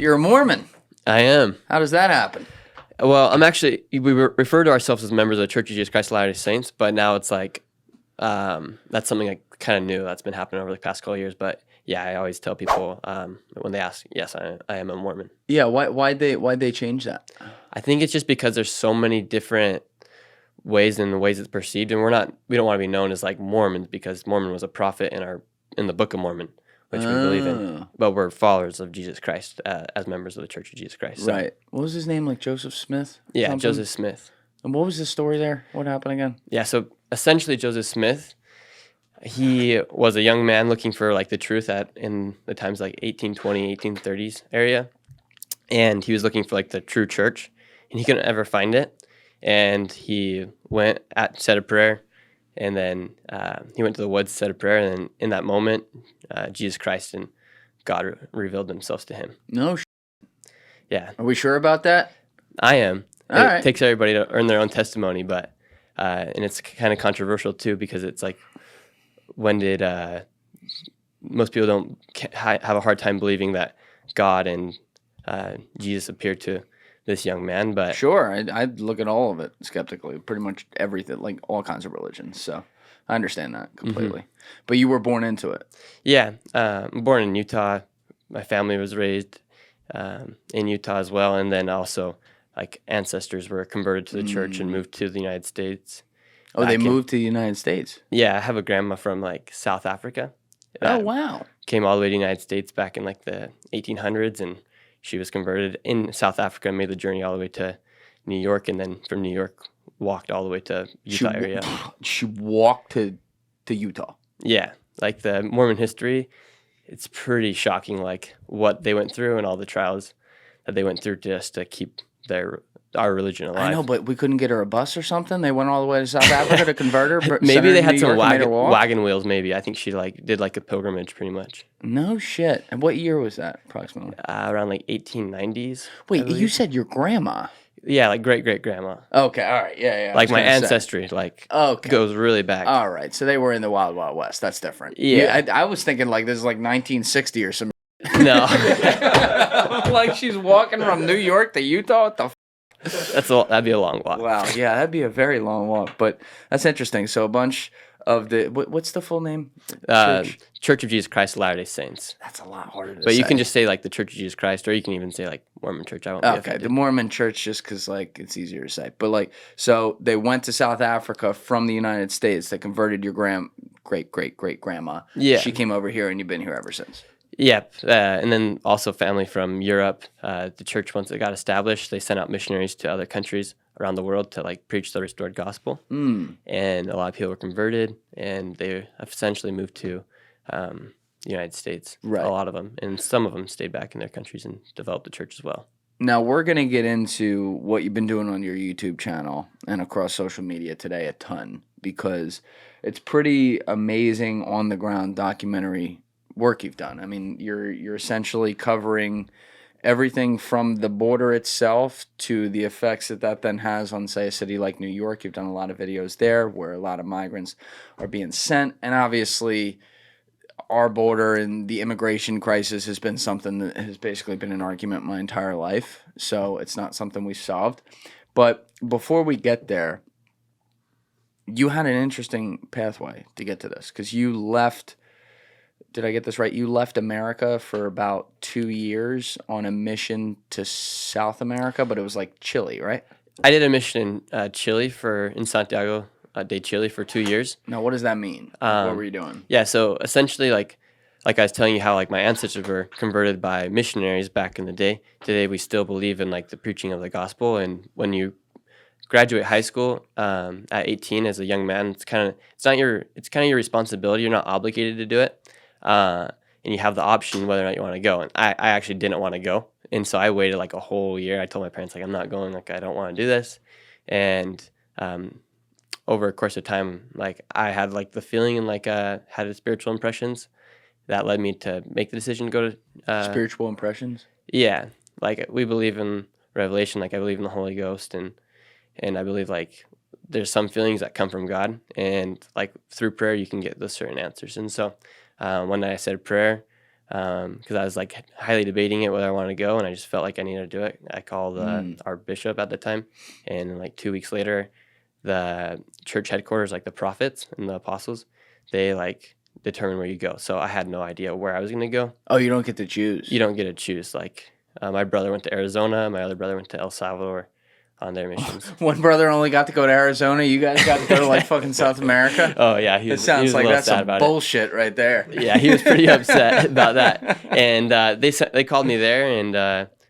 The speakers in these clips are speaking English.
So you're a Mormon. I am. How does that happen? Well, we refer to ourselves as members of the Church of Jesus Christ of Latter-day Saints, but now it's like, that's something like kind of new that's been happening over the past couple of years. But yeah, I always tell people when they ask, yes, I am a Mormon. Yeah, why'd they change that? I think it's just because there's so many different ways and the ways it's perceived, and we don't want to be known as like Mormons because Mormon was a prophet in the Book of Mormon, which we believe in, but we're followers of Jesus Christ as members of the Church of Jesus Christ. So. Right. What was his name? Like Joseph Smith? Yeah, something? Joseph Smith. And what was the story there? What happened again? Yeah, so essentially Joseph Smith, he was a young man looking for like the truth in the times like 1820, 1830s area, and he was looking for like the true church, and he couldn't ever find it. And he said a prayer, and then he went to the woods, said a prayer, and then in that moment, Jesus Christ and God revealed themselves to him. No Yeah. Are we sure about that? I am. All right. It takes everybody to earn their own testimony, but and it's kind of controversial too because it's like, when did most people don't have a hard time believing that God and Jesus appeared to this young man, but Sure, I'd look at all of it skeptically. Pretty much everything, like all kinds of religions. So I understand that completely. But you were born into it. Yeah, I'm born in Utah. My family was raised in Utah as well, and then also like ancestors were converted to the church and moved to the United States. Oh, they moved to the United States. Yeah, I have a grandma from like South Africa. Oh, wow. Came all the way to the United States back in like the 1800s, and she was converted in South Africa and made the journey all the way to New York, and then from New York walked all the way to Utah area. She walked to Utah. Yeah, like the Mormon history, it's pretty shocking, like what they went through and all the trials that they went through just to keep our religion alive. I know, but we couldn't get her a bus or something. They went all the way to South Africa to convert her. Maybe they had some wagon wheels. Maybe I think she like did like a pilgrimage, pretty much. No shit. And what year was that approximately? Around like 1890s. Wait, you said your grandma? Yeah, like great grandma. Okay, all right, yeah. Like my ancestry, goes really back. All right, so they were in the Wild Wild West. That's different. Yeah, I was thinking like this is like 1960 or some. No. Like she's walking from New York to Utah. What the? That'd be a long walk. Wow, yeah, that'd be a very long walk. But that's interesting. So a bunch of what's the full name? Church of Jesus Christ of Latter-day Saints. That's a lot harder to say. But you can just say like the Church of Jesus Christ, or you can even say like Mormon Church. I won't be offended. The Mormon Church, just because like it's easier to say. But like, so they went to South Africa from the United States. They converted your great grandma. Yeah, she came over here, and you've been here ever since. Yep, and then also family from Europe. The church, once it got established, they sent out missionaries to other countries around the world to like preach the restored gospel. And a lot of people were converted, and they essentially moved to the United States. Right. A lot of them, and some of them stayed back in their countries and developed the church as well. Now we're gonna get into what you've been doing on your YouTube channel and across social media today a ton, because it's pretty amazing on the ground documentary work you've done. I mean, you're essentially covering everything from the border itself to the effects that then has on, say, a city like New York. You've done a lot of videos there where a lot of migrants are being sent, and obviously our border and the immigration crisis has been something that has basically been an argument my entire life, so it's not something we solved. But before we get there, you had an interesting pathway to get to this, because you left... Did I get this right? You left America for about 2 years on a mission to South America, but it was like Chile, right? I did a mission in Chile in Santiago de Chile for 2 years. Now, what does that mean? What were you doing? Yeah, so essentially, like I was telling you how like my ancestors were converted by missionaries back in the day. Today, we still believe in like the preaching of the gospel, and when you graduate high school at 18 as a young man, it's kind of your responsibility. You're not obligated to do it. And you have the option whether or not you want to go. And I actually didn't want to go. And so I waited like a whole year. I told my parents, like, I'm not going. Like, I don't want to do this. And over a course of time, like, I had like the feeling and like had spiritual impressions that led me to make the decision to go to... spiritual impressions? Yeah. Like, we believe in revelation. Like, I believe in the Holy Ghost. And I believe like there's some feelings that come from God. And like through prayer, you can get those certain answers. And so... one night I said a prayer, because I was like highly debating it whether I wanted to go, and I just felt like I needed to do it. I called our bishop at the time, and like 2 weeks later, the church headquarters, like the prophets and the apostles, they like determine where you go. So I had no idea where I was going to go. Oh, you don't get to choose. You don't get to choose. Like my brother went to Arizona, my other brother went to El Salvador on their missions. One brother only got to go to Arizona. You guys got to go to like fucking South America. Oh yeah, It sounds like that's some bullshit right there. Yeah, he was pretty upset about that. And they called me there, and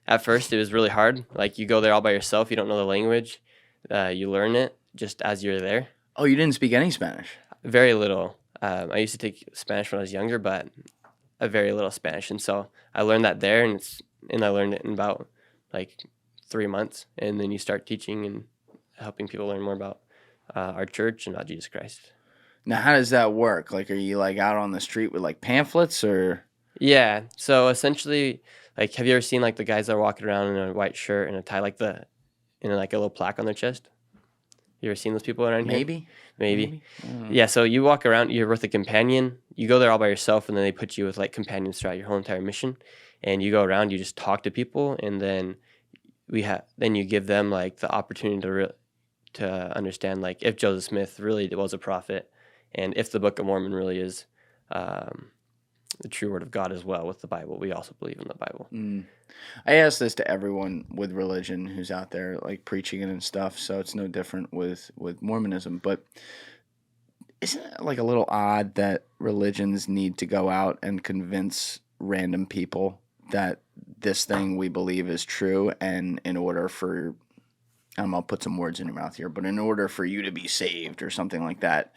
at first it was really hard. Like you go there all by yourself, you don't know the language, you learn it just as you're there. Oh, you didn't speak any Spanish? Very little. I used to take Spanish when I was younger, but a very little Spanish, and so I learned that there, and I learned it in about like 3 months, and then you start teaching and helping people learn more about our church and about Jesus Christ. Now, how does that work? Like, are you like out on the street with like pamphlets or? Yeah. So essentially, like, have you ever seen like the guys that are walking around in a white shirt and a tie, like a little plaque on their chest? You ever seen those people around here? Maybe. Yeah. So you walk around, you're with a companion. You go there all by yourself, and then they put you with like companions throughout your whole entire mission. And you go around, you just talk to people, and then then you give them like the opportunity to understand like if Joseph Smith really was a prophet, and if the Book of Mormon really is the true word of God as well with the Bible. We also believe in the Bible. I ask this to everyone with religion who's out there like preaching it and stuff, so it's no different with Mormonism. But isn't it like a little odd that religions need to go out and convince random people that this thing we believe is true, and in order for, I'll put some words in your mouth here, but in order for you to be saved or something like that,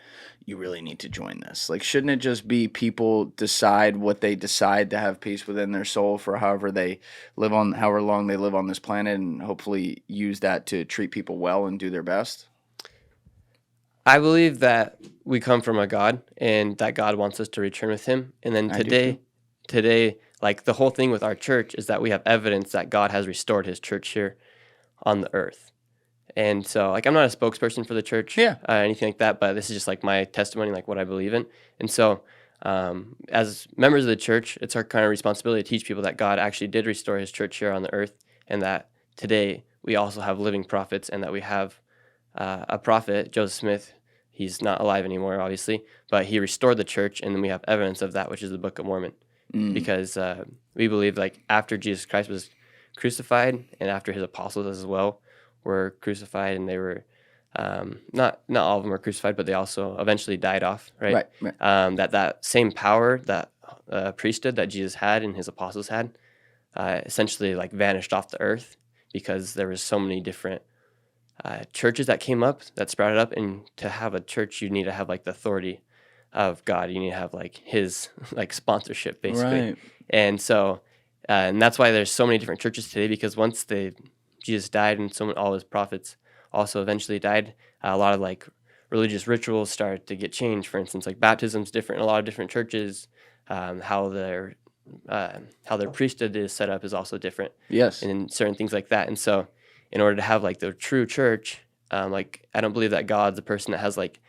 you really need to join this? Like, shouldn't it just be people decide what they decide to have peace within their soul for however long they live on this planet, and hopefully use that to treat people well and do their best? I believe that we come from a God, and that God wants us to return with him. And then today, like the whole thing with our church is that we have evidence that God has restored his church here on the earth. And so, like, I'm not a spokesperson for the church, anything like that, but this is just like my testimony, like what I believe in. And so, as members of the church, it's our kind of responsibility to teach people that God actually did restore his church here on the earth, and that today we also have living prophets, and that we have a prophet, Joseph Smith. He's not alive anymore, obviously, but he restored the church, and then we have evidence of that, which is the Book of Mormon. Because we believe, like, after Jesus Christ was crucified, and after his apostles as well were crucified, and they were not all of them were crucified, but they also eventually died off, right? That same power, that priesthood that Jesus had and his apostles had, essentially like vanished off the earth, because there was so many different churches that came up, that sprouted up. And to have a church, you need to have like the authority of God. You need to have like his like sponsorship, basically. Right. And so and that's why there's so many different churches today, because once Jesus died, and all his prophets also eventually died, a lot of like religious rituals started to get changed. For instance, like baptism's different in a lot of different churches. How their priesthood is set up is also different. Yes. And certain things like that. And so in order to have like the true church, like I don't believe that God's a person that has like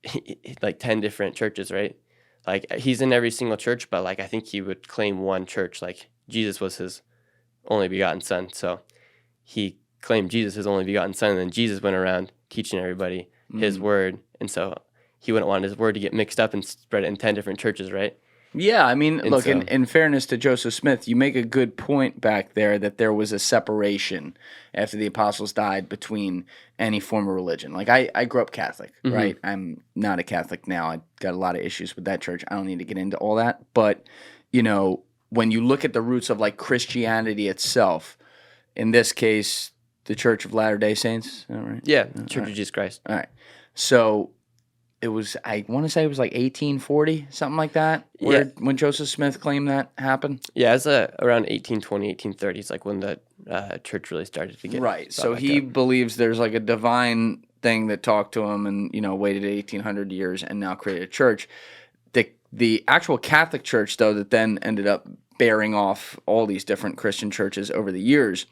10 different churches, right? Like he's in every single church, but like I think he would claim one church. Like Jesus was his only begotten son, so he claimed Jesus his only begotten son, and then Jesus went around teaching everybody his word, and so he wouldn't want his word to get mixed up and spread it in 10 different churches, right? Yeah, I mean, and look, so, in fairness to Joseph Smith, you make a good point back there that there was a separation after the apostles died between any form of religion. Like, I grew up Catholic, right? I'm not a Catholic now. I got a lot of issues with that church. I don't need to get into all that. But, you know, when you look at the roots of, like, Christianity itself, in this case, the Church of Latter-day Saints, is that right? Yeah, Church of Jesus Christ. All right. So it was, I want to say it was like 1840, something like that, when Joseph Smith claimed that happened. Yeah, it's around 1820, 1830. It's like when the church really started to get right. So he believes there's like a divine thing that talked to him, and waited 1800 years and now created a church. The actual Catholic Church, though, that then ended up bearing off all these different Christian churches over the years,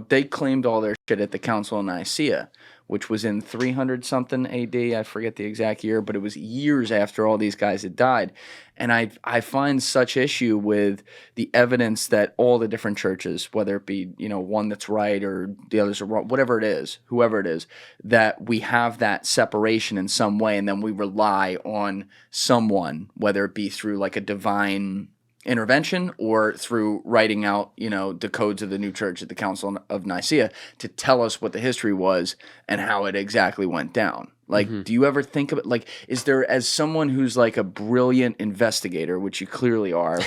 they claimed all their shit at the Council of Nicaea, which was in 300 something AD. I forget the exact year, but it was years after all these guys had died. And I find such issue with the evidence that all the different churches, whether it be, one that's right or the others are wrong, whatever it is, whoever it is, that we have that separation in some way, and then we rely on someone, whether it be through like a divine intervention or through writing out, the codes of the new church at the Council of Nicaea to tell us what the history was and how it exactly went down. Like, do you ever think of it? Like, is there, as someone who's like a brilliant investigator, which you clearly are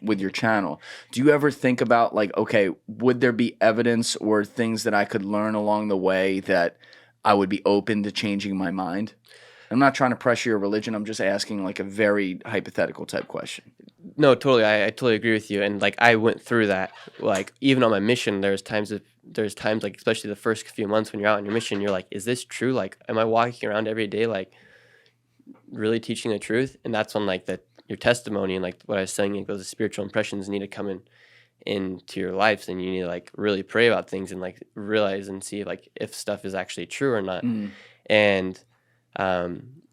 with your channel, do you ever think about like, okay, would there be evidence or things that I could learn along the way that I would be open to changing my mind? I'm not trying to pressure your religion. I'm just asking like a very hypothetical type question. No, totally. I totally agree with you. And like I went through that. Like even on my mission, there's times like especially the first few months when you're out on your mission, you're like, is this true? Like, am I walking around every day like really teaching the truth? And that's when like your testimony and like what I was saying, like those spiritual impressions need to come into your lives, and you need to like really pray about things and like realize and see like if stuff is actually true or not. And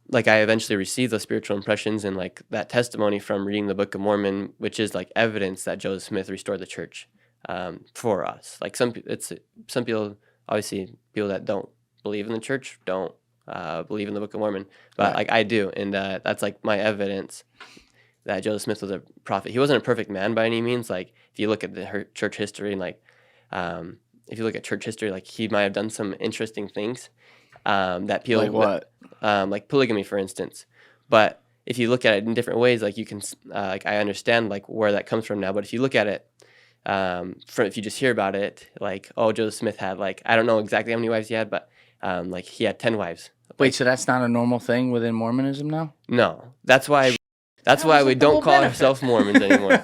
like I eventually received those spiritual impressions and like that testimony from reading the Book of Mormon, which is like evidence that Joseph Smith restored the church for us. Like some people, obviously people that don't believe in the church don't believe in the Book of Mormon, but like I do, and that's like my evidence that Joseph Smith was a prophet. He wasn't a perfect man by any means. Like if you look at the church history and like if you look at church history, like he might have done some interesting things that people like what? Like polygamy, for instance. But if you look at it in different ways, like you can, like I understand like where that comes from now. But if you look at it, if you just hear about it, like Joseph Smith had like I don't know exactly how many wives he had, but like he had 10 wives. Wait, so that's not a normal thing within Mormonism now? No, that's why we don't call ourselves Mormons anymore,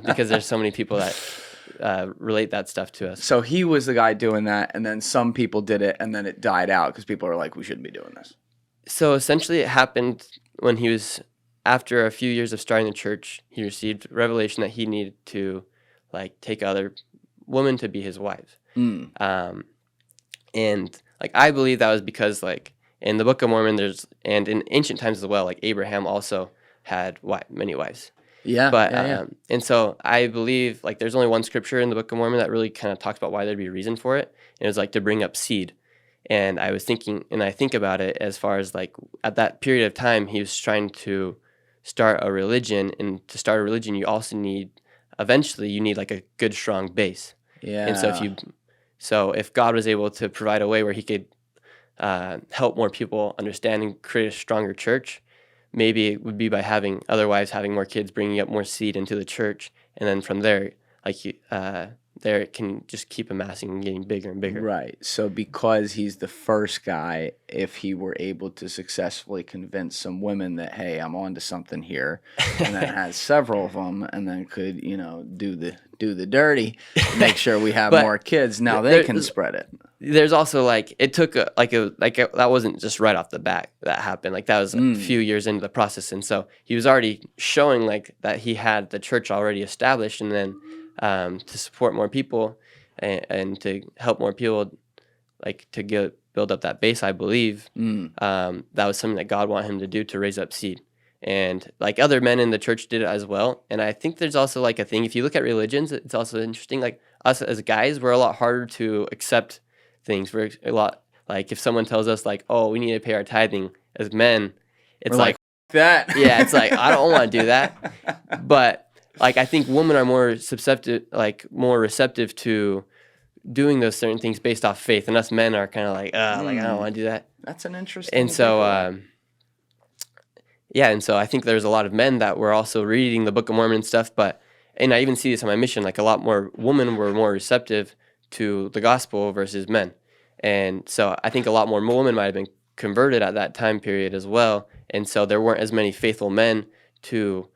because there's so many people that relate that stuff to us. So he was the guy doing that, and then some people did it, and then it died out because people are like, we shouldn't be doing this. So essentially it happened when he was, after a few years of starting the church, he received revelation that he needed to like take other women to be his wives. And like I believe that was because like in the Book of Mormon and in ancient times as well, like Abraham also had many wives. Yeah. And so I believe like there's only one scripture in the Book of Mormon that really kind of talks about why there'd be a reason for it. And it was like to bring up seed. And I was thinking, and I think about it as far as like at that period of time, he was trying to start a religion, and to start a religion, you also eventually you need like a good, strong base. Yeah. And so if God was able to provide a way where he could help more people understand and create a stronger church, maybe it would be by having other wives, having more kids, bringing up more seed into the church. And then from there, like there it can just keep amassing and getting bigger and bigger. Right. So because he's the first guy, if he were able to successfully convince some women that, hey, I'm onto something here, and then has several of them, and then could, do the dirty, make sure we have more kids, now they can spread it. There's also like it took that wasn't just right off the bat that happened. Like that was a few years into the process, and so he was already showing like that he had the church already established, and then to support more people and to help more people, like to build up that base. I believe that was something that God wanted him to do, to raise up seed, and like other men in the church did it as well. And I think there's also like a thing, if you look at religions, it's also interesting. Like us as guys, we're a lot harder to accept things. We're a lot like if someone tells us like, oh, we need to pay our tithing, as men, it's like that. Yeah, it's like I don't want to do that. But like I think women are more receptive to doing those certain things based off faith, and us men are kind of like like I don't want to do that. That's an interesting. And so and so I think there's a lot of men that were also reading the Book of Mormon and stuff, and I even see this on my mission, like a lot more women were more receptive to the gospel versus men. And so I think a lot more women might have been converted at that time period as well. And so there weren't as many faithful men to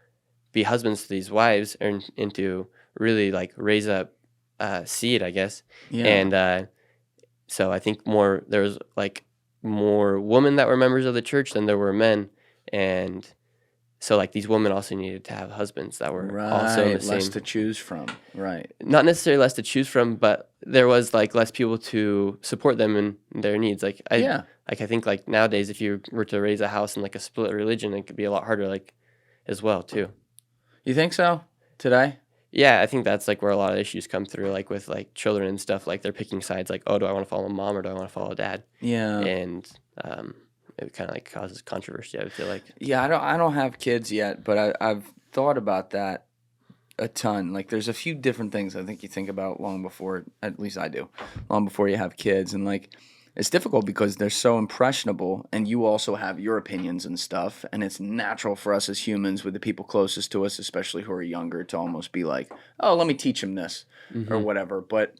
be husbands to these wives, and to really like raise up seed, I guess. Yeah. And so I think there was like more women that were members of the church than there were men. And so like these women also needed to have husbands that were also in Right, the less same, to choose from. Right. not necessarily less to choose from, but there was like less people to support them in their needs. Yeah. I think like nowadays, if you were to raise a house in like a split religion, it could be a lot harder, like as well too. You think so? Today? Yeah, I think that's like where a lot of issues come through, like with like children and stuff. Like they're picking sides, like, oh, do I want to follow mom or do I want to follow dad? Yeah. And it kind of like causes controversy, I feel like. Yeah, I don't have kids yet, but I've thought about that a ton. Like there's a few different things I think you think about long before, at least I do, long before you have kids. And like it's difficult because they're so impressionable and you also have your opinions and stuff. And it's natural for us as humans with the people closest to us, especially who are younger, to almost be like, oh, let me teach them this or whatever. But,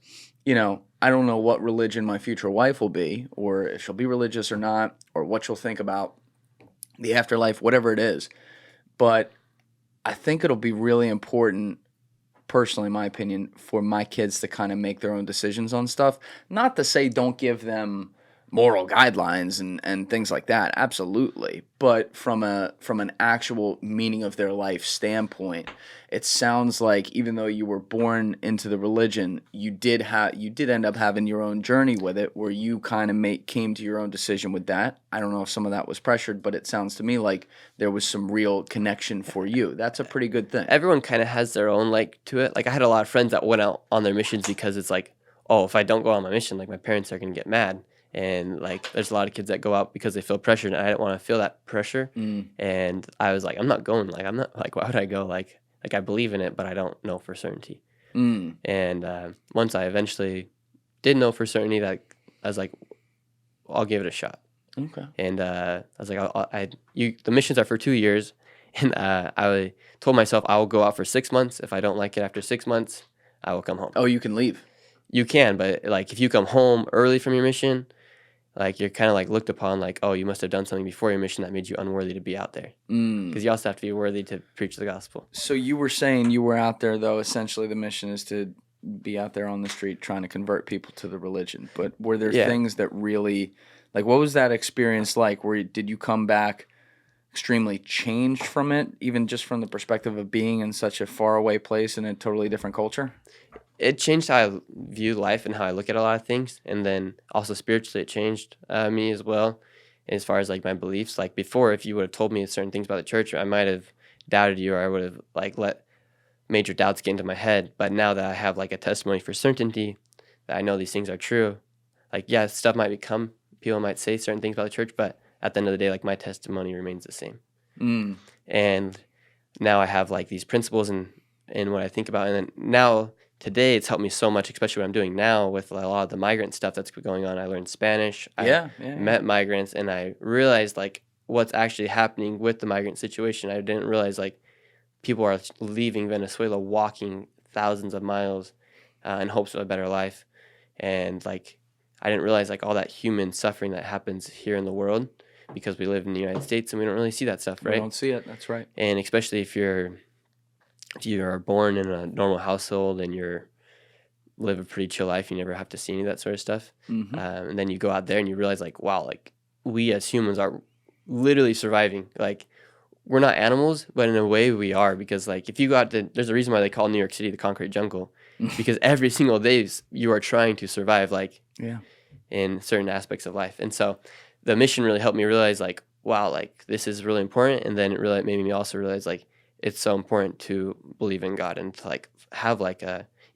I don't know what religion my future wife will be or if she'll be religious or not or what she'll think about the afterlife, whatever it is. But I think it'll be really important, personally, in my opinion, for my kids to kind of make their own decisions on stuff. Not to say don't give them moral guidelines and things like that, absolutely. But from an actual meaning of their life standpoint, it sounds like even though you were born into the religion, you did end up having your own journey with it, where you kind of came to your own decision with that. I don't know if some of that was pressured, but it sounds to me like there was some real connection for you. That's a pretty good thing. Everyone kind of has their own like to it. Like I had a lot of friends that went out on their missions because it's like, oh, if I don't go on my mission, like my parents are gonna get mad. And like there's a lot of kids that go out because they feel pressured, and I didn't want to feel that pressure. And I was like, I'm not going. Like I'm not like, why would I go? Like I believe in it, but I don't know for certainty. And once I eventually did know for certainty, that I was like, I'll give it a shot. Okay. And I was like, the missions are for 2 years, and I told myself I will go out for 6 months. If I don't like it after 6 months, I will come home. Oh, you can leave. You can, but like if you come home early from your mission, like you're kind of like looked upon like, oh, you must have done something before your mission that made you unworthy to be out there. Because you also have to be worthy to preach the gospel. So you were saying you were out there, though, essentially the mission is to be out there on the street trying to convert people to the religion. But were there things that really, like, what was that experience like? Did you come back extremely changed from it, even just from the perspective of being in such a faraway place in a totally different culture? It changed how I view life and how I look at a lot of things. And then also spiritually, it changed me as well, as far as like my beliefs. Like before, if you would have told me certain things about the church, I might have doubted you, or I would have like let major doubts get into my head. But now that I have like a testimony for certainty, that I know these things are true, like, yeah, stuff might become, people might say certain things about the church, but at the end of the day, like my testimony remains the same. And now I have like these principles and what I think about. And then now, today, it's helped me so much, especially what I'm doing now with a lot of the migrant stuff that's going on. I learned Spanish. I met migrants, and I realized like what's actually happening with the migrant situation. I didn't realize like people are leaving Venezuela, walking thousands of miles in hopes of a better life. And like I didn't realize like all that human suffering that happens here in the world, because we live in the United States and we don't really see that stuff, right? We don't see it. That's right. And especially if you are born in a normal household and you're live a pretty chill life, you never have to see any of that sort of stuff. And then you go out there and you realize like, wow, like we as humans are literally surviving. Like we're not animals, but in a way we are, because like if you go out to, there's a reason why they call New York City the concrete jungle, because every single day you are trying to survive, like in certain aspects of life. And so the mission really helped me realize like, wow, like this is really important. And then it really made me also realize like, it's so important to believe in God and to like have like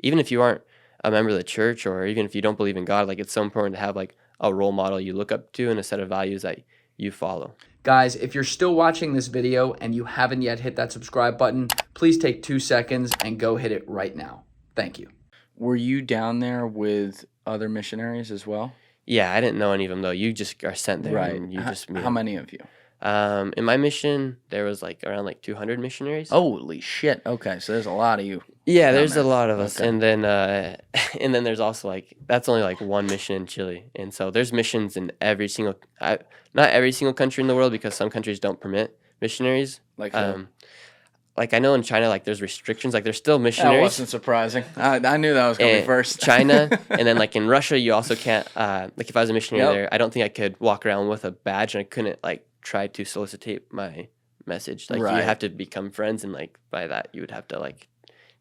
even if you aren't a member of the church, or even if you don't believe in God, like it's so important to have like a role model you look up to and a set of values that you follow. Guys, if you're still watching this video and you haven't yet hit that subscribe button, please take 2 seconds and go hit it right now. Thank you. Were you down there with other missionaries as well? Yeah, I didn't know any of them though. You just are sent there, right? And you just meet how many of you? In my mission, there was like around like 200 missionaries. Holy shit! Okay, so there's a lot of you. Yeah, there's a lot of us, and then and then there's also like that's only like one mission in Chile, and so there's missions in every single, not every single country in the world, because some countries don't permit missionaries. Like I know in China, like there's restrictions, like there's still missionaries. That wasn't surprising. I knew that was going to be first. China, and then like in Russia, you also can't. Like if I was a missionary there, I don't think I could walk around with a badge, and I couldn't like try to solicitate my message. Like, Right. you have to become friends, and like by that you would have to like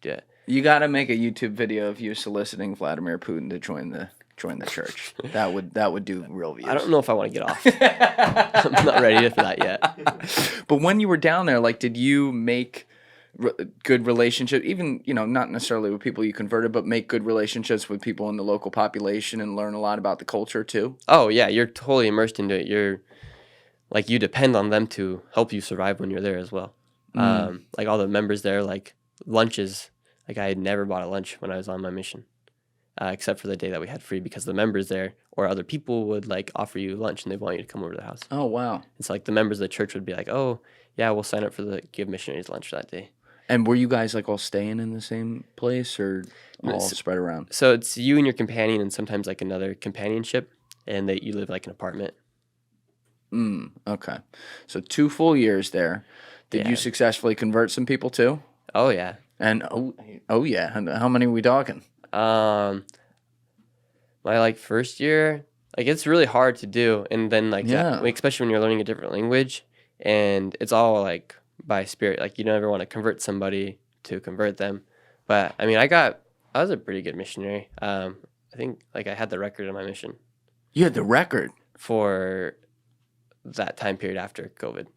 do it. You got to make a YouTube video of you soliciting Vladimir Putin to join the church. That would do real views. I don't know if I want to get off. I'm not ready for that yet. But when you were down there, like, did you make good relationship, even, you know, not necessarily with people you converted, but make good relationships with people in the local population and learn a lot about the culture too? Oh yeah, you're totally immersed into it. You're like, you depend on them to help you survive when you're there as well. Like all the members there, like lunches, like I had never bought a lunch when I was on my mission, except for the day that we had free, because the members there or other people would like offer you lunch and they want you to come over to the house. Oh, wow. It's like the members of the church would be like, oh yeah, we'll sign up for the Give Missionaries lunch that day. And were you guys like all staying in the same place or all spread around? So it's you and your companion, and sometimes like another companionship, and that you live like an apartment. Okay. So 2 full years there. Did Yeah. you successfully convert some people too? Oh yeah. And oh yeah. And how many are we talking? My like first year, like it's really hard to do, and then like Yeah. especially when you're learning a different language, and it's all like by spirit. Like you don't ever want to convert somebody to convert them. But I mean, I was a pretty good missionary. I think like I had the record of my mission You had the record. for that time period after COVID.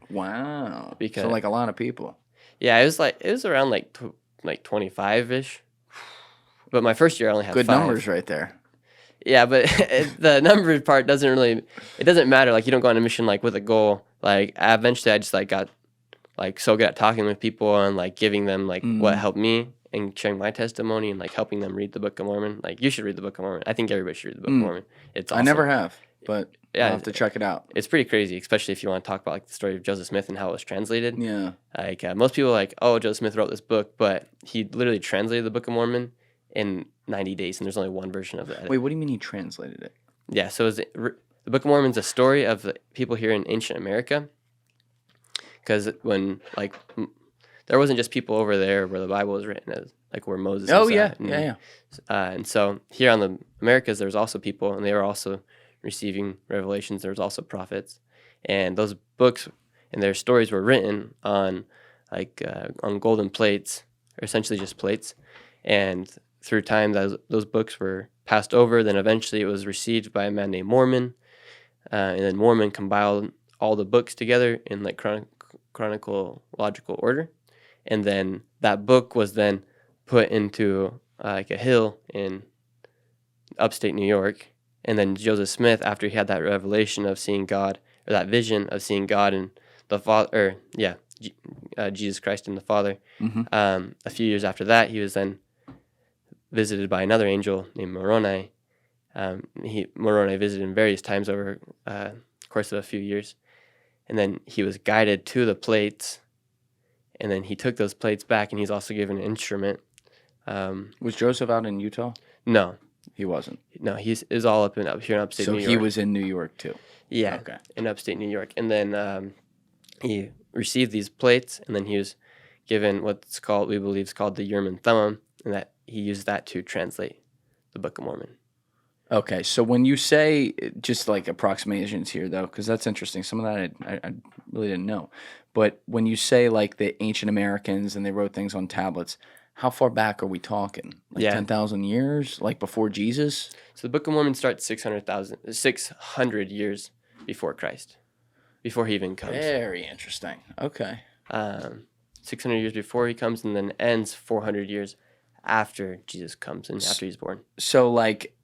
Wow. Because so like a lot of people. Yeah, it was around like 25-ish. But my first year I only had Good 5. numbers right there. Yeah, but the number part doesn't matter. Like you don't go on a mission like with a goal. Like eventually I just like got like so good at talking with people and like giving them like what helped me and sharing my testimony and like helping them read the Book of Mormon. Like you should read the Book of Mormon. I think everybody should read the Book of Mormon. It's awesome. I never have, but Yeah, I'll have to check it out. It's pretty crazy, especially if you want to talk about like the story of Joseph Smith and how it was translated. Yeah. Like most people are like, oh, Joseph Smith wrote this book, but he literally translated the Book of Mormon in 90 days, and there's only one version of it. Wait, what do you mean he translated it? Yeah, so the Book of Mormon's a story of the people here in ancient America, because when like there wasn't just people over there where the Bible was written, as like where Moses. Oh was yeah, at, and, yeah. and so here on the Americas, there was also people, and they were also receiving revelations. There was also prophets, and those books and their stories were written on like on golden plates, or essentially just plates, and through time those books were passed over. Then eventually it was received by a man named Mormon, and then Mormon compiled all the books together in like chronological order, and then that book was then put into like a hill in upstate New York. And then Joseph Smith, after he had that revelation of seeing God, or that vision of seeing God and the Father, Jesus Christ and the Father, a few years after that, he was then visited by another angel named Moroni. Moroni visited him various times over the course of a few years. And then he was guided to the plates, and then he took those plates back, and he's also given an instrument. Was Joseph out in Utah? No. He wasn't. No, he's all up here in upstate New York. So he was in New York too. Yeah, Okay. in upstate New York. And then he received these plates, and then he was given we believe is called the Urim and Thummim, and that he used that to translate the Book of Mormon. Okay, so when you say, just like approximations here though, because that's interesting. Some of that I really didn't know. But when you say like the ancient Americans and they wrote things on tablets, how far back are we talking? Like 10,000 years? Like before Jesus? So the Book of Mormon starts 600 years before Christ, before he even comes. Very interesting. Okay. 600 years before he comes, and then ends 400 years after Jesus comes and after he's born. So like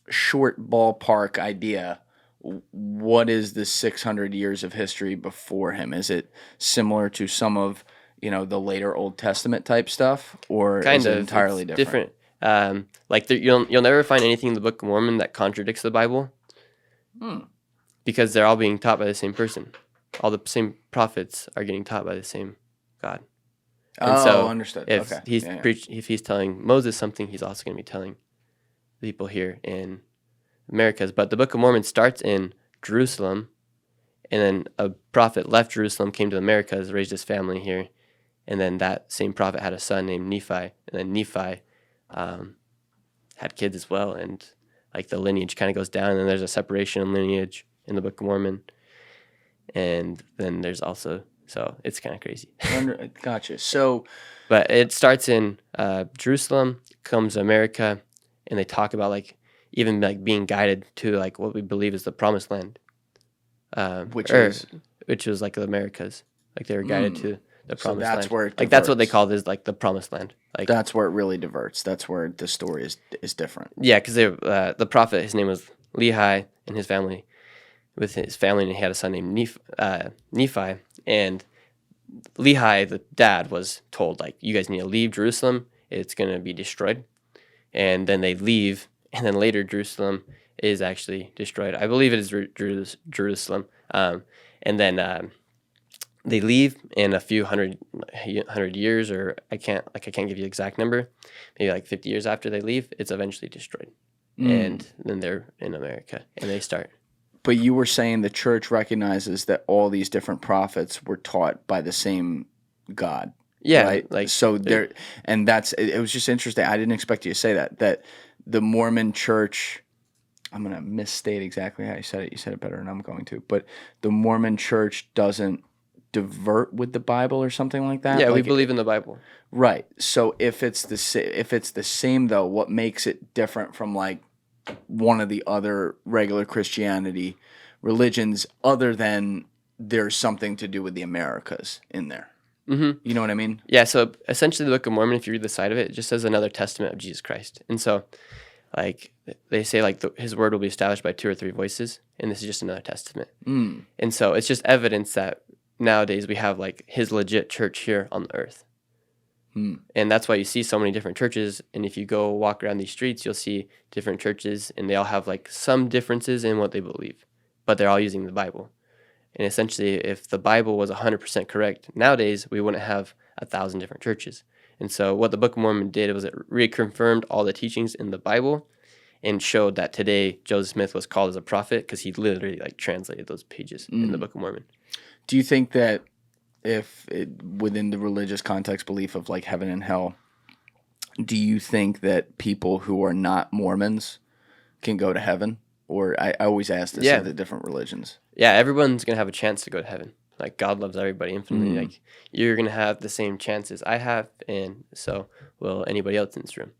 short ballpark idea, what is the 600 years of history before him? Is it similar to some of, the later Old Testament type stuff, or is it entirely different? Like you'll never find anything in the Book of Mormon that contradicts the Bible, because they're all being taught by the same person. All the same prophets are getting taught by the same God. And so understood. If Okay. he's if he's telling Moses something, he's also going to be telling the people here in Americas. But the Book of Mormon starts in Jerusalem, and then a prophet left Jerusalem, came to the Americas, raised his family here, and then that same prophet had a son named Nephi, and then Nephi had kids as well, and like the lineage kind of goes down, and then there's a separation in lineage in the Book of Mormon, and then there's also So it's kind of crazy. Gotcha. So, But it starts in Jerusalem, comes to America, and they talk about like even like being guided to like what we believe is the promised land, which was like the Americas. Like they were guided to the so promised that's land. where it Like that's what they diverts. call this, like the promised land. Like That's where it really diverts. That's where the story is different. yeah, because the prophet, his name was Lehi, and his family, and he had a son named Nephi, and Lehi, the dad, was told like, you guys need to leave Jerusalem. It's gonna be destroyed, and then they leave, and then later Jerusalem is actually destroyed. I believe it is Jerusalem, and then they leave in a few hundred years, or I can't give you the exact number, maybe like 50 years after they leave, it's eventually destroyed, and then they're in America and they start. But you were saying the church recognizes that all these different prophets were taught by the same God. Yeah, right. like So there, and it was just interesting. I didn't expect you to say that the Mormon church, I'm going to misstate exactly how you said it. You said it better than I'm going to, but the Mormon church doesn't divert with the Bible or something like that. Yeah, like we believe in the Bible. Right. So if it's the same though, what makes it different from like one of the other regular Christianity religions, other than there's something to do with the Americas in there? Mm-hmm. You know what I mean? Yeah. So essentially, the Book of Mormon, if you read the side of it, it just says another testament of Jesus Christ, and so like they say, like his word will be established by 2 or 3 voices, and this is just another testament. And so it's just evidence that nowadays we have like his legit church here on the earth. And that's why you see so many different churches. And if you go walk around these streets, you'll see different churches, and they all have like some differences in what they believe, but they're all using the Bible. And essentially, if the Bible was 100% correct, nowadays we wouldn't have 1,000 different churches. And so what the Book of Mormon did was it reconfirmed all the teachings in the Bible and showed that today Joseph Smith was called as a prophet because he literally like translated those pages in the Book of Mormon. Do you think that within the religious context belief of like heaven and hell, do you think that people who are not Mormons can go to heaven? Or I always ask this of the different religions. Yeah, everyone's going to have a chance to go to heaven. Like God loves everybody infinitely. Like you're going to have the same chances I have, and so will anybody else in this room.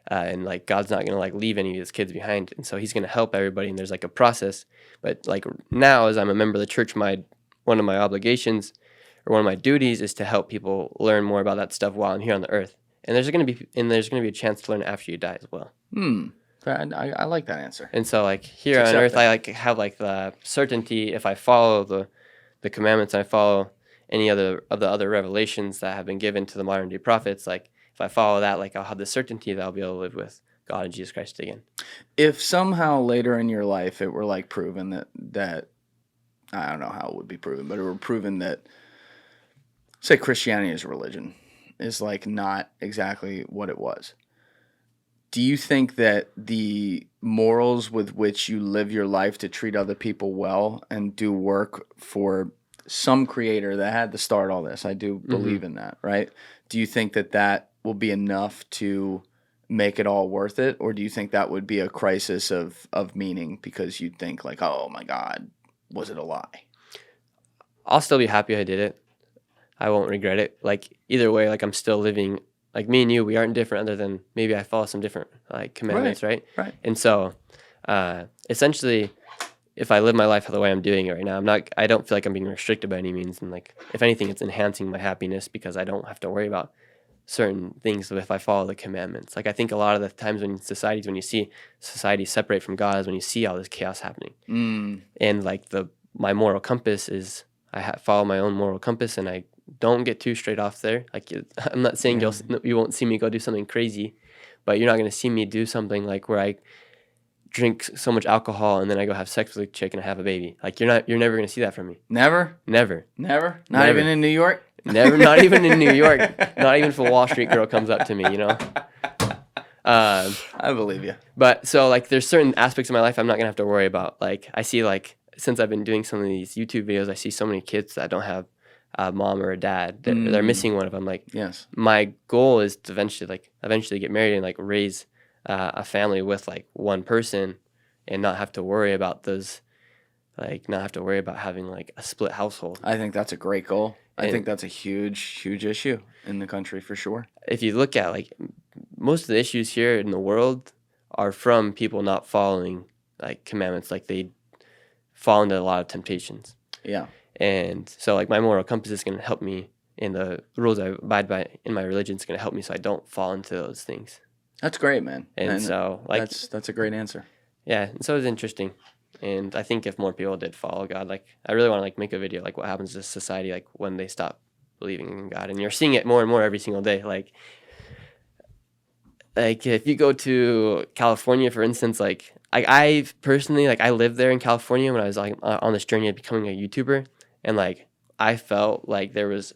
And like God's not going to like leave any of his kids behind, and so he's going to help everybody, and there's like a process. But like now, as I'm a member of the church, one of my obligations or one of my duties is to help people learn more about that stuff while I'm here on the earth. And there's going to be a chance to learn after you die as well. I like that answer. And so like here on earth, I like have like the certainty if I follow the commandments, I follow any other of the other revelations that have been given to the modern day prophets. Like if I follow that, like I'll have the certainty that I'll be able to live with God and Jesus Christ again. If somehow later in your life it were like proven that I don't know how it would be proven, but it were proven that, say, Christianity as a religion is like not exactly what it was. Do you think that the morals with which you live your life to treat other people well and do work for some creator that had to start all this, I do believe in that, right? Do you think that will be enough to make it all worth it? Or do you think that would be a crisis of meaning because you'd think like, oh my God, was it a lie? I'll still be happy I did it. I won't regret it. Like either way, like I'm still living. Like me and you, we aren't different other than maybe I follow some different like commandments, right? Right. And so, essentially, if I live my life the way I'm doing it right now, I don't feel like I'm being restricted by any means. And like, if anything, it's enhancing my happiness because I don't have to worry about certain things if I follow the commandments. Like I think a lot of the times when you see society separate from God is when you see all this chaos happening. And like my moral compass is I follow my own moral compass, and I don't get too straight off there. Like I'm not saying you won't see me go do something crazy, but you're not going to see me do something like where I drink so much alcohol and then I go have sex with a chick and I have a baby. Like you're never going to see that from me. Never? Never. Not even in New York? Never. Not even in New York. Not even if a Wall Street girl comes up to me, you know? I believe you. But so like there's certain aspects of my life I'm not going to have to worry about. Like I see like since I've been doing some of these YouTube videos, I see so many kids that don't have a mom or a dad. They're missing one of them. Like, yes, my goal is to eventually get married and like raise a family with like one person, and not have to worry about those like not have to worry about having like a split household. I think that's a great goal. I And think that's a huge issue in the country for sure. if you look at like most of the issues here in the world are from people not following like commandments, like they fall into a lot of temptations. Yeah. And so like my moral compass is going to help me, and the rules I abide by in my religion is going to help me so I don't fall into those things. That's great, man. And so like that's a great answer. yeah, and so it's interesting. And I think if more people did follow God, like I really want to like make a video like what happens to society like when they stop believing in God. And you're seeing it more and more every single day. Like if you go to California, for instance, like I personally like I lived there in California when I was like on this journey of becoming a YouTuber, and like I felt like there was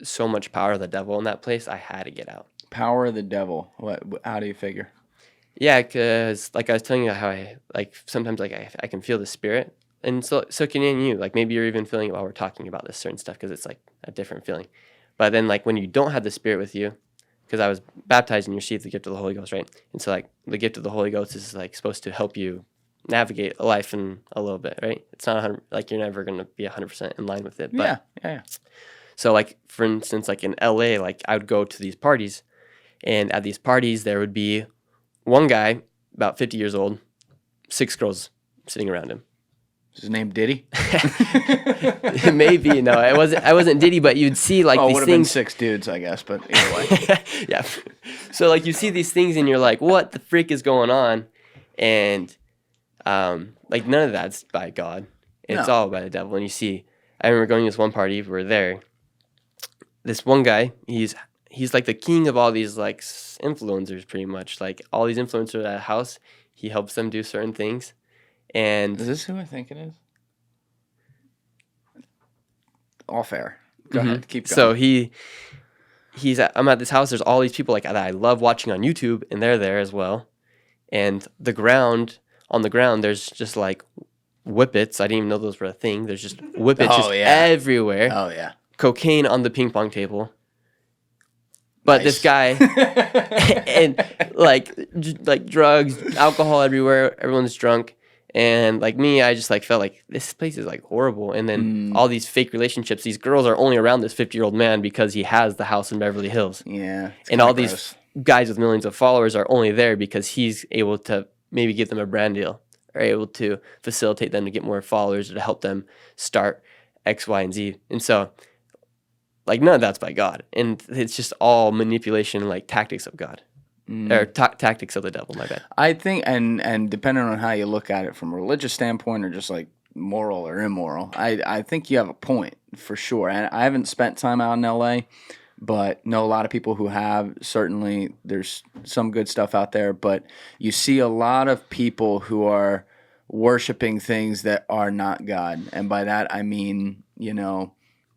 so much power of the devil in that place. I had to get out. Power of the devil. What? How do you figure? Yeah, because like I was telling you how I like sometimes like I can feel the spirit, and so can you. Like maybe you're even feeling it while we're talking about this certain stuff because it's like a different feeling. But then like when you don't have the spirit with you, because I was baptized and you receive the gift of the Holy Ghost, right? And so like the gift of the Holy Ghost is like supposed to help you navigate life in a little bit, right? It's not 100, like you're never going to be 100% in line with it. But, yeah. So like for instance, like in LA, like I would go to these parties, and at these parties there would be one guy about 50 years old, 6 girls sitting around him. Is his name Diddy? Maybe no, I wasn't Diddy, but you'd see like these would have things. been 6 dudes, I guess, but either way. Yeah. So like you see these things and you're like, what the frick is going on? And like none of that's by God. It's all by the devil. And you see, I remember going to this one party. We were there. This one guy, he's like the king of all these like influencers, pretty much. Like all these influencers at a house, he helps them do certain things. And is this who I think it is? All fair. Go ahead, keep going. So I'm at this house. There's all these people like that I love watching on YouTube, and they're there as well. And on the ground, there's just like whippets. I didn't even know those were a thing. There's just whippets everywhere. Oh yeah. Cocaine on the ping pong table. But Nice. this guy and like drugs, alcohol everywhere. Everyone's drunk. And like me, I just like felt like this place is like horrible. And then all these fake relationships, these girls are only around this 50-year-old man because he has the house in Beverly Hills. Yeah. And all these guys with millions of followers are only there because he's able to maybe give them a brand deal, or able to facilitate them to get more followers or to help them start X, Y, and Z. And so like none of that's by God. And it's just all manipulation and like tactics of God. Or tactics of the devil, my bad. I think, and depending on how you look at it from a religious standpoint or just like moral or immoral, I think you have a point for sure. And I haven't spent time out in LA, but know a lot of people who have. Certainly there's some good stuff out there, but you see a lot of people who are worshiping things that are not God. And by that, I mean,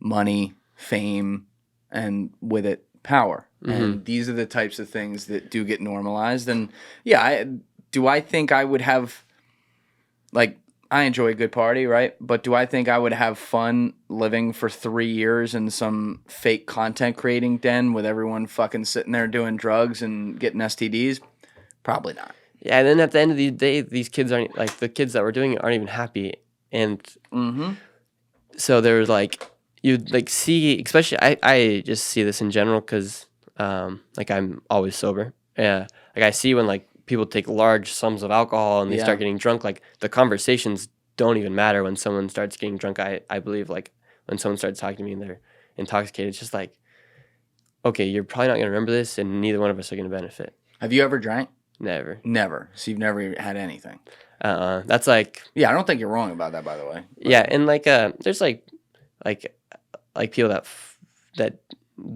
money, fame, and with it, power. And these are the types of things that do get normalized. And yeah, I think I would have, like, I enjoy a good party, right? But do I think I would have fun living for 3 years in some fake content creating den with everyone fucking sitting there doing drugs and getting STDs? Probably not. Yeah, and then at the end of the day, these kids aren't, like, the kids that were doing it aren't even happy. And so there's like, you'd like see, especially, I just see this in general because like I'm always sober. Yeah, like I see when like people take large sums of alcohol and they start getting drunk, like the conversations don't even matter when someone starts getting drunk. I believe like when someone starts talking to me and they're intoxicated, it's just like, okay, you're probably not going to remember this and neither one of us are going to benefit. Have you ever drank? Never. So you've never had anything? That's like... Yeah, I don't think you're wrong about that, by the way. But. Yeah, and like there's like people that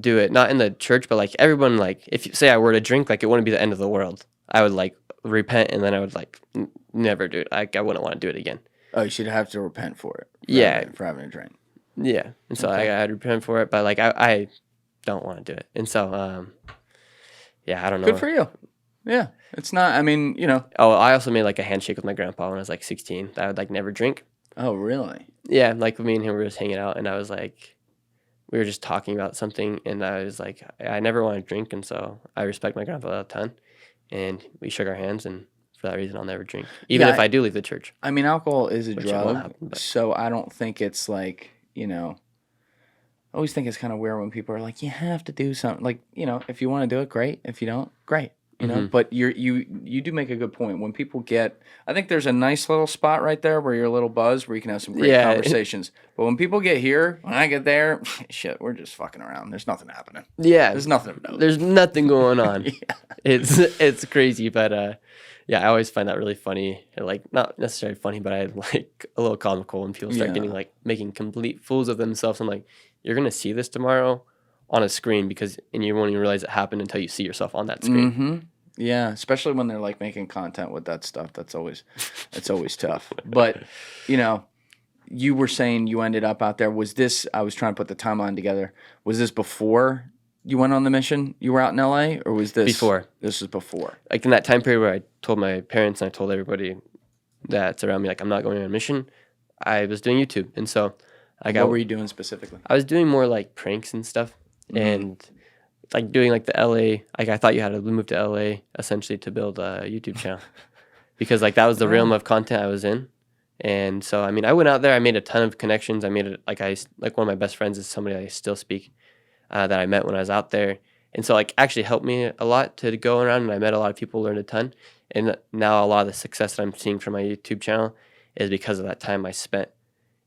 do it, not in the church, but like everyone, like if you say I were to drink, like it wouldn't be the end of the world. I would like repent and then I would like never do it. I wouldn't want to do it again. Oh, you should have to repent for it. For having a drink. Yeah, and so I'd repent for it, but like I don't want to do it, and so yeah, I don't know. Good for you. Yeah, it's not. I mean, Oh, I also made like a handshake with my grandpa when I was like 16. That I would like never drink. Oh, really? Yeah, like me and him were just hanging out, and I was like, we were just talking about something, and I was like, I never want to drink, and so I respect my grandpa a ton, and we shook our hands, and for that reason, I'll never drink, even if I do leave the church. I mean, alcohol is a Which it won't drug, happen, but- so I don't think it's like, I always think it's kind of weird when people are like, you have to do something. Like, if you want to do it, great. If you don't, great. But you do make a good point. When people get, I think there's a nice little spot right there where you're a little buzzed, where you can have some great conversations. But when people get here, when I get there, shit, we're just fucking around. There's nothing happening. Yeah, There's nothing about it. There's nothing going on. Yeah. It's crazy, but yeah, I always find that really funny. Like, not necessarily funny, but I like a little comical when people start getting like making complete fools of themselves. I'm like, you're gonna see this tomorrow on a screen and you won't even realize it happened until you see yourself on that screen. Mm-hmm. Yeah, especially when they're like making content with that stuff. It's always tough. But you were saying you ended up out there. Was this? I was trying to put the timeline together. Was this before you went on the mission? You were out in LA, or was this before? This was before. Like in that time period where I told my parents and I told everybody that's around me, like, I'm not going on a mission, I was doing YouTube, and so what were you doing specifically? I was doing more like pranks and stuff, and like doing like the LA. Like, I thought you had to move to LA essentially to build a YouTube channel, because like that was the realm of content I was in. And so, I mean, I went out there, I made a ton of connections. I made it like one of my best friends is somebody I still speak that I met when I was out there. And so, like, actually helped me a lot to go around, and I met a lot of people, learned a ton. And now a lot of the success that I'm seeing from my YouTube channel is because of that time I spent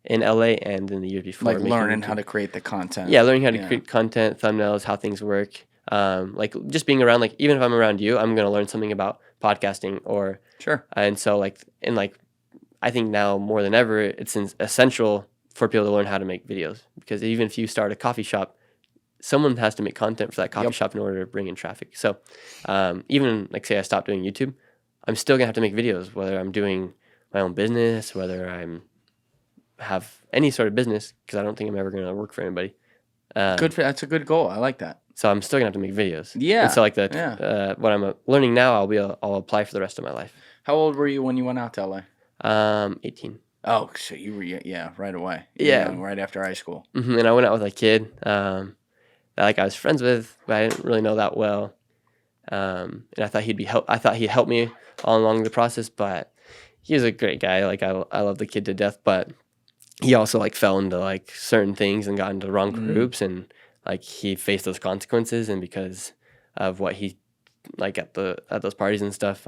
in LA and in the years before. Like learning how to create the content. Yeah, learning how to create content, thumbnails, how things work. Like just being around, like even if I'm around you, I'm going to learn something about podcasting or. Sure. And so I think now more than ever, it's essential for people to learn how to make videos, because even if you start a coffee shop, someone has to make content for that coffee shop in order to bring in traffic. So even like say I stopped doing YouTube, I'm still gonna have to make videos, whether I'm doing my own business, whether have any sort of business, because I don't think I'm ever gonna work for anybody. That's a good goal. I like that. So I'm still gonna have to make videos. Yeah. And so like what I'm learning now, I'll apply for the rest of my life. How old were you when you went out to LA? 18. Oh, so you were right away. Right after high school. Mm-hmm. And I went out with a kid that like I was friends with, but I didn't really know that well. And I thought he'd help me all along the process, but he was a great guy. Like I love the kid to death, but he also like fell into like certain things and got into the wrong groups, and like he faced those consequences. And because of what he like at those parties and stuff,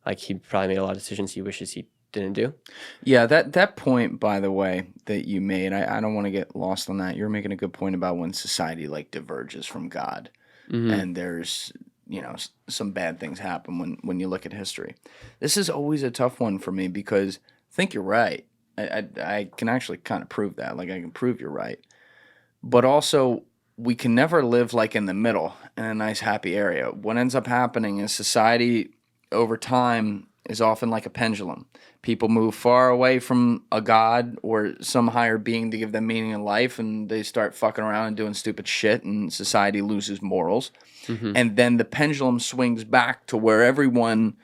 like he probably made a lot of decisions he wishes he didn't do. Yeah, that point, by the way, that you made, I don't want to get lost on that. You're making a good point about when society like diverges from God, and there's some bad things happen when you look at history. This is always a tough one for me, because I think you're right. I can actually kind of prove that. Like, I can prove you're right. But also, we can never live like in the middle in a nice happy area. What ends up happening is society over time is often like a pendulum. People move far away from a god or some higher being to give them meaning in life, and they start fucking around and doing stupid shit, and society loses morals. And then the pendulum swings back to where everyone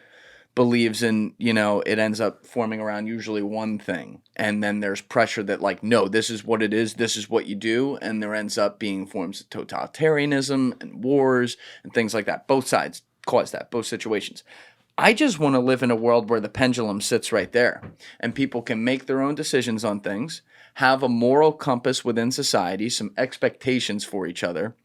believes in, it ends up forming around usually one thing. And then there's pressure that like, no, this is what it is, this is what you do. And there ends up being forms of totalitarianism and wars and things like that. Both sides cause that, both situations. I just want to live in a world where the pendulum sits right there and people can make their own decisions on things, have a moral compass within society, some expectations for each other,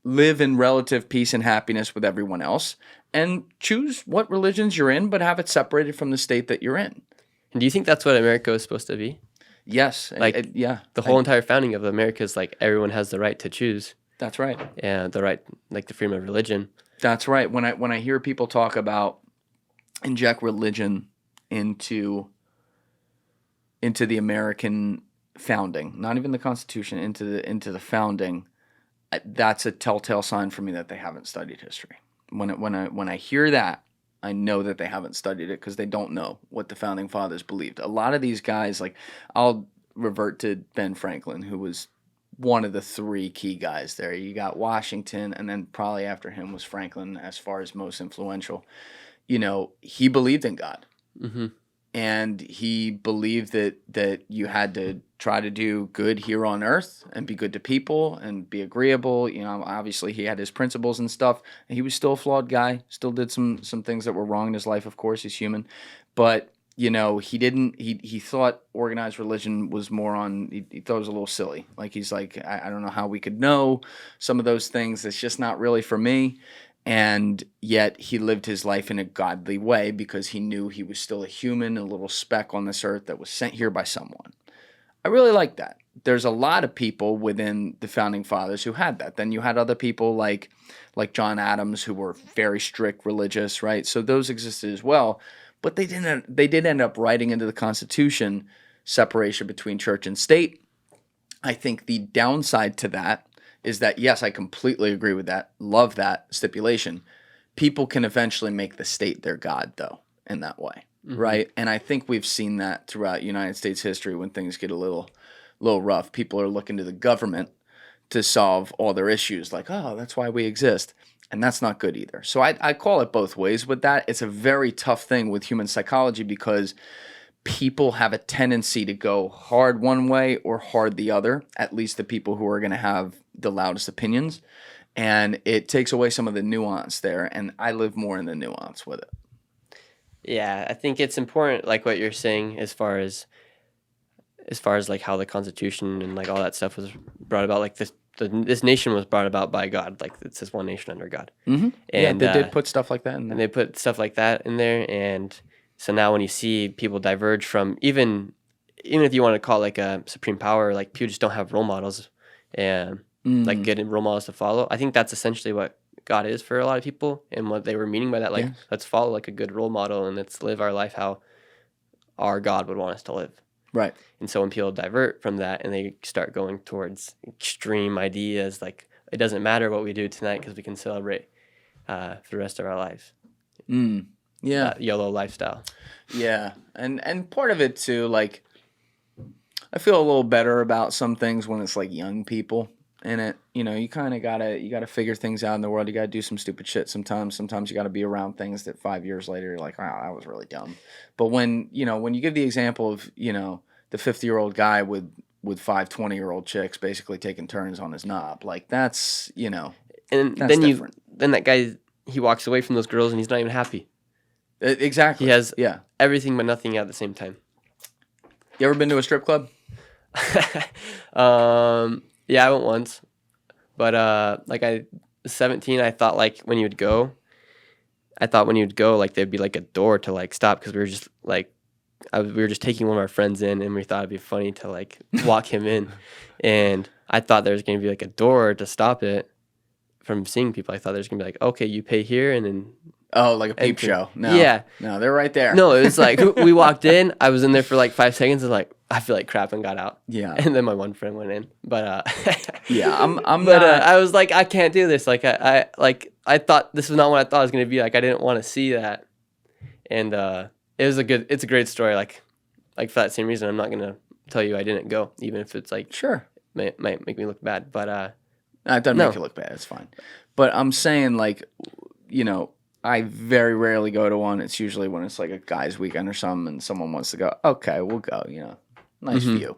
live in relative peace and happiness with everyone else, and choose what religions you're in, but have it separated from the state that you're in. And do you think that's what America is supposed to be? Yes. Like, the whole entire founding of America is like everyone has the right to choose. That's right. And the right, like the freedom of religion. That's right. When I hear people talk about inject religion into the American founding, not even the Constitution, into the founding, that's a telltale sign for me that they haven't studied history. When I hear that, I know that they haven't studied it, because they don't know what the founding fathers believed. A lot of these guys, like, I'll revert to Ben Franklin, who was one of the three key guys there. You got Washington, and then probably after him was Franklin as far as most influential. He believed in God. and he believed that you had to try to do good here on earth and be good to people and be agreeable. Obviously he had his principles and stuff. And he was still a flawed guy, still did some things that were wrong in his life. Of course, he's human, but he thought organized religion was more on, he thought it was a little silly. Like, he's like, I don't know how we could know some of those things. It's just not really for me. And yet he lived his life in a godly way because he knew he was still a human, a little speck on this earth that was sent here by someone. I really like that. There's a lot of people within the Founding Fathers who had that. Then you had other people like John Adams who were very strict religious, right? So those existed as well. But they did end up writing into the Constitution separation between church and state. I think the downside to that is that, yes, I completely agree with that. Love that stipulation. People can eventually make the state their God, though, in that way, right? And I think we've seen that throughout United States history when things get a little rough. People are looking to the government to solve all their issues, like, oh, that's why we exist. And that's not good either. So I call it both ways with that. It's a very tough thing with human psychology because people have a tendency to go hard one way or hard the other, at least the people who are going to have the loudest opinions. And it takes away some of the nuance there. And I live more in the nuance with it. Yeah, I think it's important, like what you're saying, as far as like how the Constitution and like all that stuff was brought about. Like this nation was brought about by God. Like, it says one nation under God. Mm-hmm. And they did put stuff like that in there. And they put stuff like that in there. And so now when you see people diverge from, even if you want to call it like a supreme power, like people just don't have role models and like good role models to follow. I think that's essentially what God is for a lot of people, and what they were meaning by that. Like, let's follow like a good role model and let's live our life how our God would want us to live. Right. And so when people divert from that and they start going towards extreme ideas, like it doesn't matter what we do tonight because we can celebrate for the rest of our lives. Yeah. That YOLO lifestyle. Yeah. And part of it too, like, I feel a little better about some things when it's like young people in it. You kind of gotta figure things out in the world. You gotta do some stupid shit sometimes. Sometimes you gotta be around things that 5 years later you're like, wow, that was really dumb. But when you give the example of, the 50-year-old guy with 5 20-year-old chicks basically taking turns on his knob, like, that's, and that's then different. Then that guy, he walks away from those girls and he's not even happy. Exactly. He has everything but nothing at the same time. You ever been to a strip club? Yeah, I went once, but like I was 17, I thought like when you would go, like there'd be like a door to like stop, because we were just like, we were just taking one of our friends in, and we thought it'd be funny to like walk him in, and I thought there was gonna be like a door to stop it from seeing people. I thought there was gonna be like, okay, you pay here, and then like a peep show. No, no, they're right there. No, it was like we walked in. I was in there for like 5 seconds, and like I feel like crap, and got out. Yeah, and then my one friend went in, but yeah, I'm. But I was like, I can't do this. Like I thought this was not what I thought it was gonna be. Like, I didn't want to see that, and it's a great story. Like for that same reason, I'm not gonna tell you I didn't go, even if it's like might make me look bad. But it doesn't make you look bad. It's fine. But I'm saying, like, I very rarely go to one. It's usually when it's like a guy's weekend or something and someone wants to go. Okay, we'll go, nice view.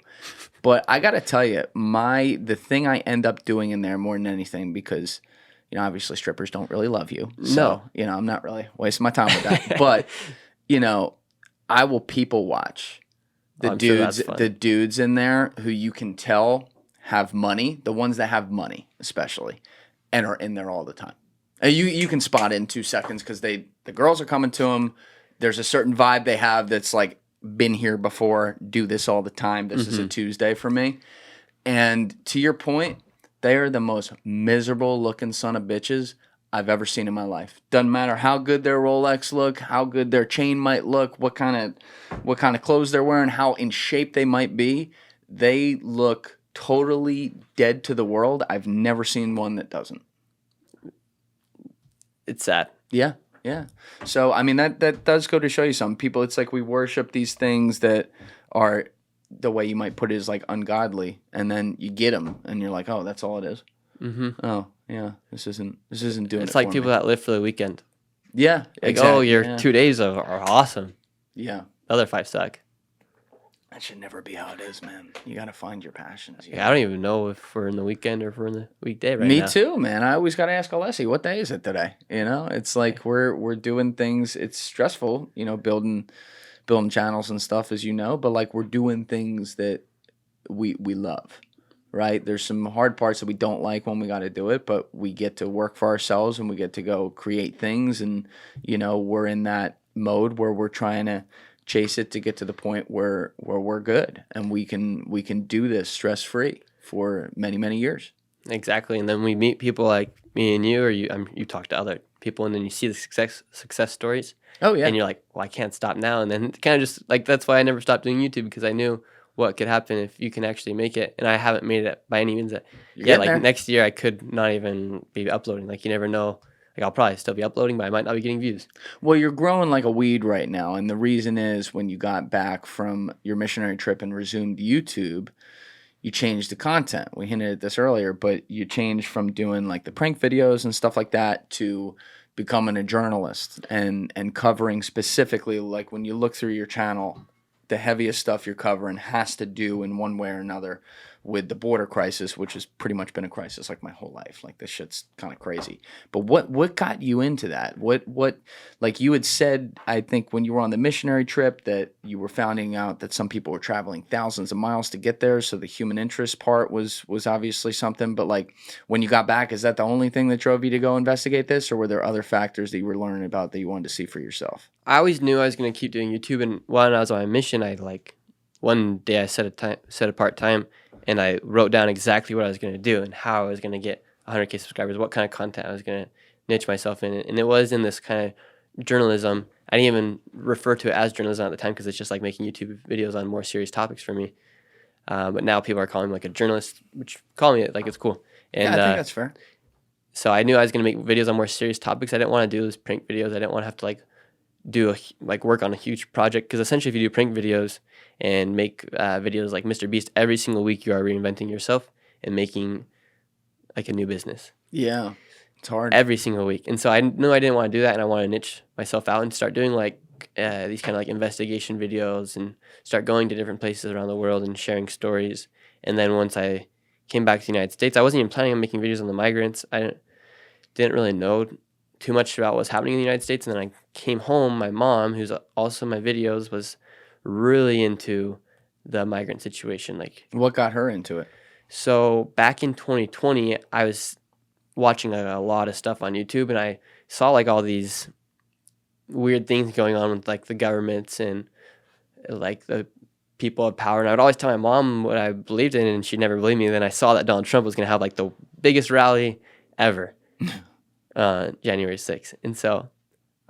But I got to tell you, the thing I end up doing in there more than anything, because, obviously strippers don't really love you. So, I'm not really wasting my time with that. But, I will people watch the dudes in there who you can tell have money, the ones that have money especially, and are in there all the time. You can spot it in 2 seconds because the girls are coming to them. There's a certain vibe they have that's like, been here before, do this all the time. This is a Tuesday for me. And to your point, they are the most miserable looking son of bitches I've ever seen in my life. Doesn't matter how good their Rolex look, how good their chain might look, what kind of clothes they're wearing, how in shape they might be. They look totally dead to the world. I've never seen one that doesn't. It's sad. Yeah. So, I mean, that does go to show you some people. It's like we worship these things that are, the way you might put it, is like ungodly, and then you get them, and you're like, oh, that's all it is. Oh, yeah, this isn't doing it. It's like people that live for the weekend. Yeah, like, exactly. Oh, your 2 days are awesome. Yeah, the other 5 suck. That should never be how it is, man. You got to find your passions. Yeah, I don't even know if we're in the weekend or if we're in the weekday right Me now. too, man. I always got to ask Alessi, what day is it today? You know, it's like we're doing things. It's stressful, you know, building channels and stuff, as you know, but like we're doing things that we love, right? There's some hard parts that we don't like when we got to do it, but we get to work for ourselves and we get to go create things, and you know, we're in that mode where we're trying to chase it to get to the point where we're good and we can do this stress free for many years. Exactly, and then we meet people like me and you, or you talk to other people, and then you see the success stories. Oh yeah, And you're like, well, I can't stop now. And then kind of just like that's why I never stopped doing YouTube, because I knew what could happen if you can actually make it. And I haven't made it by any means. You're Like there. next year I could not even be uploading. Like you never know. Like I'll probably still be uploading, but I might not be getting views. Well, you're growing like a weed right now, and the reason is when you got back from your missionary trip and resumed YouTube, you changed the content. We hinted at this earlier, but you changed from doing like the prank videos and stuff like that to becoming a journalist and covering specifically, like when you look through your channel, the heaviest stuff you're covering has to do in one way or another with the border crisis, which has pretty much been a crisis like my whole life. Like this shit's kind of crazy. But what got you into that? What like you had said, I think when you were on the missionary trip, that you were finding out that some people were traveling thousands of miles to get there. So the human interest part was obviously something. But like when you got back, is that the only thing that drove you to go investigate this, or were there other factors that you were learning about that you wanted to see for yourself? I always knew I was going to keep doing YouTube. And when I was on my mission, I one day I set apart time, and I wrote down exactly what I was going to do and how I was going to get 100K subscribers, what kind of content I was going to niche myself in. And it was in this kind of journalism. I didn't even refer to it as journalism at the time, because it's just like making YouTube videos on more serious topics for me. But now people are calling me like a journalist, which call me like it's cool. And Yeah, I think that's fair. so I knew I was going to make videos on more serious topics. I didn't want to do those prank videos. I didn't want to have to work on a huge project, because essentially if you do prank videos and make videos like Mr. Beast every single week, you are reinventing yourself and making like a new business. Yeah, it's hard. Every single week. And so I knew I didn't want to do that, and I want to niche myself out and start doing like these kind of like investigation videos and start going to different places around the world and sharing stories. And then once I came back to the United States, I wasn't even planning on making videos on the migrants. I didn't really know too much about what's happening in the United States. And then I came home. My mom, who's also in my videos, was really into the migrant situation. Like, What got her into it? so back in 2020, I was watching a lot of stuff on YouTube, and I saw like all these weird things going on with like the governments and like the people of power. And I would always tell my mom what I believed in, and she'd never believe me. Then I saw that Donald Trump was going to have like the biggest rally ever, January 6th. And so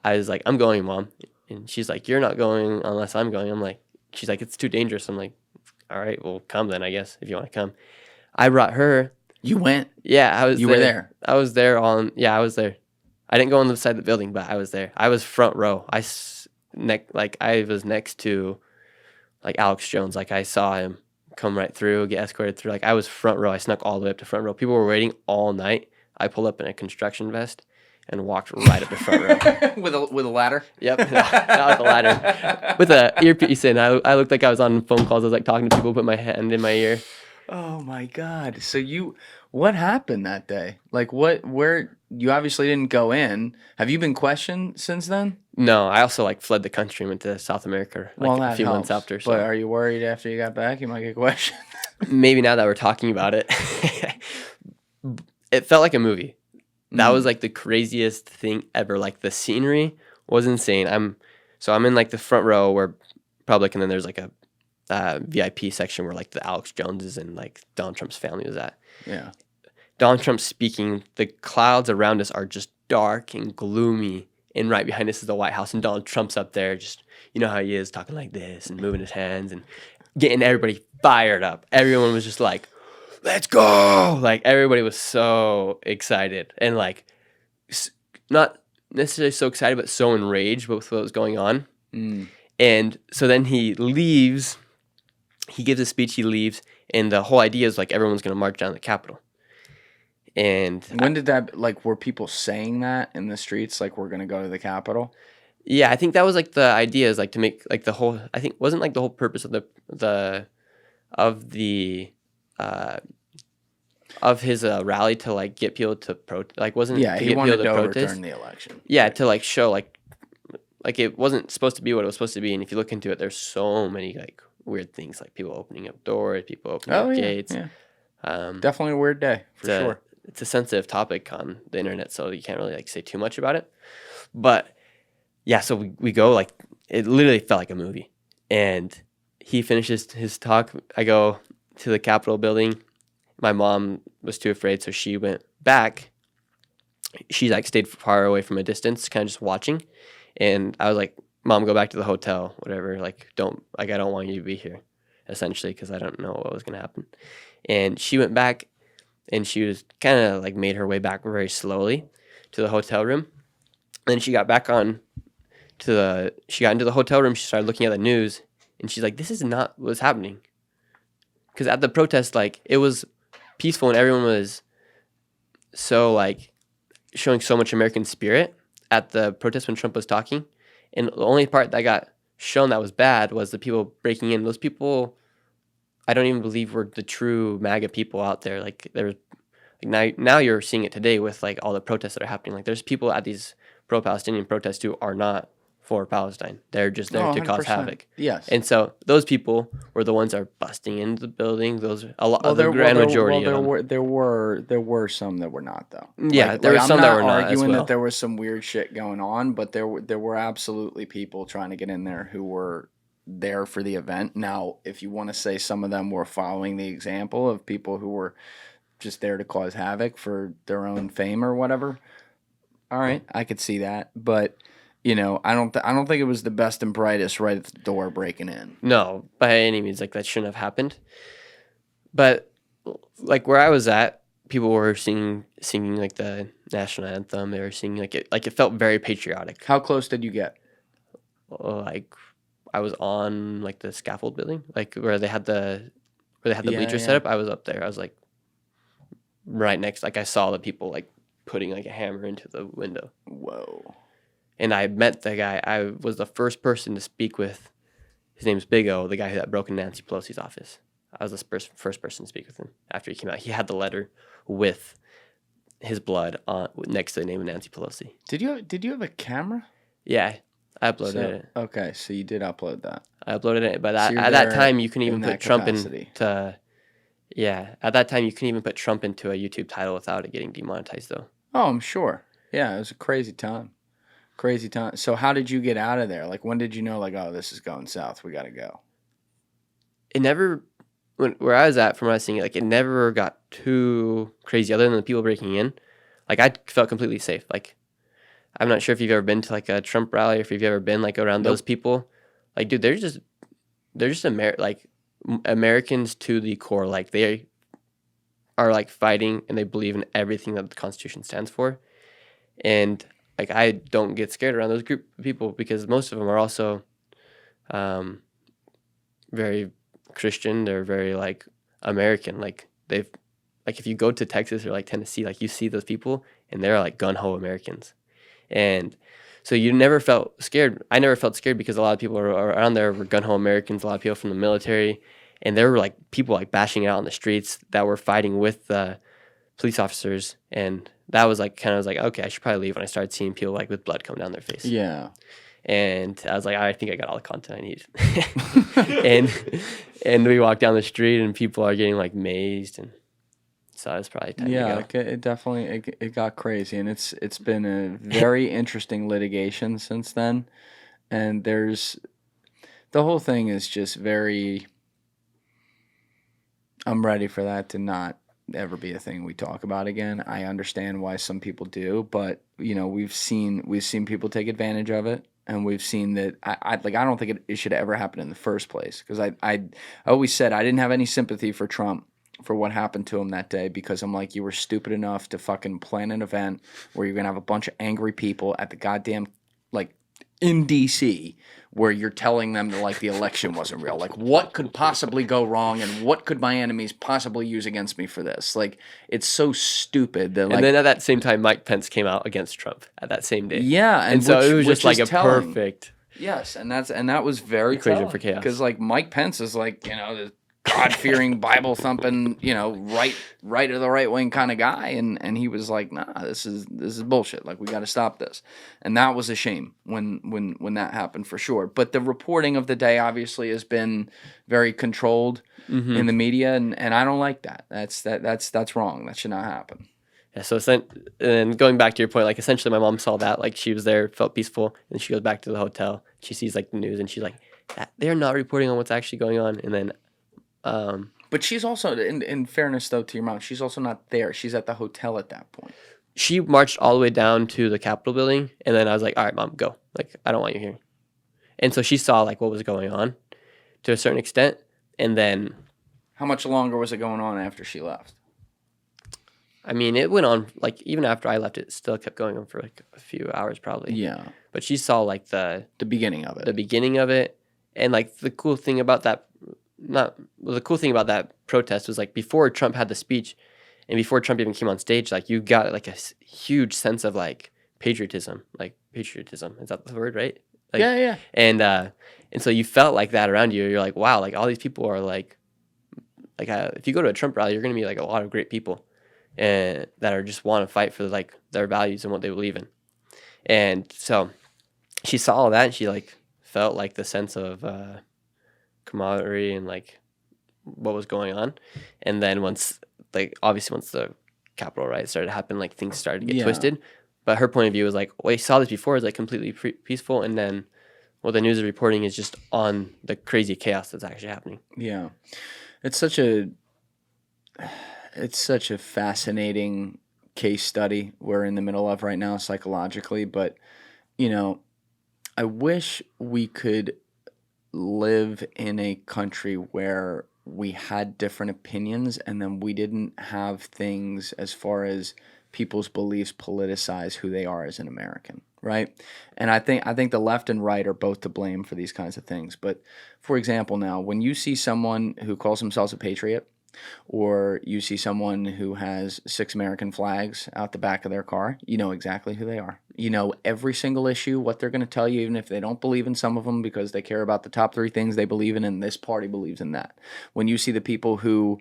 I was like, I'm going, Mom. And she's like, you're not going unless I'm going. I'm like, she's like, it's too dangerous. I'm like, all right, well, come then, I guess, if you want to come. I brought her. You went? Yeah, I was You there. were there? I was there I was there. I didn't go on the side of the building, but I was there. I was front row. I was next to like Alex Jones. Like I saw him come right through, get escorted through. Like I was front row. I snuck all the way up to front row. People were waiting all night. I pulled up in a construction vest and walked right up to front row. with a ladder? Yep, not with a ladder. With an earpiece in. I looked like I was on phone calls. I was like talking to people, put my hand in my ear. Oh my God. So what happened that day? Like where you obviously didn't go in. Have you been questioned since then? No, I also like fled the country and went to South America like That a few months helps. after. But are you worried after you got back you might get questioned? Maybe now that we're talking about it, it felt like a movie. That was like the craziest thing ever. Like the scenery was insane. I'm in like the front row where public, and then there's like a VIP section where like the Alex Joneses and like Donald Trump's family was at. Yeah. Donald Trump speaking. The clouds around us are just dark and gloomy, and right behind us is the White House, and Donald Trump's up there, just you know how he is, talking like this and moving his hands and getting everybody fired up. Everyone was just like, let's go. Like everybody was so excited, and like not necessarily so excited, but so enraged with what was going on. And so then he leaves, he gives a speech, he leaves, and the whole idea is like everyone's going to march down the Capitol. And when did that, like, were people saying that in the streets, like, we're going to go to the Capitol? Yeah, I think that was like the idea is like to make like the whole. I think wasn't like the whole purpose of the uh, of his rally to like get people to wasn't Yeah, to he get people wanted to to protest. overturn the election. Yeah, to like show like it wasn't supposed to be what it was supposed to be. And if you look into it, there's so many like weird things, like people opening up doors, people opening Oh up yeah, gates. yeah. Um, Definitely a weird day for sure. it's a sensitive topic on the internet, so you can't really like say too much about it. But yeah, so we go like it literally felt like a movie. And he finishes his talk. I go to the Capitol building. My mom was too afraid, so she went back. She like stayed far away from a distance, kind of just watching. And I was like, "Mom, go back to the hotel, whatever. Like, I don't want you to be here, essentially, because I don't know what was gonna happen." And she went back, and she was kind of like made her way back very slowly to the hotel room. Then she got back on she got into the hotel room. She started looking at the news, and she's like, "This is not what's happening." Because at the protest, like it was peaceful and everyone was so like showing so much American spirit at the protest when Trump was talking. And the only part that got shown that was bad was the people breaking in. Those people, I don't even believe were the true MAGA people out there. Like there was like now you're seeing it today with like all the protests that are happening. Like there's people at these pro-Palestinian protests who are not for Palestine. They're just there to cause 100%. havoc. Yes. And so those people were the ones that are busting into the building. Those the grand majority of them. there were some that were not though. Yeah, there were some that were not as arguing well. that there was some weird shit going on, but there were absolutely people trying to get in there who were there for the event. Now, if you want to say some of them were following the example of people who were just there to cause havoc for their own fame or whatever, all right, I could see that, but I don't think it was the best and brightest right at the door breaking in. No, by any means, like that shouldn't have happened. But like where I was at, people were singing like the national anthem. They were singing like it felt very patriotic. How close did you get? Like I was on like the scaffold building, like where they had the bleachers set up. I was up there. I was like right next. Like I saw the people like putting like a hammer into the window. Whoa. And I met the guy. I was the first person to speak with. His name's Big O, the guy that broke into Nancy Pelosi's office. I was the first person to speak with him after he came out. He had the letter with his blood on next to the name of Nancy Pelosi. Did you have a camera? Yeah, I uploaded it. Okay, so you did upload that. I uploaded it, but So at that time you couldn't even put Trump capacity. into. Yeah, at that time you couldn't even put Trump into a YouTube title without it getting demonetized, though. Oh, I'm sure. Yeah, it was a crazy time. Crazy time. So how did you get out of there? Like, when did you know, like, oh, this is going south, we got to go? It never, where I was at, from what I was seeing, like, it never got too crazy other than the people breaking in. Like, I felt completely safe. Like, I'm not sure if you've ever been to, like, a Trump rally or if you've ever been, like, around those people. Like, dude, they're just Americans to the core. Like, they are, like, fighting and they believe in everything that the Constitution stands for. And like I don't get scared around those group of people because most of them are also very Christian. They're very like American. Like if you go to Texas or like Tennessee, like you see those people and they're like gun-ho Americans. And so you never felt scared. I never felt scared because a lot of people around there were gun-ho Americans, a lot of people from the military, and there were like people like bashing it out on the streets that were fighting with the police officers. And that was like kind of was like, okay, I should probably leave when I started seeing people like with blood come down their face. Yeah. And I was like, I think I got all the content I need. and we walked down the street and people are getting like mazed, and so it's probably time to go. Like it definitely it got crazy, and it's been a very interesting litigation since then. And the whole thing is just very. I'm ready for that to not ever be a thing we talk about again. I understand why some people do, but we've seen people take advantage of it, and we've seen that I don't think it should ever happen in the first place, because I always said I didn't have any sympathy for Trump for what happened to him that day, because I'm like, you were stupid enough to fucking plan an event where you're gonna have a bunch of angry people at the goddamn like in DC where you're telling them that like the election wasn't real. Like what could possibly go wrong and what could my enemies possibly use against me for this? Like it's so stupid that like And then at that same time, Mike Pence came out against Trump at that same day. yeah, And so it was just like a telling. perfect Yes, and that was very equation for chaos. because like Mike Pence is like the God-fearing, Bible-thumping, right of the right wing kind of guy, and he was like, nah, this is bullshit. Like we got to stop this, and that was a shame when that happened for sure. But the reporting of the day obviously has been very controlled in the media, and I don't like that. That's wrong. That should not happen. Yeah, so and going back to your point, like essentially my mom saw that, like she was there, felt peaceful, and she goes back to the hotel. She sees like the news, and she's like, they're not reporting on what's actually going on, and then. But she's also, in fairness though to your mom, she's also not there. She's at the hotel at that point. She marched all the way down to the Capitol building, and then I was like, all right, Mom, go. Like, I don't want you here. And so she saw like what was going on to a certain extent, and then. How much longer was it going on after she left? I mean, it went on, like, even after I left, it still kept going on for like a few hours probably. Yeah. But she saw like the beginning of it. The beginning of it. And like the cool thing about that protest was like before Trump had the speech and before Trump even came on stage, like you got like a huge sense of like patriotism. Is that the word, right? Like, yeah. And so you felt like that around you. You're like, wow, like all these people are like if you go to a Trump rally, you're going to meet like a lot of great people and that are just want to fight for like their values and what they believe in. And so she saw all that and she like felt like the sense of camaraderie and like what was going on. And then once the Capitol riot started to happen, like things started to get twisted. But her point of view was like, well, I saw this before, it's like completely peaceful, and then what the news is reporting is just on the crazy chaos that's actually happening. Yeah. It's such a fascinating case study we're in the middle of right now psychologically, but I wish we could live in a country where we had different opinions and then we didn't have things as far as people's beliefs politicize who they are as an American, right? And I think the left and right are both to blame for these kinds of things. But for example, now when you see someone who calls themselves a patriot, or you see someone who has 6 American flags out the back of their car, you know exactly who they are. You know every single issue, what they're going to tell you, even if they don't believe in some of them because they care about the top 3 things they believe in, and this party believes in that. When you see the people who,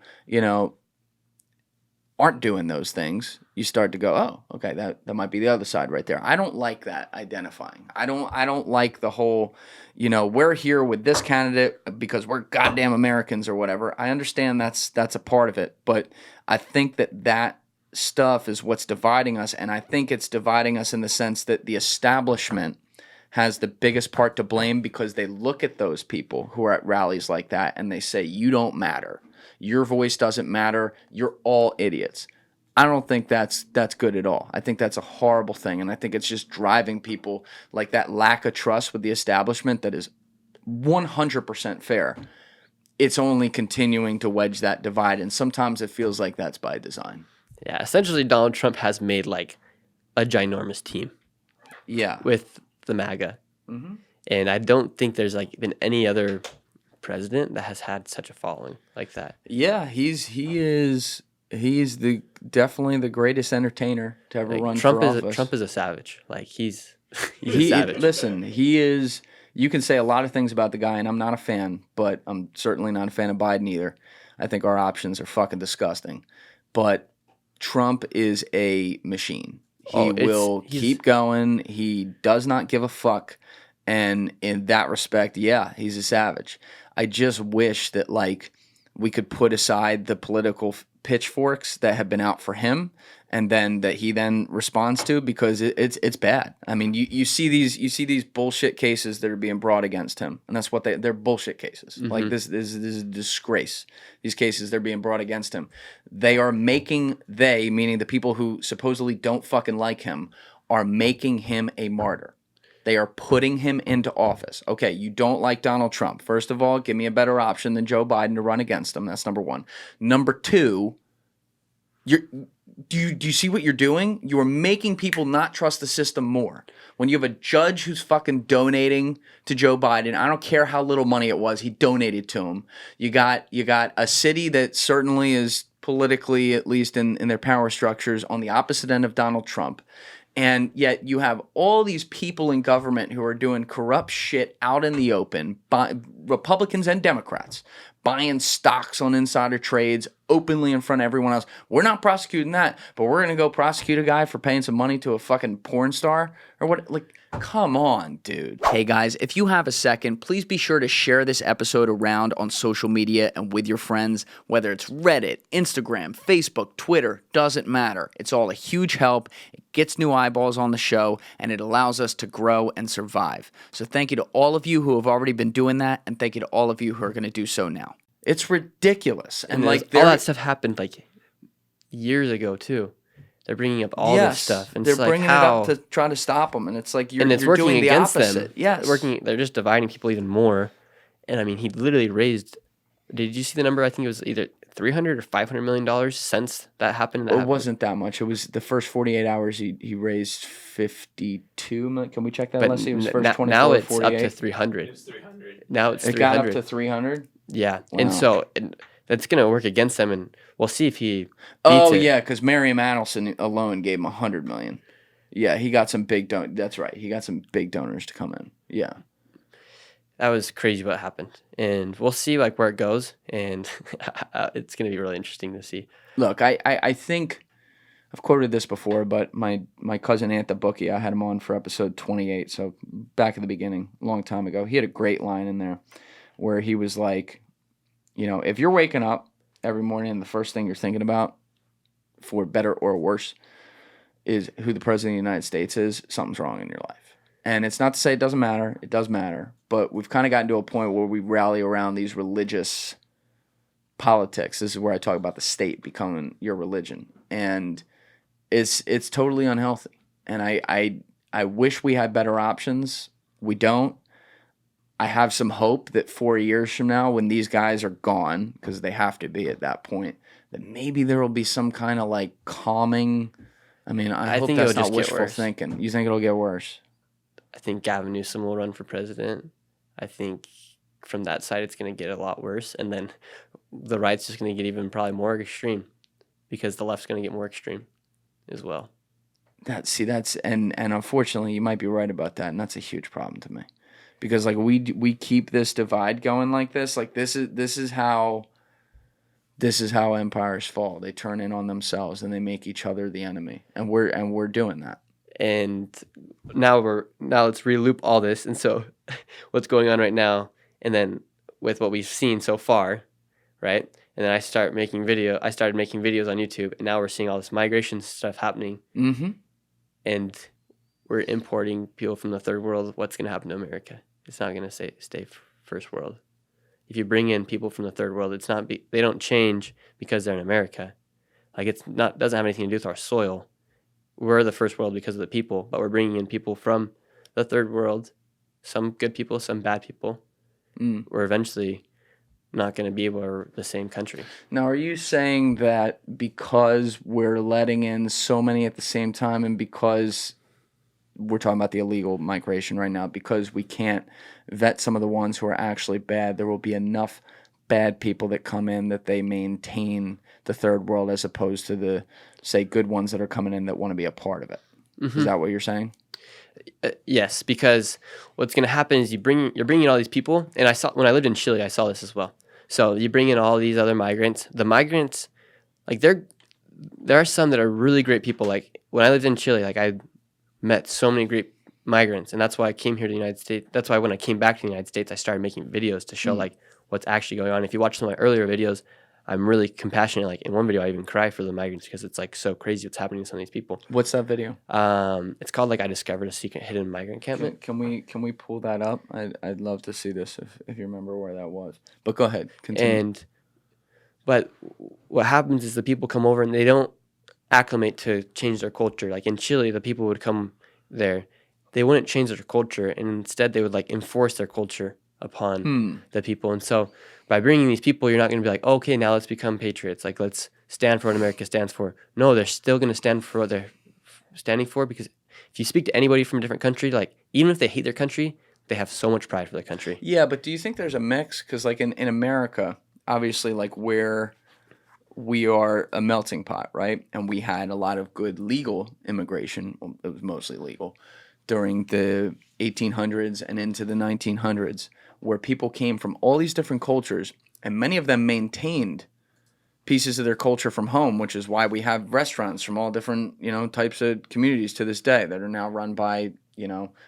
aren't doing those things, you start to go, oh, okay, that might be the other side right there. I don't like that identifying. I don't like the whole, we're here with this candidate because we're goddamn Americans or whatever. I understand that's a part of it, but I think that stuff is what's dividing us, and I think it's dividing us in the sense that the establishment has the biggest part to blame because they look at those people who are at rallies like that and they say, you don't matter. Your voice doesn't matter. You're all idiots. I don't think that's good at all. I think that's a horrible thing, and I think it's just driving people like that lack of trust with the establishment that is 100% fair. It's only continuing to wedge that divide, and sometimes it feels like that's by design. Yeah, essentially Donald Trump has made like a ginormous team. Yeah. With the MAGA. Mm-hmm. And I don't think there's like been any other president that has had such a following like that. Yeah, he is definitely the greatest entertainer to ever run for office. Trump is a savage. Like he's a savage. Listen, he is. You can say a lot of things about the guy, and I'm not a fan, but I'm certainly not a fan of Biden either. I think our options are fucking disgusting. But Trump is a machine. He will keep going. He does not give a fuck. And in that respect, yeah, he's a savage. I just wish that like we could put aside the political pitchforks that have been out for him, and then that he then responds to, because it's bad. I mean, you see these bullshit cases that are being brought against him, and that's what they're bullshit cases. Mm-hmm. Like this is a disgrace. These cases they're being brought against him. They are meaning the people who supposedly don't fucking like him are making him a martyr. They are putting him into office. Okay, you don't like Donald Trump. First of all, give me a better option than Joe Biden to run against him. That's number one. Number two, do you see what you're doing? You are making people not trust the system more. When you have a judge who's fucking donating to Joe Biden, I don't care how little money it was, he donated to him. You got a city that certainly is politically, at least in their power structures, on the opposite end of Donald Trump. And yet you have all these people in government who are doing corrupt shit out in the open, Republicans and Democrats, buying stocks on insider trades openly in front of everyone else. We're not prosecuting that, but we're going to go prosecute a guy for paying some money to a fucking porn star or what? Like, come on, dude. Hey guys, if you have a second, please be sure to share this episode around on social media and with your friends, whether it's Reddit, Instagram, Facebook, Twitter, doesn't matter. It's all a huge help. It gets new eyeballs on the show, and it allows us to grow and survive. So thank you to all of you who have already been doing that, and thank you to all of you who are going to do so now. It's ridiculous. And like all that stuff happened like years ago too. They're bringing up all this stuff, and they're it's like bringing it up to try to stop them, and it's like you're working doing the against opposite. them. Yes, they're just dividing people even more. And I mean, he literally raised. Did you see the number? I think it was either $300 or $500 million since that happened. It wasn't that much. It was the first 48 hours. He raised 52 million. Can we check that? Let's see. It was first 24 now it's 48. up to 300. It's 300. Now it's 300. It got up to 300. Yeah, Wow. and so that's gonna work against them, and we'll see if he. Oh beats it. yeah, because Mariam Adelson alone gave him $100 million. Yeah, he got some big That's right. He got some big donors to come in. Yeah. That was crazy what happened, and we'll see like where it goes, and it's gonna be really interesting to see. Look, I think I've quoted this before, but my cousin Ant the Bookie, I had him on for episode 28, so back at the beginning, a long time ago. He had a great line in there where he was like, you know, if you're waking up every morning and the first thing you're thinking about, for better or worse, is who the president of the United States is, something's wrong in your life. And it's not to say it doesn't matter. It does matter. But we've kind of gotten to a point where we rally around these religious politics. This is where I talk about the state becoming your religion. And it's totally unhealthy. And I wish we had better options. We don't. I have some hope that 4 years from now, when these guys are gone, because they have to be at that point, that maybe there will be some kind of like calming. I mean, I hope think that's it'll not just get wishful worse. thinking. You think it'll get worse? I think Gavin Newsom will run for president. I think from that side it's going to get a lot worse, and then the right's just going to get even probably more extreme, because the left's going to get more extreme as well. That's and unfortunately you might be right about that, and that's a huge problem to me, because like we keep this divide going like this. Like this is how empires fall. They turn in on themselves and they make each other the enemy, and we're doing that. And now let's reloop all this, and so what's going on right now, and then with what we've seen so far, right? And then I started making videos on YouTube, and now we're seeing all this migration stuff happening. Mm-hmm. And we're importing people from the third world. What's going to happen to America? It's not going to stay first world. If you bring in people from the third world, they don't change because they're in America. Like doesn't have anything to do with our soil. We're the first world because of the people, but we're bringing in people from the third world, some good people, some bad people. We're eventually not going to be the same country. Now, are you saying that because we're letting in so many at the same time, and because we're talking about the illegal migration right now, because we can't vet some of the ones who are actually bad, there will be enough bad people that come in that they maintain the third world, as opposed to the, say, good ones that are coming in that want to be a part of it? Mm-hmm. Is that what you're saying? Yes, because what's going to happen is you're bringing all these people, and when I lived in Chile, I saw this as well. So you bring in all these other migrants. The migrants, like there are some that are really great people. Like when I lived in Chile, like I met so many great migrants, and that's why I came here to the United States. That's why when I came back to the United States, I started making videos to show like what's actually going on. If you watch some of my earlier videos, I'm really compassionate. Like in one video, I even cry for the migrants because it's like so crazy what's happening to some of these people. What's that video? It's called like I Discovered a Secret Hidden Migrant Encampment. Can we pull that up? I'd love to see this if you remember where that was. But go ahead, continue. But what happens is the people come over and they don't acclimate to change their culture. Like in Chile, the people would come there, they wouldn't change their culture, and instead they would like enforce their culture upon the people. And so by bringing these people, you're not going to be like, okay, now let's become patriots. Like let's stand for what America stands for. No, they're still going to stand for what they're standing for, because if you speak to anybody from a different country, like even if they hate their country, they have so much pride for their country. Yeah, but do you think there's a mix? Because like in America, obviously, like where we are a melting pot, right? And we had a lot of good legal immigration. Well, it was mostly legal during the 1800s and into the 1900s, where people came from all these different cultures, and many of them maintained pieces of their culture from home, which is why we have restaurants from all different, types of communities to this day that are now run by,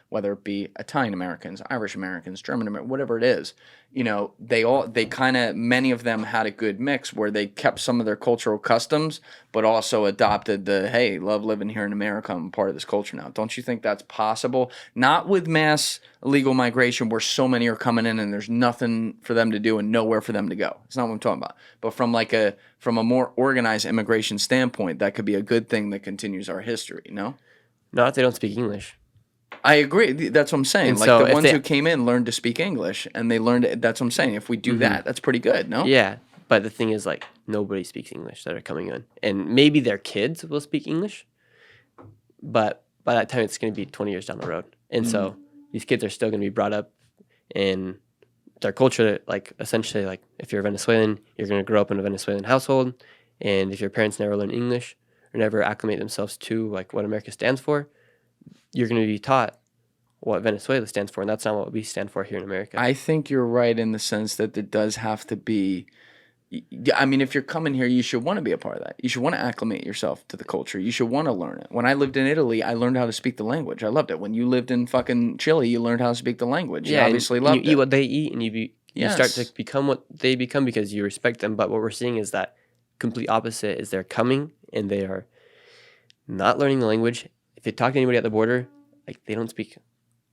whether it be Italian Americans, Irish Americans, German Americans, whatever it is. Many of them had a good mix where they kept some of their cultural customs, but also adopted the, hey, love living here in America, I'm part of this culture now. Don't you think that's possible? Not with mass illegal migration where so many are coming in and there's nothing for them to do and nowhere for them to go. It's not what I'm talking about. But from a more organized immigration standpoint, that could be a good thing that continues our history, no? Not if they don't speak English. I agree. That's what I'm saying. And like so the if ones they- who came in learned to speak English, and they learned it. That's what I'm saying. If we do that, that's pretty good, no? Yeah, but the thing is, like, nobody speaks English that are coming in. And maybe their kids will speak English, but by that time it's going to be 20 years down the road. And so these kids are still going to be brought up in their culture, like, essentially, like, if you're a Venezuelan, you're going to grow up in a Venezuelan household, and if your parents never learn English or never acclimate themselves to, like, what America stands for, you're going to be taught what Venezuela stands for, and that's not what we stand for here in America. I think you're right in the sense that it does have to be. I mean, if you're coming here, you should want to be a part of that. You should want to acclimate yourself to the culture. You should want to learn it. When I lived in Italy, I learned how to speak the language. I loved it. When you lived in fucking Chile, you learned how to speak the language. Yeah, you obviously and loved you eat it. what they eat, and you start Yes. to become what they become because you respect them. But what we're seeing is that complete opposite is they're coming and they are not learning the language. If you talk to anybody at the border, like, they don't speak.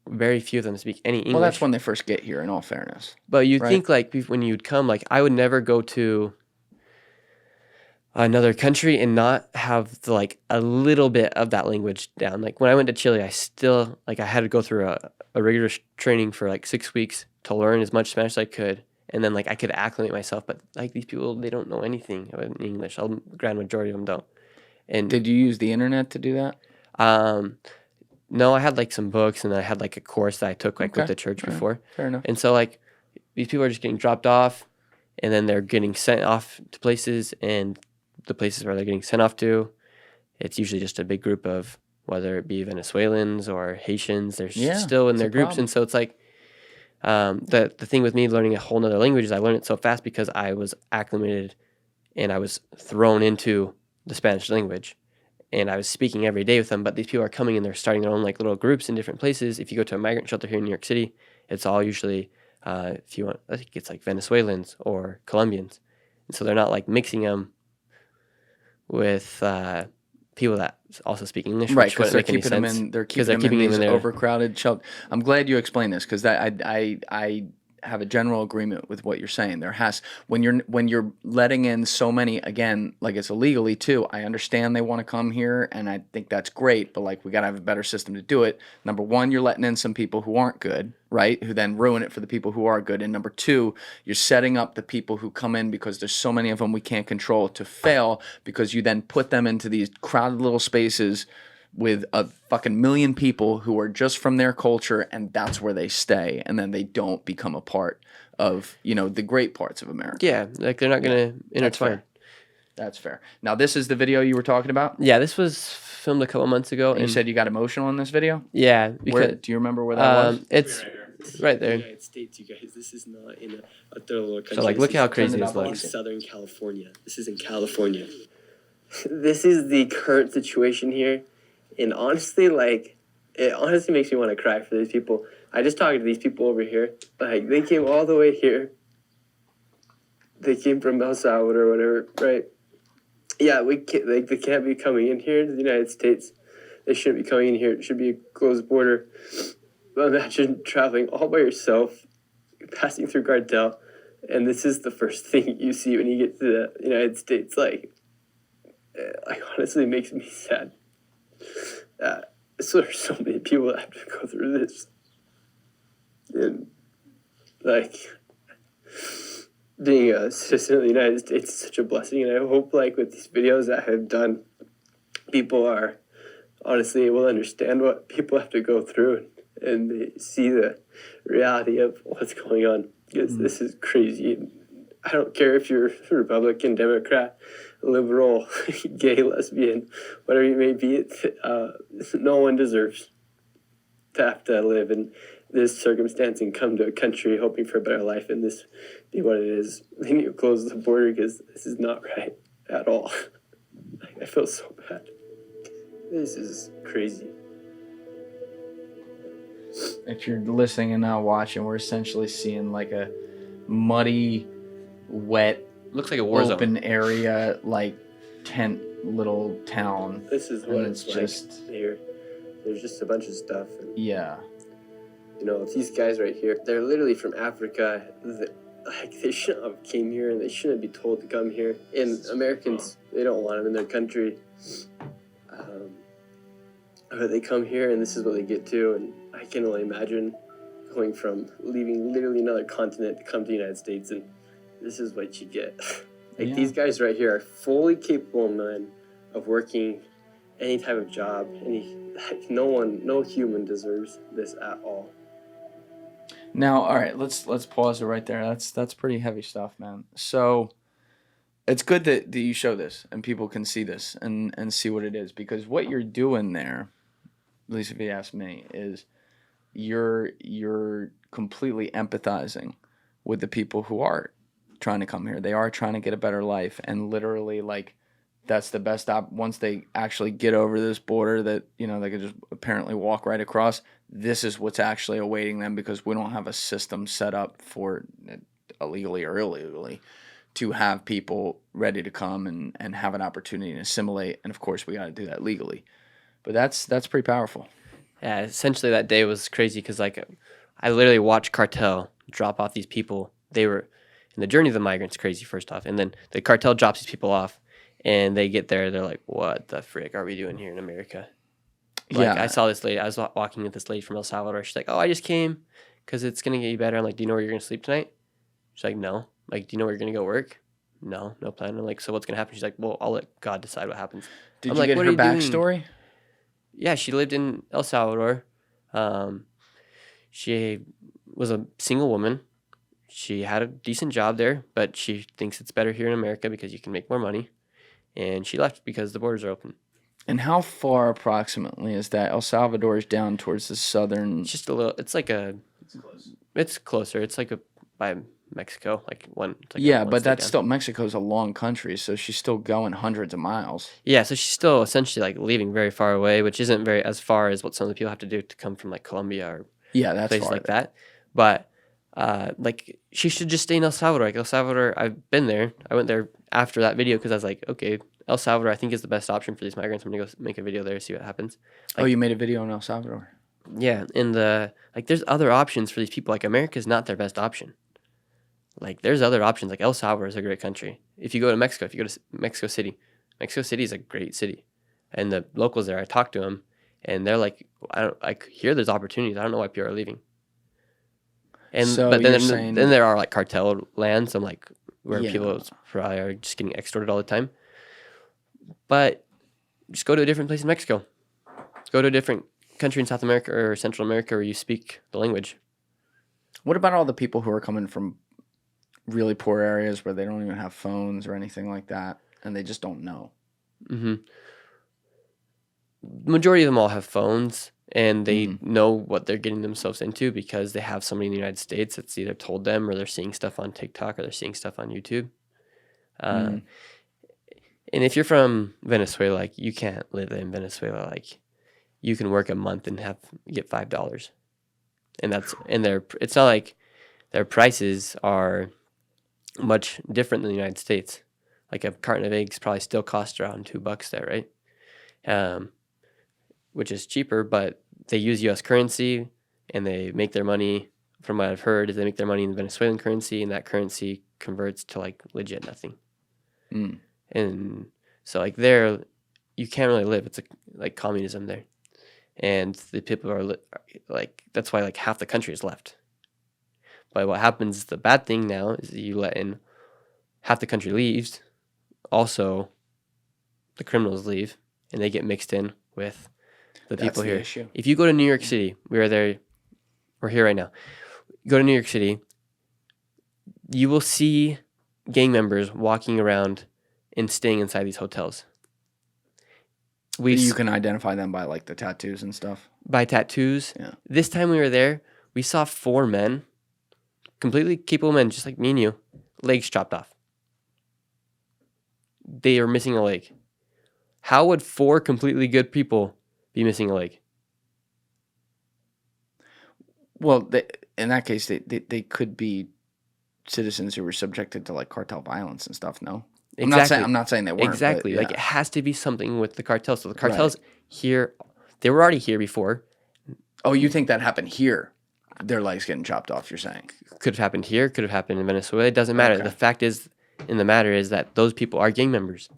Very few of them speak any English. Well, that's when they first get here, in all fairness. But you'd right? think, like, when you'd come, like, I would never go to another country and not have a little bit of that language down. Like, when I went to Chile, I still, like, I had to go through a rigorous training for like 6 weeks to learn as much Spanish as I could, and then, like, I could acclimate myself. But, like, these people, they don't know anything about English. The grand majority of them don't. And Did you use the internet to do that? no, I had, like, some books, and I had, like, a course that I took, like, Okay. with the church All right. before. Fair enough. And so, like, these people are just getting dropped off, and then they're getting sent off to places, and the places where they're getting sent off to, it's usually just a big group of, whether it be Venezuelans or Haitians, they're Yeah, still in it's their a groups. problem. And so it's like, the thing with me learning a whole nother language is I learned it so fast because I was acclimated and I was thrown into the Spanish language. And I was speaking every day with them, but these people are coming and they're starting their own, like, little groups in different places. If you go to a migrant shelter here in New York City, it's all usually, if you want, I think it's like Venezuelans or Colombians. And so they're not, like, mixing them with people that also speak English, Right, which because wouldn't they're make any keeping them sense. in. They're 'Cause keeping them in these there. overcrowded shelters. I'm glad you explained this because I have a general agreement with what you're saying. When you're letting in so many, again, like, it's illegally too. I understand they want to come here, and I think that's great. But, like, we gotta have a better system to do it. Number one, you're letting in some people who aren't good, right? Who then ruin it for the people who are good. And number two, you're setting up the people who come in because there's so many of them we can't control to fail because you then put them into these crowded little spaces with a fucking million people who are just from their culture, and that's where they stay, and then they don't become a part of, the great parts of America. Yeah, like, they're not going to That's intertwine. fair. That's fair. Now, this is the video you were talking about? Yeah, this was filmed a couple months ago. And you said you got emotional in this video? yeah, Where, because do you remember where that was? it's right there. United States, you guys. This is not in a third world country. So, like, This look is how Turn crazy it this up, in looks. Southern California. This is in California. This is the current situation here, and honestly, like, it honestly makes me want to cry for these people. I just talked to these people over here. Like, they came all the way here. They came from El Salvador or whatever, right? Yeah, they can't be coming in here to the United States. They shouldn't be coming in here. It should be a closed border. But imagine traveling all by yourself, passing through Cartel, and this is the first thing you see when you get to the United States. Like honestly, makes me sad. So there's so many people that have to go through this, and like being a citizen of the United States is such a blessing, and I hope like with these videos that I've done, people are honestly able to understand what people have to go through, and they see the reality of what's going on, because this is crazy. I don't care if you're Republican, Democrat, liberal, gay, lesbian, whatever you may be, no one deserves to have to live in this circumstance and come to a country hoping for a better life and this be what it is. They need to close the border because this is not right at all. I feel so bad. This is crazy. If you're listening and not watching, we're essentially seeing like a muddy, wet, Looks like a war open zone. area, like tent little town. This is what And it's it's like just- here. There's just a bunch of stuff. And, Yeah. you know, these guys right here, they're literally from Africa. They shouldn't have came here, and they shouldn't be told to come here. And Americans, they don't want them in their country. But they come here, and this is what they get to. And I can only imagine going from leaving literally another continent to come to the United States, and this is what you get. Yeah. These guys right here are fully capable men of working any type of job. No human deserves this at all. Now, all right, let's pause it right there. That's pretty heavy stuff, man. So it's good that you show this and people can see this and see what it is, because what you're doing there, at least if you ask me, is you're completely empathizing with the people who are trying to come here. They are trying to get a better life, and literally, like, that's the best once they actually get over this border that, you know, they could just apparently walk right across. This is what's actually awaiting them, because we don't have a system set up for illegally or illegally to have people ready to come and have an opportunity to assimilate. And of course, we got to do that legally. But that's pretty powerful. Yeah, essentially that day was crazy because, like, I literally watched Cartel drop off these people. They were in the journey of the migrants, crazy, first off. And then the Cartel drops these people off, and they get there. They're like, what the frick are we doing here in America? Like, Yeah. I saw this lady. I was walking with this lady from El Salvador. She's like, oh, I just came because it's going to get you better. I'm like, do you know where you're going to sleep tonight? She's like, no. Like, do you know where you're going to go work? No plan. I'm like, so what's going to happen? She's like, well, I'll let God decide what happens. Did I'm you like, get what her are you doing? backstory? Yeah, she lived in El Salvador. She was a single woman. She had a decent job there, but she thinks it's better here in America because you can make more money. And she left because the borders are open. And how far approximately is that? El Salvador is down towards the southern. It's just a little. It's like a. It's closer. It's like by Mexico, like one. It's like Yeah, one but state that's down. still, Mexico's a long country, so she's still going hundreds of miles. Yeah, so she's still essentially like leaving very far away, which isn't very as far as what some of the people have to do to come from like Colombia or Yeah, that's places far. like that. But like she should just stay in El Salvador. Like El Salvador, I've been there. I went there after that video because I was like, okay, El Salvador, I think is the best option for these migrants. I'm gonna go make a video there, see what happens. Oh, you made a video in El Salvador. Yeah, and there's other options for these people. Like America's not their best option. Like there's other options. Like El Salvador is a great country. If you go to Mexico, if you go to Mexico City is a great city, and the locals there, I talked to them, and they're like, I hear there's opportunities. I don't know why people are leaving. And So but you're then saying- then there are like cartel lands. I'm like where Yeah. people probably are just getting extorted all the time. But just go to a different place in Mexico. Go to a different country in South America or Central America where you speak the language. What about all the people who are coming from really poor areas where they don't even have phones or anything like that, and they just don't know? Mm-hmm. Majority of them all have phones, and they know what they're getting themselves into because they have somebody in the United States that's either told them, or they're seeing stuff on TikTok, or they're seeing stuff on YouTube. And if you're from Venezuela, like you can't live in Venezuela. Like you can work a month and get $5, and it's not like their prices are much different than the United States. Like a carton of eggs probably still costs around $2 there, right? Which is cheaper, but they use U.S. currency, and they make their money. From what I've heard, is they make their money in Venezuelan currency, and that currency converts to like legit nothing. And so like there, you can't really live. It's like communism there, and the people are like that's why like half the country is left. But what happens? The bad thing now is you let in half the country leaves, also the criminals leave, and they get mixed in with the people That's the here. issue. If you go to New York City, we're here right now. Go to New York City, you will see gang members walking around and staying inside these hotels. You can identify them by like the tattoos and stuff. By tattoos. Yeah. This time we were there, we saw 4 men, completely capable men, just like me and you, legs chopped off. They are missing a leg. How would 4 completely good people be missing a leg? Well, in that case, they could be citizens who were subjected to like cartel violence and stuff. No, Exactly. I'm not saying they weren't. Exactly. But, yeah. Like it has to be something with the cartels. So the cartels here, they were already here before. Oh, you think that happened here? Their legs getting chopped off, you're saying? Could have happened here, could have happened in Venezuela. It doesn't matter. Okay. The fact is, in the matter is that those people are gang members.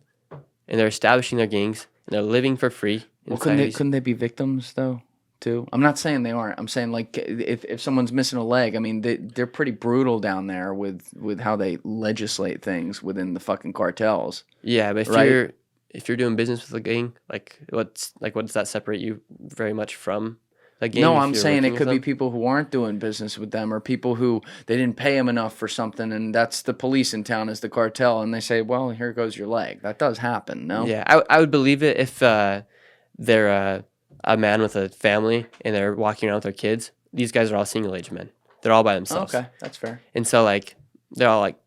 And they're establishing their gangs, and they're living for free. Well, couldn't they be victims, though, too? I'm not saying they aren't. I'm saying, like, if someone's missing a leg, I mean, they're pretty brutal down there with how they legislate things within the fucking cartels. Yeah, but if you're doing business with a gang, what does that separate you very much from a gang? No, if I'm you're saying working it with could be them? people who aren't doing business with them, or people who they didn't pay them enough for something, and that's the police in town is the cartel, and they say, well, here goes your leg. That does happen, no? Yeah, I would believe it if they're a man with a family and they're walking around with their kids. These guys are all single-age men. They're all by themselves. Okay, that's fair. And so, like, they're all, like,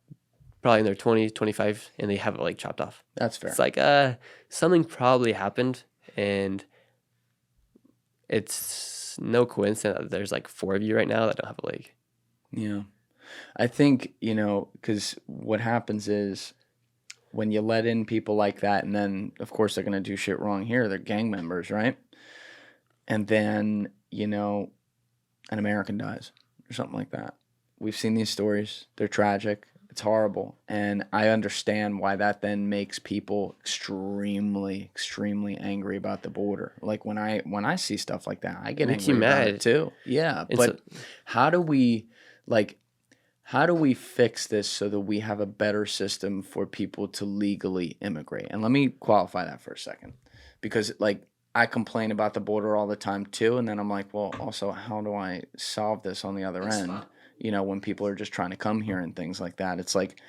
probably in their 20s, 25, and they have a leg chopped off. That's fair. It's like, something probably happened, and it's no coincidence that there's, like, 4 of you right now that don't have a leg. Yeah. I think, because what happens is when you let in people like that, and then, of course, they're going to do shit wrong here. They're gang members, right? And then, an American dies or something like that. We've seen these stories. They're tragic. It's horrible. And I understand why that then makes people extremely, extremely angry about the border. Like when I see stuff like that, I get Makes you angry about mad. it too. Yeah. And But how do we fix this so that we have a better system for people to legally immigrate? And let me qualify that for a second. Because like I complain about the border all the time too, and then I'm like, well, also how do I solve this on the other end? When people are just trying to come here and things like that. It's like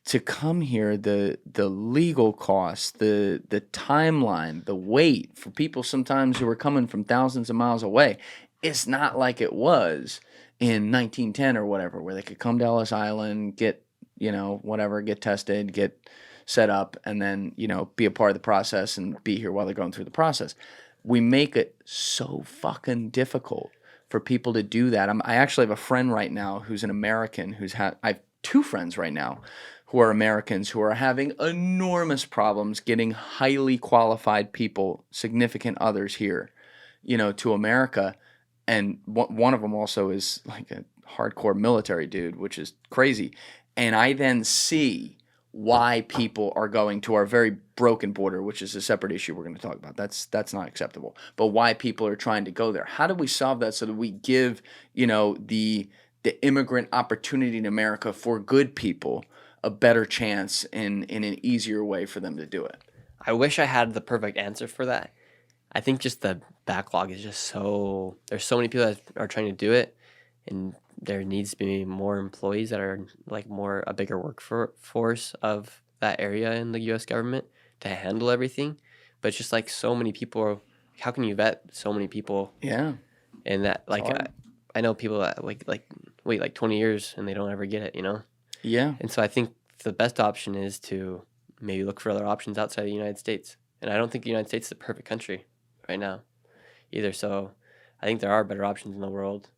to come here, the legal costs, the timeline, the wait for people sometimes who are coming from thousands of miles away, it's not like it was in 1910 or whatever, where they could come to Ellis Island, get, get tested, get set up, and then, be a part of the process and be here while they're going through the process. We make it so fucking difficult for people to do that. I actually have a friend right now who's an American I have 2 friends right now who are Americans who are having enormous problems getting highly qualified people, significant others here, to America. And one of them also is like a hardcore military dude, which is crazy. And I then see why people are going to our very broken border, which is a separate issue we're going to talk about. That's not acceptable. But why people are trying to go there. How do we solve that so that we give, the immigrant opportunity in America for good people a better chance in an easier way for them to do it? I wish I had the perfect answer for that. I think just the backlog is just there's so many people that are trying to do it, and there needs to be more employees that are like a bigger workforce of that area in the U.S. government to handle everything. But it's just like so many people how can you vet so many people? Yeah. And that I know people that wait like 20 years and they don't ever get it, Yeah. And so I think the best option is to maybe look for other options outside the United States. And I don't think the United States is the perfect country right now either. So I think there are better options in the world.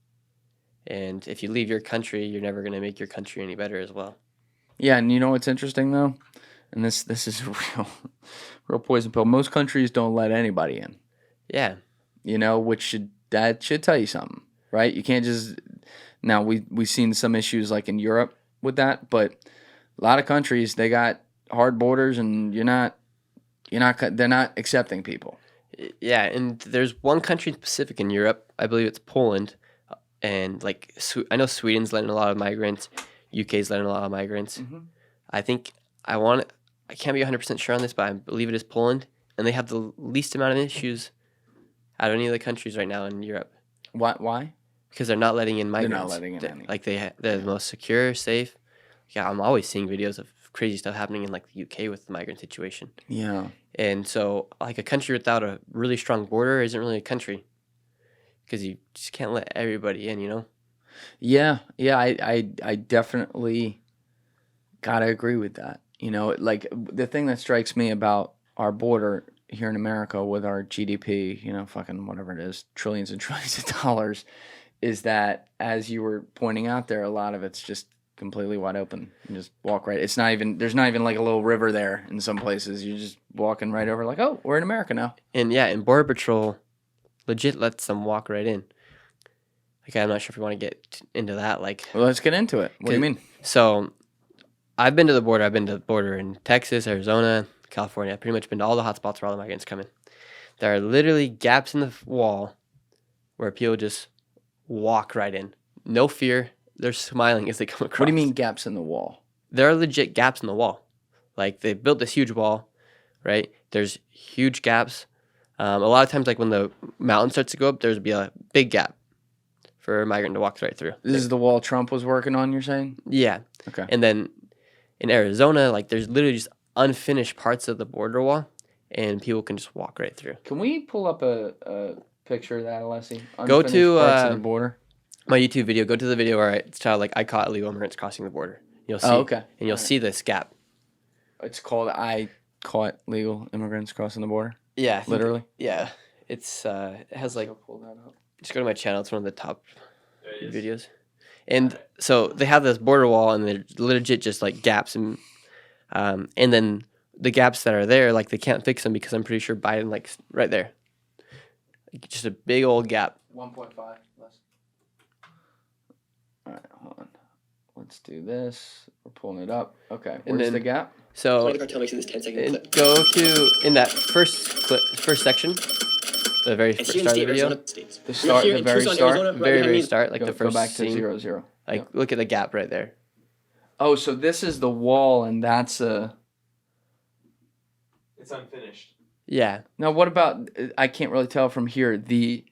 And if you leave your country, you're never going to make your country any better as well. Yeah, and you know what's interesting though? And this is a real poison pill. Most countries don't let anybody in. Yeah. That should tell you something, right? You can't just now we've seen some issues like in Europe with that, but a lot of countries they got hard borders and they're not accepting people. Yeah, and there's one country specific in Europe, I believe it's Poland, and I know Sweden's letting a lot of migrants, UK's letting a lot of migrants. Mm-hmm. I think I can't be 100% sure on this, but I believe it is Poland, and they have the least amount of issues out of any of the countries right now in Europe. Why? Because they're not letting in migrants. They're not letting in any. Like they're the most secure, safe. Yeah, I'm always seeing videos of crazy stuff happening in like the UK with the migrant situation. Yeah. And so, like a country without a really strong border isn't really a country, because you just can't let everybody in, you know. Yeah. I definitely gotta agree with that. You know, like the thing that strikes me about our border here in America with our GDP, you know, fucking whatever it is, trillions and trillions of dollars, is that, as you were pointing out there, a lot of it's just completely wide open. You just walk right. There's not even like a little river there in some places. You're just walking right over like, oh, we're in America now. And yeah, and Border Patrol legit lets them walk right in. Like, I'm not sure if we want to get into that. Like, Well, let's get into it. What do you mean? So I've been to the border. I've been to the border in Texas, Arizona, California. I've pretty much been to all the hotspots where all the migrants come in. There are literally gaps in the wall where people just walk right in. No fear. They're smiling as they come across. What do you mean gaps in the wall? There are legit gaps in the wall. Like, they built this huge wall, right? There's huge gaps. A lot of times, like when the mountain starts to go up, there's be a big gap for a migrant to walk right through. This is the wall Trump was working on, you're saying? Yeah. Okay. And then in Arizona, like, there's literally just unfinished parts of the border wall, and people can just walk right through. Can we pull up a picture of that, Alessi? Go to parts of the border. my YouTube video. Go to the video where it's titled, like, I caught illegal immigrants crossing the border. You'll see. Oh, okay. And you'll see this gap. It's called I Caught Legal Immigrants Crossing the Border. Yeah. I think- Literally. Yeah. It's it has like, Pull that up. just go to my channel. It's one of the top videos. And so they have this border wall, and they're legit just like gaps, and then the gaps that are there, like, they can't fix them because I'm pretty sure Biden, like, right there, like, just a big old gap. 1.5 less. All right, hold on. Let's do this. We're pulling it up. Okay. And Where's then- the gap? So The cartel makes in this 10-second and clip. go to in that first section, the very And first here in start of state, the video, Arizona states. The start, Here the in very Tucson, start. Arizona, right very behind me. start, like Go, the first go back to scene. 0, 0. Like, Yep. look at the gap right there. Oh, so this is the wall, and that's a. It's unfinished. Yeah. Now, what about? I can't really tell from here. The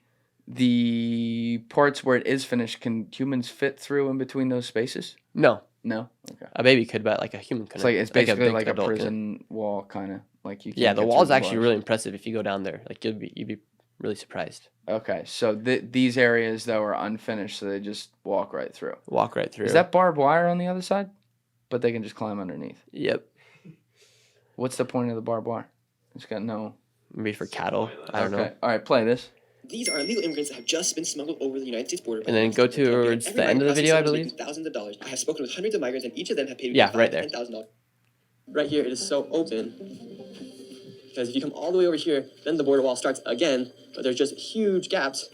parts where it is finished, can humans fit through in between those spaces? No, No. Okay. a baby could, but like a human couldn't. It's a basically big like a adult couldn't. prison wall, kind of like you. Yeah, can't the get wall's through actually bars. really impressive if you go down there. Like, you'd be really surprised. Okay, so these areas though are unfinished, so they just walk right through. Walk right through. Is that barbed wire on the other side? But they can just climb underneath. Yep. What's the point of the barbed wire? It's got no. Maybe for cattle. I don't Okay. know. All right, play this. These are illegal immigrants that have just been smuggled over the United States border. And then go towards Every the end of the migrant video, I processing believe. Thousands of dollars. I have spoken with hundreds of migrants, and each of them have paid me Yeah, $5,000 right to there. $10,000. Right here, it is so open. Because if you come all the way over here, then the border wall starts again, but there's just huge gaps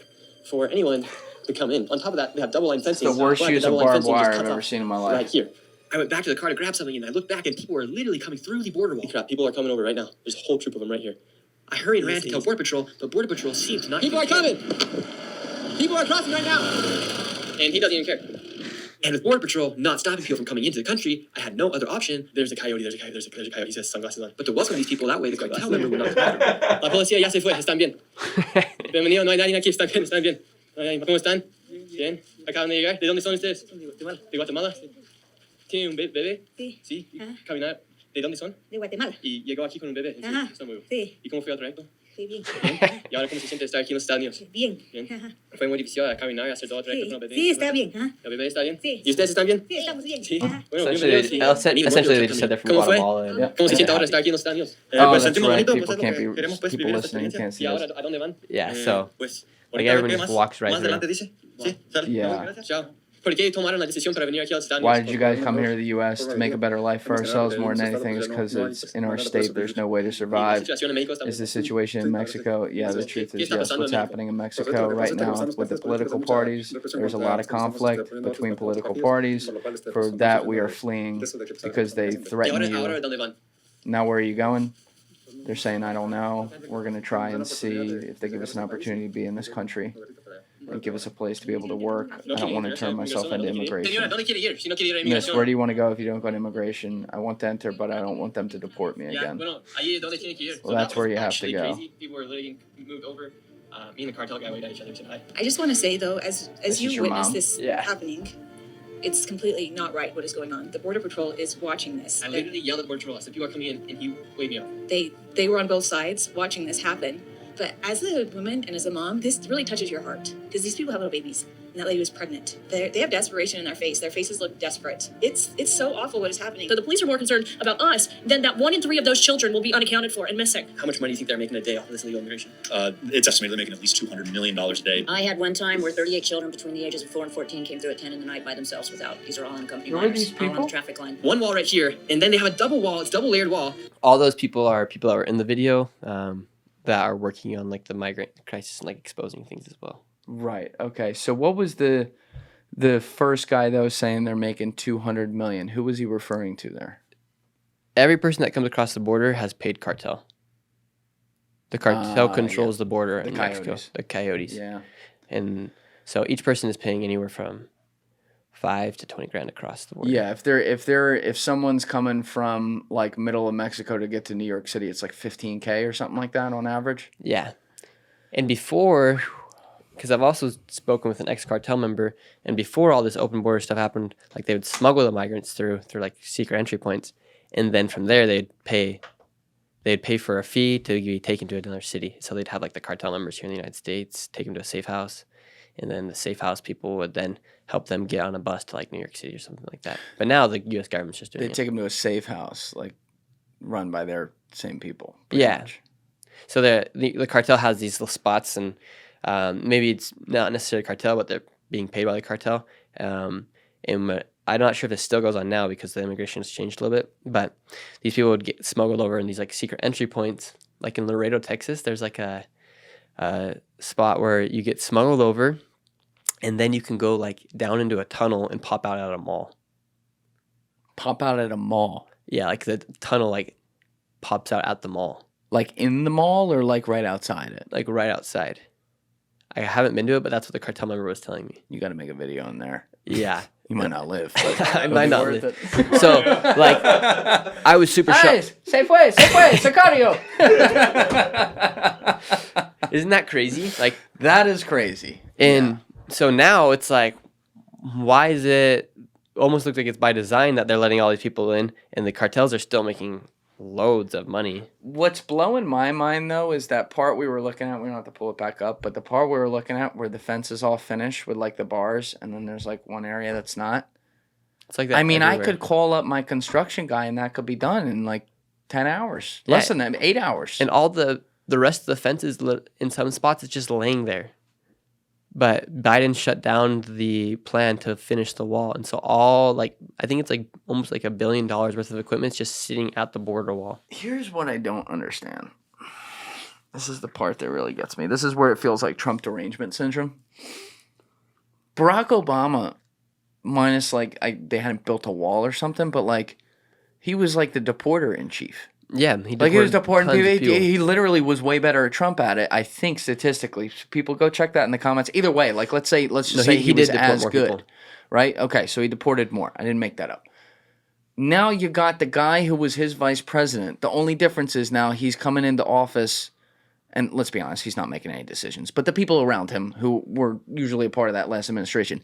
for anyone to come in. On top of that, they have double line fencing. It's the worst but the use of double line barbed fencing just wire I've cuts ever off seen in my Right life. here. I went back to the car to grab something, and I looked back, and people are literally coming through the border wall. Crap, people are coming over right now. There's a whole troop of them right here. I hurried and ran to tell Border Patrol, but Border Patrol seemed to not. People are coming! People are crossing right now! And he doesn't even care. And with Border Patrol not stopping people from coming into the country, I had no other option. There's a coyote, there's a coyote, he has sunglasses on. But to welcome these people that way, the cartel member would not come. La policía ya se fue, están bien. Bienvenido, no hay nadie aquí, están bien. ¿Cómo están? Bien. Acaban de llegar. ¿De dónde son ustedes? De Guatemala. ¿Tienen un bebé? Sí. Sí. Ajá. Caminar. ¿De dónde son? De Guatemala. Y llegó aquí con un bebé. Ajá. Está muy bien. Sí, ¿Y cómo fue el trayecto? sí, bien. ¿Y ahora cómo se siente estar aquí en los Estados Unidos? Bien. Bien. Ajá. ¿Fue muy difícil caminar y hacer todo el trayecto Sí, con el bebé? sí, está bien. Ajá. ¿El bebé está bien? Sí. ¿Y ustedes están bien? Sí, estamos bien. Sí. Ajá. Bueno, Essentially, bienvenidos. Y- essentially, they just said they're from ¿Cómo fue? Guatemala. And, ¿Cómo se siente ahora yeah. estar aquí en los Estados Unidos? Oh, Pues that's sentimos right. bonito, People pues, es lo can't que be- queremos, pues, people vivir esta listening can't experiencia. see ¿Y ahora this. a dónde van? Yeah, so Pues, like ahorita everyone ¿qué just más? walks right Más through. adelante dice. Sí, sale. Yeah. Gracias. Chao. ¿Por qué tomaron la decisión para venir aquí a los Estados Why Unidos? did you guys come here to the U.S. to make a better life for ourselves more than anything? Is because it's in our state. There's no way to La survive. situación en México está Is the situation in Mexico? Yeah, the truth is yes. What's happening in Mexico right now with the political parties? There's a lot of conflict between political parties. For that, we are fleeing because they ¿Y threaten ahora you. dónde van? Now, where are you going? They're saying, I don't know. We're going to try and see if they give us an opportunity to be in this country. and give us a place to be able to work. I don't want to turn myself into immigration. Miss, Miss, where do you want to go if you don't go to immigration? I want to enter, but I don't want them to deport me again. Well, that's where you have to go. People were literally moved over. Me and the cartel guy waved at each other tonight. I just want to say, though, as you witness this Yeah. happening, it's completely not right what is going on. The Border Patrol is watching this. I literally yelled at the Border Patrol. I said, people are coming in, and he waved me off. They were on both sides watching this happen. But as a woman and as a mom, this really touches your heart because these people have little babies, and that lady was pregnant. They have desperation in their face. Their faces look desperate. It's so awful what is happening. So the police are more concerned about us than that 1 in 3 of those children will be unaccounted for and missing. How much money do you think they're making a day off of this illegal immigration? It's estimated they're making at least $200 million a day. I had one time where 38 children between the ages of 4 and 14 came through at 10 in the night by themselves without. These are all unaccompanied Who are minors. these All on people? the traffic line. One wall right here, and then they have a double wall. It's double layered wall. All those people are people that were in the video that are working on like the migrant crisis and like exposing things as well. Right. Okay. So what was the first guy that was saying they're making 200 million? Who was he referring to there? Every person that comes across the border has paid cartel. The cartel Ah, controls yeah. the border The in Mexico. Coyotes. The Coyotes. Yeah. And so each person is paying anywhere from 5 to 20 grand across the border. Yeah, if someone's coming from like middle of Mexico to get to New York City, it's like 15K or something like that on average. Yeah. And before, because I've also spoken with an ex-cartel member, and before all this open border stuff happened, like they would smuggle the migrants through like secret entry points, and then from there they'd pay for a fee to be taken to another city. So they'd have like the cartel members here in the United States take them to a safe house, and then the safe house people would then help them get on a bus to like New York City or something like that. But now the U.S. government's just doing They it. take them to a safe house, like run by their same people. pretty Yeah. much. So the cartel has these little spots, and maybe it's not necessarily cartel, but they're being paid by the cartel. And I'm not sure if this still goes on now because the immigration has changed a little bit. But these people would get smuggled over in these like secret entry points, like in Laredo, Texas. There's like a spot where you get smuggled over, and then you can go like down into a tunnel and pop out at a mall. Pop out at a mall, Yeah, like the tunnel like pops out at the mall, like in the mall or like right outside it. like right outside. I haven't been to it, but that's what the cartel member was telling me. You got to make a video in there. Yeah. You might not live. But I it'll might be not worth live. it. So, like, I was super shocked. Safeway, Sicario. Isn't that crazy? Like, That is crazy. and so now it's like, why is it almost looks like it's by design that they're letting all these people in, and the cartels are still making loads of money. What's blowing my mind though is that part we were looking at. We don't have to pull it back up, but the part we were looking at where the fence is all finished with like the bars, and then there's like one area that's not. It's like that. I mean, I everywhere. could call up my construction guy, and that could be done in like 10 hours, Yeah. less than that, 8 hours. And all the rest of the fences in some spots it's just laying there. But Biden shut down the plan to finish the wall, and so all like I think it's like almost like $1 billion worth of equipment is just sitting at the border wall. Here's what I don't understand. This is the part that really gets me. This is where it feels like Trump derangement syndrome. Barack Obama, minus like they hadn't built a wall or something, but like he was like the deporter in chief. Yeah, he Like he was deported deporting tons of people. people. He literally was way better at Trump at it, I think, statistically. People go check that in the comments. Either way, like let's just say he was did deport as more good, people. right? Okay, so he deported more. I didn't make that up. Now you got the guy who was his vice president. The only difference is now he's coming into office, and let's be honest, he's not making any decisions. But the people around him who were usually a part of that last administration,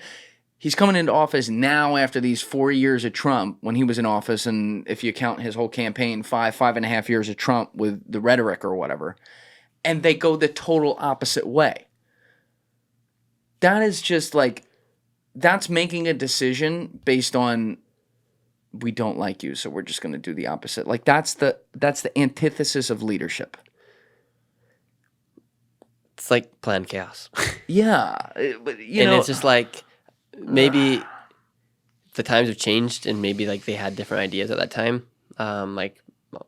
he's coming into office now after these 4 years of Trump when he was in office, and if you count his whole campaign, 5.5 years of Trump with the rhetoric or whatever, and they go the total opposite way. That is just like, that's making a decision based on, we don't like you, so we're just going to do the opposite. Like that's the antithesis of leadership. It's like planned chaos. Yeah, but And it's just like maybe the times have changed, and maybe like they had different ideas at that time, like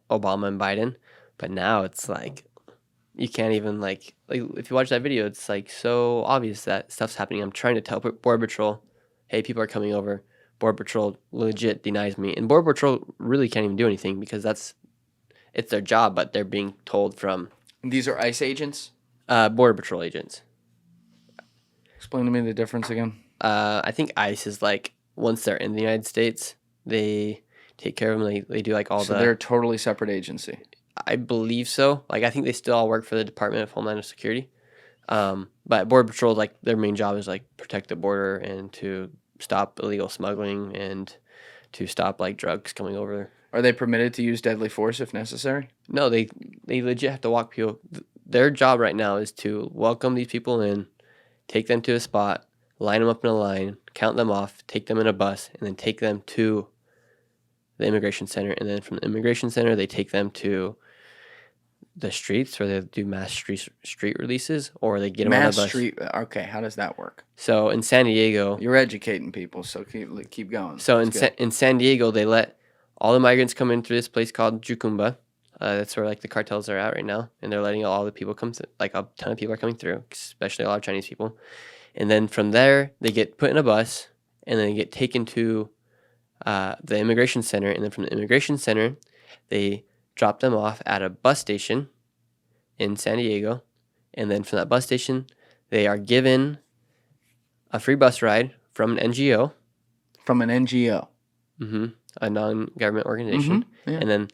Obama and Biden. But now it's like you can't even like if you watch that video, it's like so obvious that stuff's happening. I'm trying to tell Border Patrol, hey, people are coming over. Border Patrol legit denies me, and Border Patrol really can't even do anything because it's their job, but they're being told from these are ICE agents. Border Patrol agents. Explain to me the difference again. I think ICE is like once they're in the United States, they take care of them. They do like all So the. they're a totally separate agency. I believe so. Like I think they still all work for the Department of Homeland Security. But Border Patrol, like their main job is like protect the border and to stop illegal smuggling and to stop like drugs coming over. Are they permitted to use deadly force if necessary? No, they legit have to walk people. Their job right now is to welcome these people in, take them to a spot, line them up in a line, count them off, take them in a bus, and then take them to the immigration center. And then from the immigration center, they take them to the streets, or they do mass street releases, or they get them on a Mass bus. street. Okay, how does that work? So in San Diego, You're educating people, so keep going. so in That's good. in San Diego, they let all the migrants come in through this place called Jucumba. That's where like the cartels are at right now, and they're letting all the people come. Like a ton of people are coming through, especially a lot of Chinese people. And then from there, they get put in a bus, and then they get taken to the immigration center. And then from the immigration center, they drop them off at a bus station in San Diego. And then from that bus station, they are given a free bus ride from an NGO. From an NGO. A non-government organization. Yeah. And then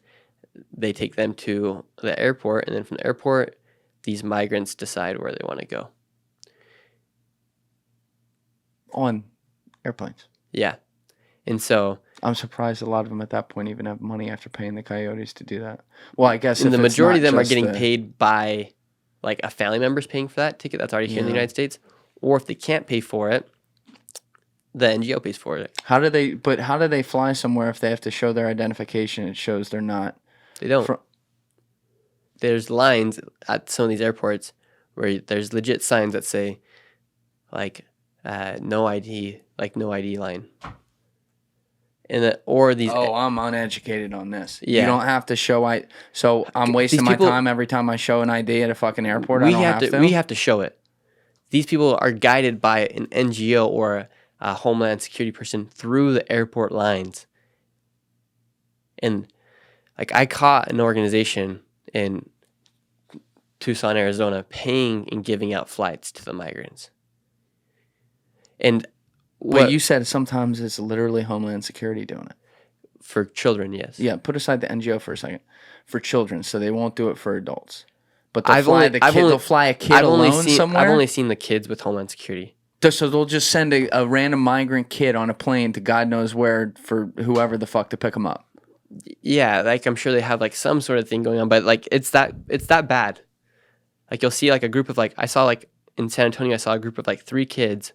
they take them to the airport. And then from the airport, these migrants decide where they want to go. On airplanes. Yeah. And so I'm surprised a lot of them at that point even have money after paying the Coyotes to do that. Well, I guess and if the it's majority of not them are just getting the- paid by like a family member's paying for that ticket that's already here in the Yeah. United States. Or if they can't pay for it, the NGO pays for it. How do they fly somewhere if they have to show their identification? It shows they're not. They don't. Fro- There's lines at some of these airports where there's legit signs that say like no ID, like no ID line. Or these. Oh, I'm uneducated on this. Yeah. You don't have to show So I'm wasting my people- time every time I show an ID at a fucking airport. I we don't have have to. We have to show it. These people are guided by an NGO or a Homeland Security person through the airport lines. And like I caught an organization in Tucson, Arizona, paying and giving out flights to the migrants. And But you said sometimes it's literally Homeland Security doing it. for children, yes. Yeah, put aside the NGO for a second. For children, so they won't do it for adults. But they'll I've fly only- the kid. They'll fly a kid alone somewhere. I've only seen the kids with Homeland Security. So they'll just send a random migrant kid on a plane to God knows where for whoever the fuck to pick him up. Yeah, like I'm sure they have like some sort of thing going on, but like it's that bad. Like you'll see like a group of like I saw like in San Antonio I saw a group of like 3 kids,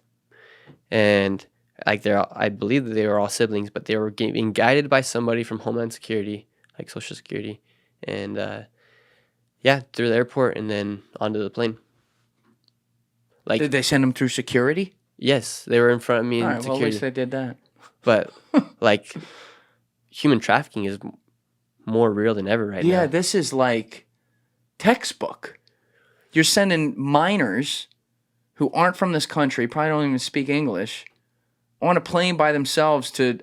and like I believe that they were all siblings, but they were being guided by somebody from Homeland Security, like Social Security, and through the airport and then onto the plane. Like Did they send them through security? yes, they were in front of me in All right, well, at security, least they did that. but like human trafficking is more real than ever right now. Yeah, this is like textbook. You're sending minors who aren't from this country, probably don't even speak English, on a plane by themselves to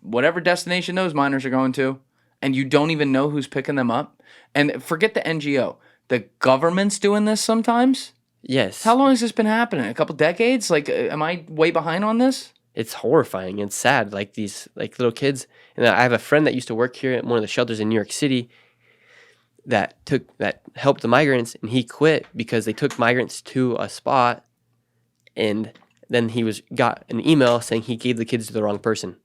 whatever destination those minors are going to, and you don't even know who's picking them up. And forget the NGO. The government's doing this sometimes. Yes. How long has this been happening? A couple decades? Like, am I way behind on this? It's horrifying and sad. Like these like little kids. And I have a friend that used to work here at one of the shelters in New York City that helped the migrants, and he quit because they took migrants to a spot, and then he got an email saying he gave the kids to the wrong person.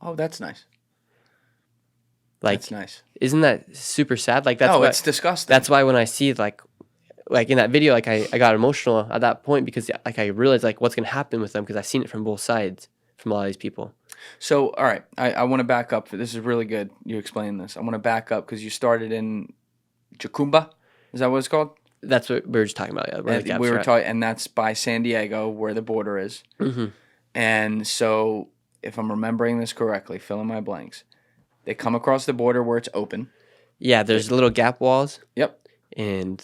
Oh, that's nice. Like, That's nice. isn't that super sad? Like that's It's disgusting. That's why when I see like in that video, like I got emotional at that point because like I realized like what's gonna happen with them because I've seen it from both sides from a lot of these people. So, all right, I want to back up. This is really good. You explained this. I want to back up because you started in Jucumba. Is that what it's called? That's what we were just talking about. Yeah, where the gaps We were are at. talking, and that's by San Diego, where the border is. Mhm. And so, if I'm remembering this correctly, fill in my blanks. They come across the border where it's open. Yeah, there's little gap walls. Yep. And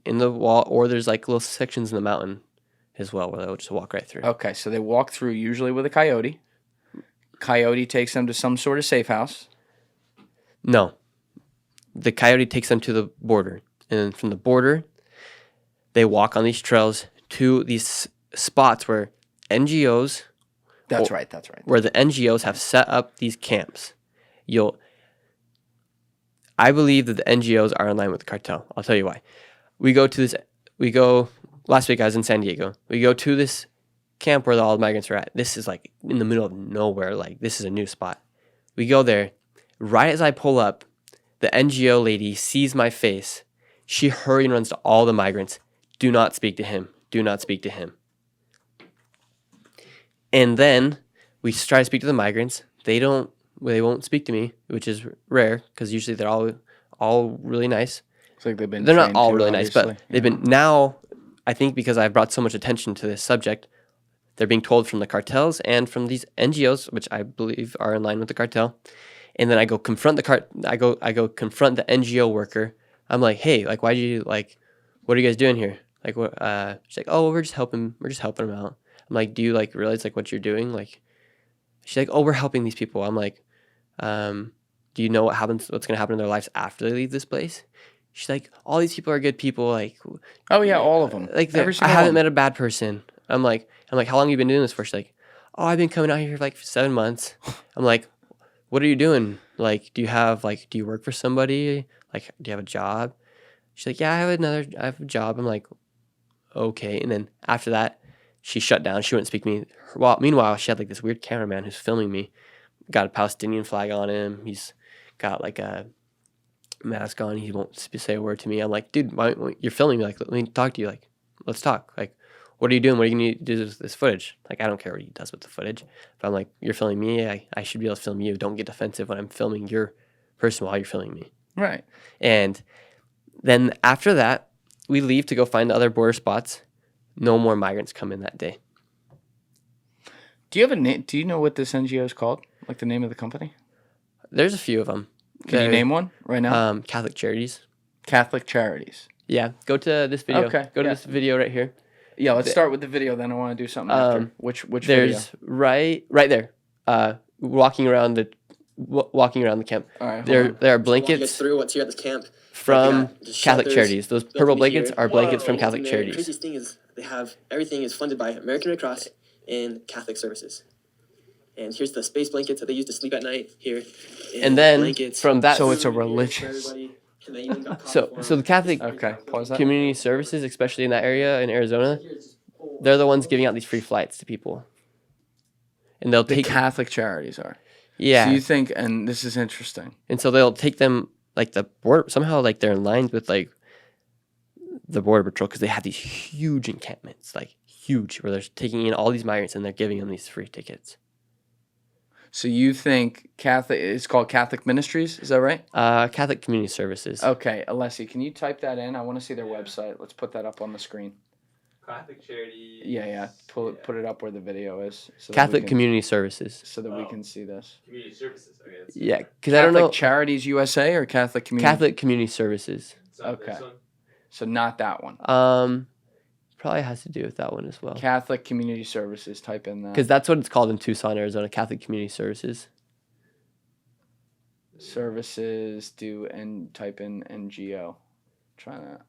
in the wall, or there's like little sections in the mountain as well where they'll just walk right through. Okay, so they walk through usually with a coyote. Coyote takes them to some sort of safe house. No. The coyote takes them to the border. And then from the border, they walk on these trails to these spots where NGOs, That's Well, right. That's right. where the NGOs have set up these camps. I believe that the NGOs are in line with the cartel. I'll tell you why. Last week I was in San Diego. We go to this camp where all the migrants are at. This is like in the middle of nowhere. Like, this is a new spot. We go there. Right as I pull up, the NGO lady sees my face. She hurries and runs to all the migrants. Do not speak to him. Do not speak to him. And then we try to speak to the migrants. They won't speak to me, which is rare because usually they're all really nice. It's like they're not trained all to, really nice, but obviously. they've been now. I think because I've brought so much attention to this subject, they're being told from the cartels and from these NGOs, which I believe are in line with the cartel. And then I go confront I go confront the NGO worker. I'm like, hey, like, what are you guys doing here? Like, what? She's like, oh, we're just helping them out. I'm like, do you like realize like what you're doing? Like, she's like, oh, we're helping these people. I'm like, do you know what's going to happen in their lives after they leave this place? She's like, all these people are good people. Like, Oh yeah, all of them. like Every I single haven't one. met a bad person. I'm like, how long have you been doing this for? She's like, oh, I've been coming out here for like 7 months. I'm like, what are you doing? Like, do you work for somebody? Like, do you have a job? She's like, yeah, I have a job. I'm like, okay. And then after that, she shut down. She wouldn't speak to me. Well, meanwhile, she had like this weird cameraman who's filming me. Got a Palestinian flag on him. He's got like a mask on. He won't say a word to me. I'm like, dude, you're filming me. Like, let me talk to you. Like, let's talk. Like, what are you doing? What are you going to do with this footage? Like, I don't care what he does with the footage. But I'm like, you're filming me. I should be able to film you. Don't get defensive when I'm filming your person while you're filming me. Right. And then after that, we leave to go find other border spots. No more migrants come in that day. Do you have a name? Do you know what this NGO is called? Like the name of the company? There's a few of them. Can you name one right now? Catholic Charities. Catholic Charities. Yeah, go to this video. Okay, Go to yeah. this video right here. Yeah, let's start with the video. Then I want to do something after. Which There's video? right there. Walking around the camp. All right, hold There on. are Walk you guys blankets through what's here at this camp. from Just Catholic shelters Charities. Those built purple to be blankets here. are blankets from And Catholic the Charities. craziest thing is everything is funded by American Red Cross and Catholic Services. And here's the space blankets that they use to sleep at night here. And then blankets from that, So it's a for religious. everybody. And they even got so coffee for the them. Catholic Okay, pause that. Community Services, especially in that area in Arizona, they're the ones giving out these free flights to people, and they'll The take Catholic Charities are. yeah. So you think, and this is interesting. And so they'll take them like the border somehow, like they're in lines with like the border patrol because they have these huge encampments, like huge, where they're taking in all these migrants and they're giving them these free tickets. So you think it's called Catholic Ministries? Is that right? Catholic Community Services. Okay, Alessi, can you type that in? I want to see their website. Let's put that up on the screen. Catholic Charity. Yeah. Put it up where the video is. So that we Catholic can- Community Services. So that we can see this. Community Services. Okay. That's Yeah, because I don't Catholic know. Charities USA or Catholic Community? Catholic Community Services. Okay. This one. So not that one. Probably has to do with that one as well. Catholic Community Services. Type in that. Because that's what it's called in Tucson, Arizona. Catholic Community Services. Services and type in NGO. Try that.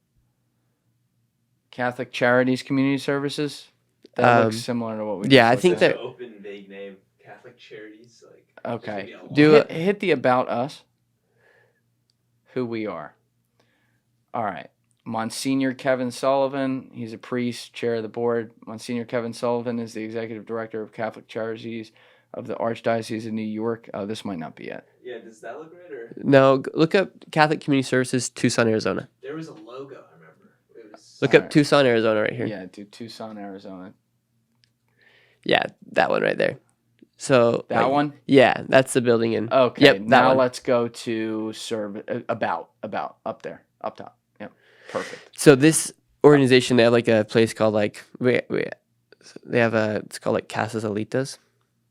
Catholic Charities Community Services. That looks similar to what we. yeah, just I think looked at. that- Open vague name. Catholic Charities. Like. Okay. Do Hit the about us. Who we are. All right. Monsignor Kevin Sullivan. He's a priest, chair of the board. Monsignor Kevin Sullivan is the executive director of Catholic Charities of the Archdiocese of New York. Oh, this might not be it. Yeah. Does that look right? Or No, look up Catholic Community Services, Tucson, Arizona. there was a logo. I remember. It was. Look up Alright. Tucson, Arizona right here. Yeah, dude, Tucson, Arizona. Yeah, that one right there. So That one? Yeah, that's the building in. Okay. Yep, that now one. let's go to about up there, up top. Yep. Perfect. So this organization, they have like a place called like it's called like Casas Alitas,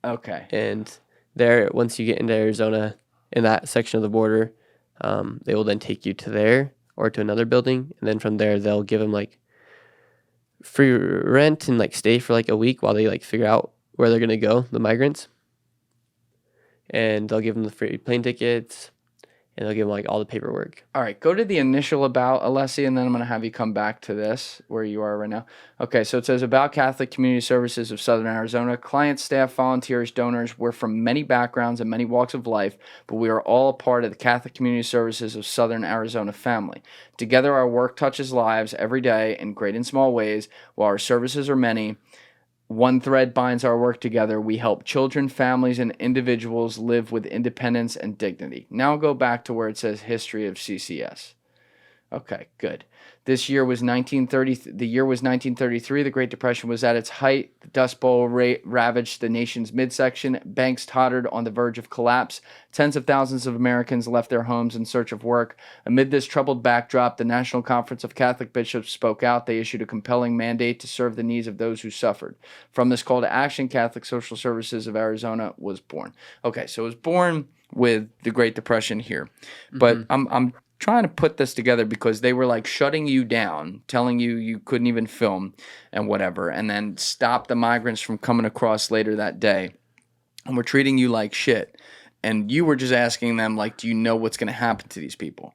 Okay. and there once you get into Arizona in that section of the border, they will then take you to there or to another building, and then from there they'll give them like free rent and like stay for like a week while they like figure out where they're gonna go, the migrants, and they'll give them the free plane tickets, and they'll give them like all the paperwork. All right, go to the initial about, Alessi, and then I'm going to have you come back to this, where you are right now. Okay, so it says, about Catholic Community Services of Southern Arizona. Clients, staff, volunteers, donors. We're from many backgrounds and many walks of life, but we are all a part of the Catholic Community Services of Southern Arizona family. Together, our work touches lives every day in great and small ways. While our services are many, one thread binds our work together. We help children, families, and individuals live with independence and dignity. Now go back to where it says history of CCS. Okay, good. This year was 1930. The year was 1933. The Great Depression was at its height. The Dust Bowl ravaged the nation's midsection. Banks tottered on the verge of collapse. Tens of thousands of Americans left their homes in search of work. Amid this troubled backdrop, the National Conference of Catholic Bishops spoke out. They issued a compelling mandate to serve the needs of those who suffered. From this call to action, Catholic Social Services of Arizona was born. Okay, so it was born with the Great Depression here, but I'm trying to put this together because they were like shutting you down, telling you you couldn't even film and whatever, and then stop the migrants from coming across later that day. And we're treating you like shit. And you were just asking them, like, do you know what's going to happen to these people?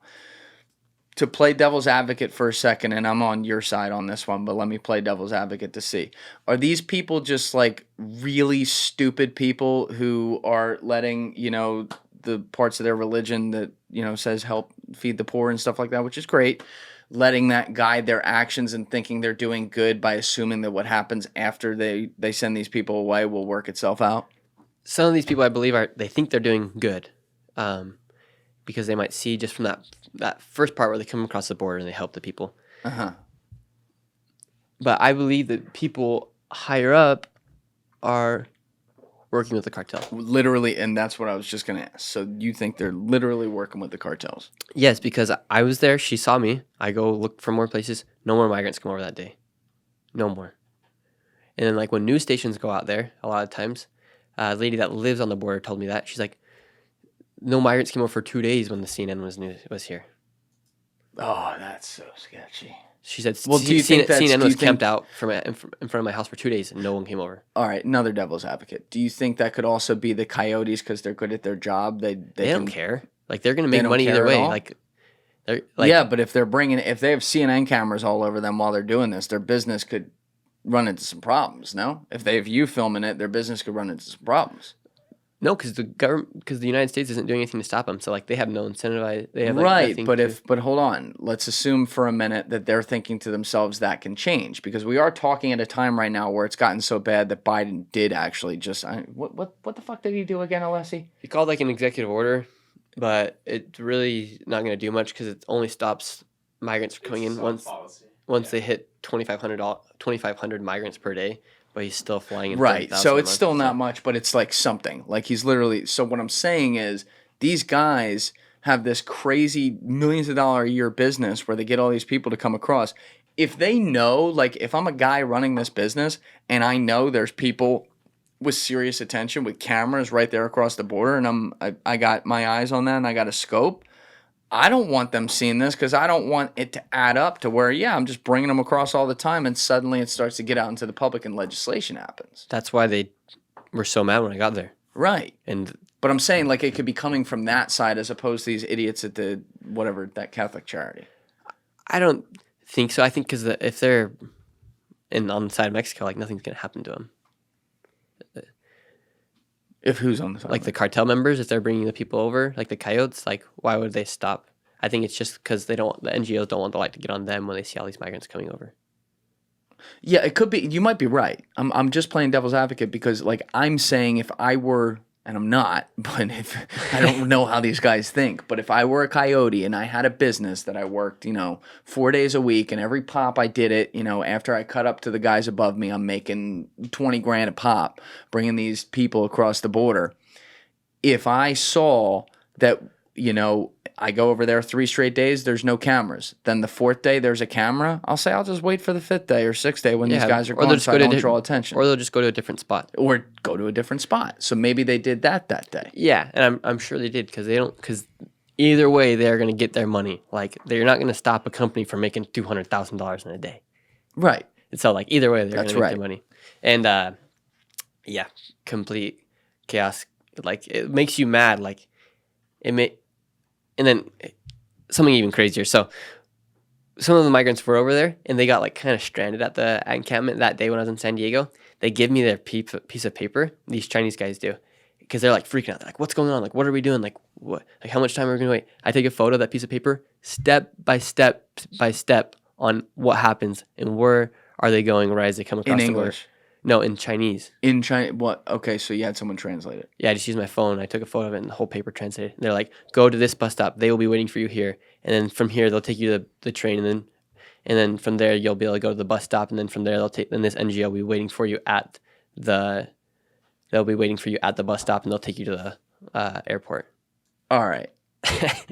To play devil's advocate for a second, and I'm on your side on this one, but let me play devil's advocate to see. Are these people just like really stupid people who are letting, the parts of their religion that, says help feed the poor and stuff like that, which is great, letting that guide their actions and thinking they're doing good by assuming that what happens after they send these people away will work itself out? Some of these people, I believe, they think they're doing good, because they might see just from that first part where they come across the border and they help the people. But I believe that people higher up are working with the cartel. Literally, and that's what I was just going to ask. So you think they're literally working with the cartels? Yes, because I was there. She saw me. I go look for more places. No more migrants come over that day. No more. And then, like, when news stations go out there, a lot of times, a lady that lives on the border told me that. She's like, no migrants came over for 2 days when the CNN was here. Oh, that's so sketchy. She said, well, do you think CNN was camped out in front of my house for 2 days and no one came over. All right, another devil's advocate. Do you think that could also be the Coyotes because they're good at their job? They don't care. Like, they're going to make money either way. Yeah, but if they have CNN cameras all over them while they're doing this, their business could run into some problems, no? If they have you filming it, their business could run into some problems. No, because the United States isn't doing anything to stop them. So, like, they have no incentive. They have, right, but hold on. Let's assume for a minute that they're thinking to themselves that can change, because we are talking at a time right now where it's gotten so bad that Biden did actually just what the fuck did he do again, Alessi? He called like an executive order, but it's really not going to do much because it only stops migrants from coming in once they hit 2,500 migrants per day. But he's still flying in. Right. So it's still not much, but it's like something. Like, he's literally. So what I'm saying is, these guys have this crazy millions of dollars a year business where they get all these people to come across. If they know, like, if I'm a guy running this business and I know there's people with serious attention with cameras right there across the border, and I got my eyes on that and I got a scope, I don't want them seeing this, because I don't want it to add up to where, I'm just bringing them across all the time, and suddenly it starts to get out into the public and legislation happens. That's why they were so mad when I got there. Right. But I'm saying, like, it could be coming from that side as opposed to these idiots at that Catholic charity. I don't think so. I think because if they're on the side of Mexico, like, nothing's going to happen to them. If who's on the side? Like the cartel members, if they're bringing the people over, like the Coyotes, like, why would they stop? I think it's just because the NGOs don't want the light to get on them when they see all these migrants coming over. Yeah, it could be. You might be right. I'm just playing devil's advocate because, like, I'm saying if I were, and I'm not, but if I don't know how these guys think, but if I were a Coyote and I had a business that I worked, 4 days a week, and every pop I did it, after I cut up to the guys above me, I'm making $20,000 a pop, bringing these people across the border. If I saw that, I go over there 3 straight days, there's no cameras. Then the 4th day, there's a camera. I'll say I'll just wait for the 5th day or 6th day when these guys are gone, so I don't draw attention. Or they'll just go to a different spot. So maybe they did that day. Yeah, and I'm sure they did because either way they're going to get their money. Like, they're not going to stop a company from making $200,000 in a day. Right. And so, like, either way they're going to make their money. And complete chaos. Like, it makes you mad. Like, and then something even crazier. So some of the migrants were over there, and they got like kind of stranded at the encampment that day when I was in San Diego. They give me their piece of paper. These Chinese guys do, because they're like freaking out. They're like, "What's going on? Like, what are we doing? Like, what? Like, how much time are we gonna wait?" I take a photo of that piece of paper, step by step by step, on what happens and where are they going right as they come across In the border. English. No, in Chinese. In China, what? Okay, so you had someone translate it. Yeah, I just used my phone. I took a photo of it and the whole paper translated. They're like, "Go to this bus stop. They will be waiting for you here." And then from here, they'll take you to the train, and then from there, you'll be able to go to the bus stop, and then from there, then this NGO will be waiting for you at the bus stop, and they'll take you to the airport. All right.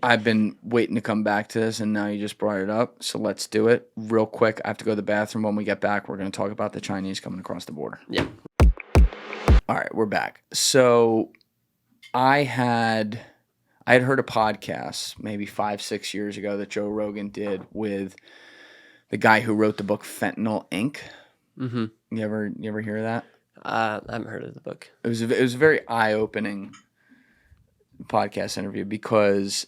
I've been waiting to come back to this, and now you just brought it up. So let's do it real quick. I have to go to the bathroom. When we get back, we're going to talk about the Chinese coming across the border. Yeah. All right, we're back. So I had heard a podcast maybe 5-6 years ago that Joe Rogan did with the guy who wrote the book Fentanyl Inc. Mm-hmm. You ever hear of that? I haven't heard of the book. It was a very eye-opening podcast interview, because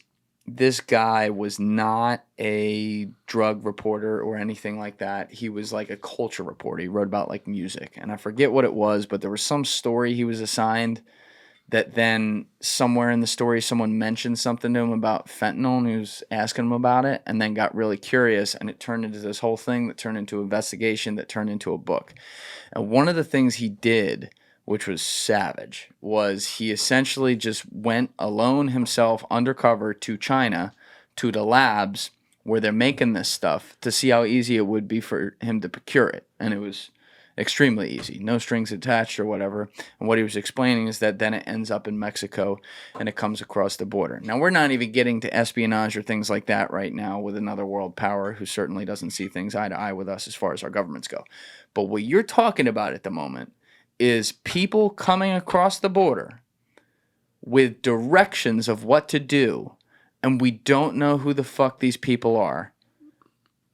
this guy was not a drug reporter or anything like that. He was like a culture reporter. He wrote about like music, and I forget what it was, but there was some story he was assigned that then somewhere in the story someone mentioned something to him about fentanyl, and he was asking him about it, and then got really curious, and it turned into this whole thing that turned into an investigation that turned into a book. And one of the things he did, which was savage, was he essentially just went alone himself undercover to China, to the labs where they're making this stuff, to see how easy it would be for him to procure it. And it was extremely easy, no strings attached or whatever. And what he was explaining is that then it ends up in Mexico and it comes across the border. Now, we're not even getting to espionage or things like that right now with another world power who certainly doesn't see things eye to eye with us as far as our governments go. But what you're talking about at the moment is people coming across the border with directions of what to do, and we don't know who the fuck these people are.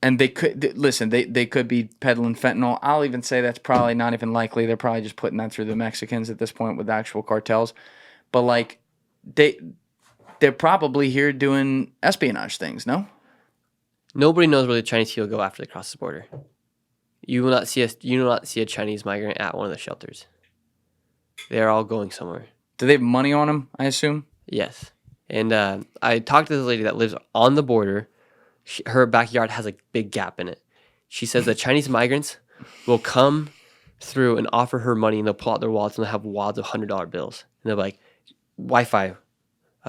And they could, listen, they could be peddling fentanyl. I'll even say that's probably not even likely. They're probably just putting that through the Mexicans at this point with actual cartels. But like, they're probably here doing espionage things, no? Nobody knows where the Chinese people go after they cross the border. You will not see a Chinese migrant at one of the shelters. They are all going somewhere. Do they have money on them, I assume? Yes. And I talked to this lady that lives on the border. Her backyard has a big gap in it. She says that Chinese migrants will come through and offer her money, and they'll pull out their wallets, and they'll have wads of $100 bills. And they'll be like, Wi-Fi,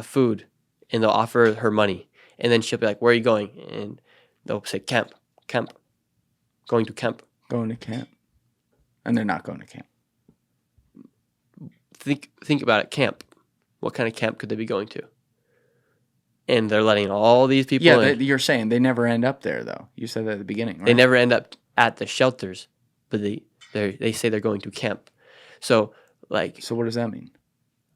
food, and they'll offer her money. And then she'll be like, "Where are you going?" And they'll say, camp. Going to camp. Going to camp. And they're not going to camp. Think about it, camp. What kind of camp could they be going to? And they're letting all these people in. You're saying they never end up there, though. You said that at the beginning, right? They never end up at the shelters, but they say they're going to camp. So what does that mean?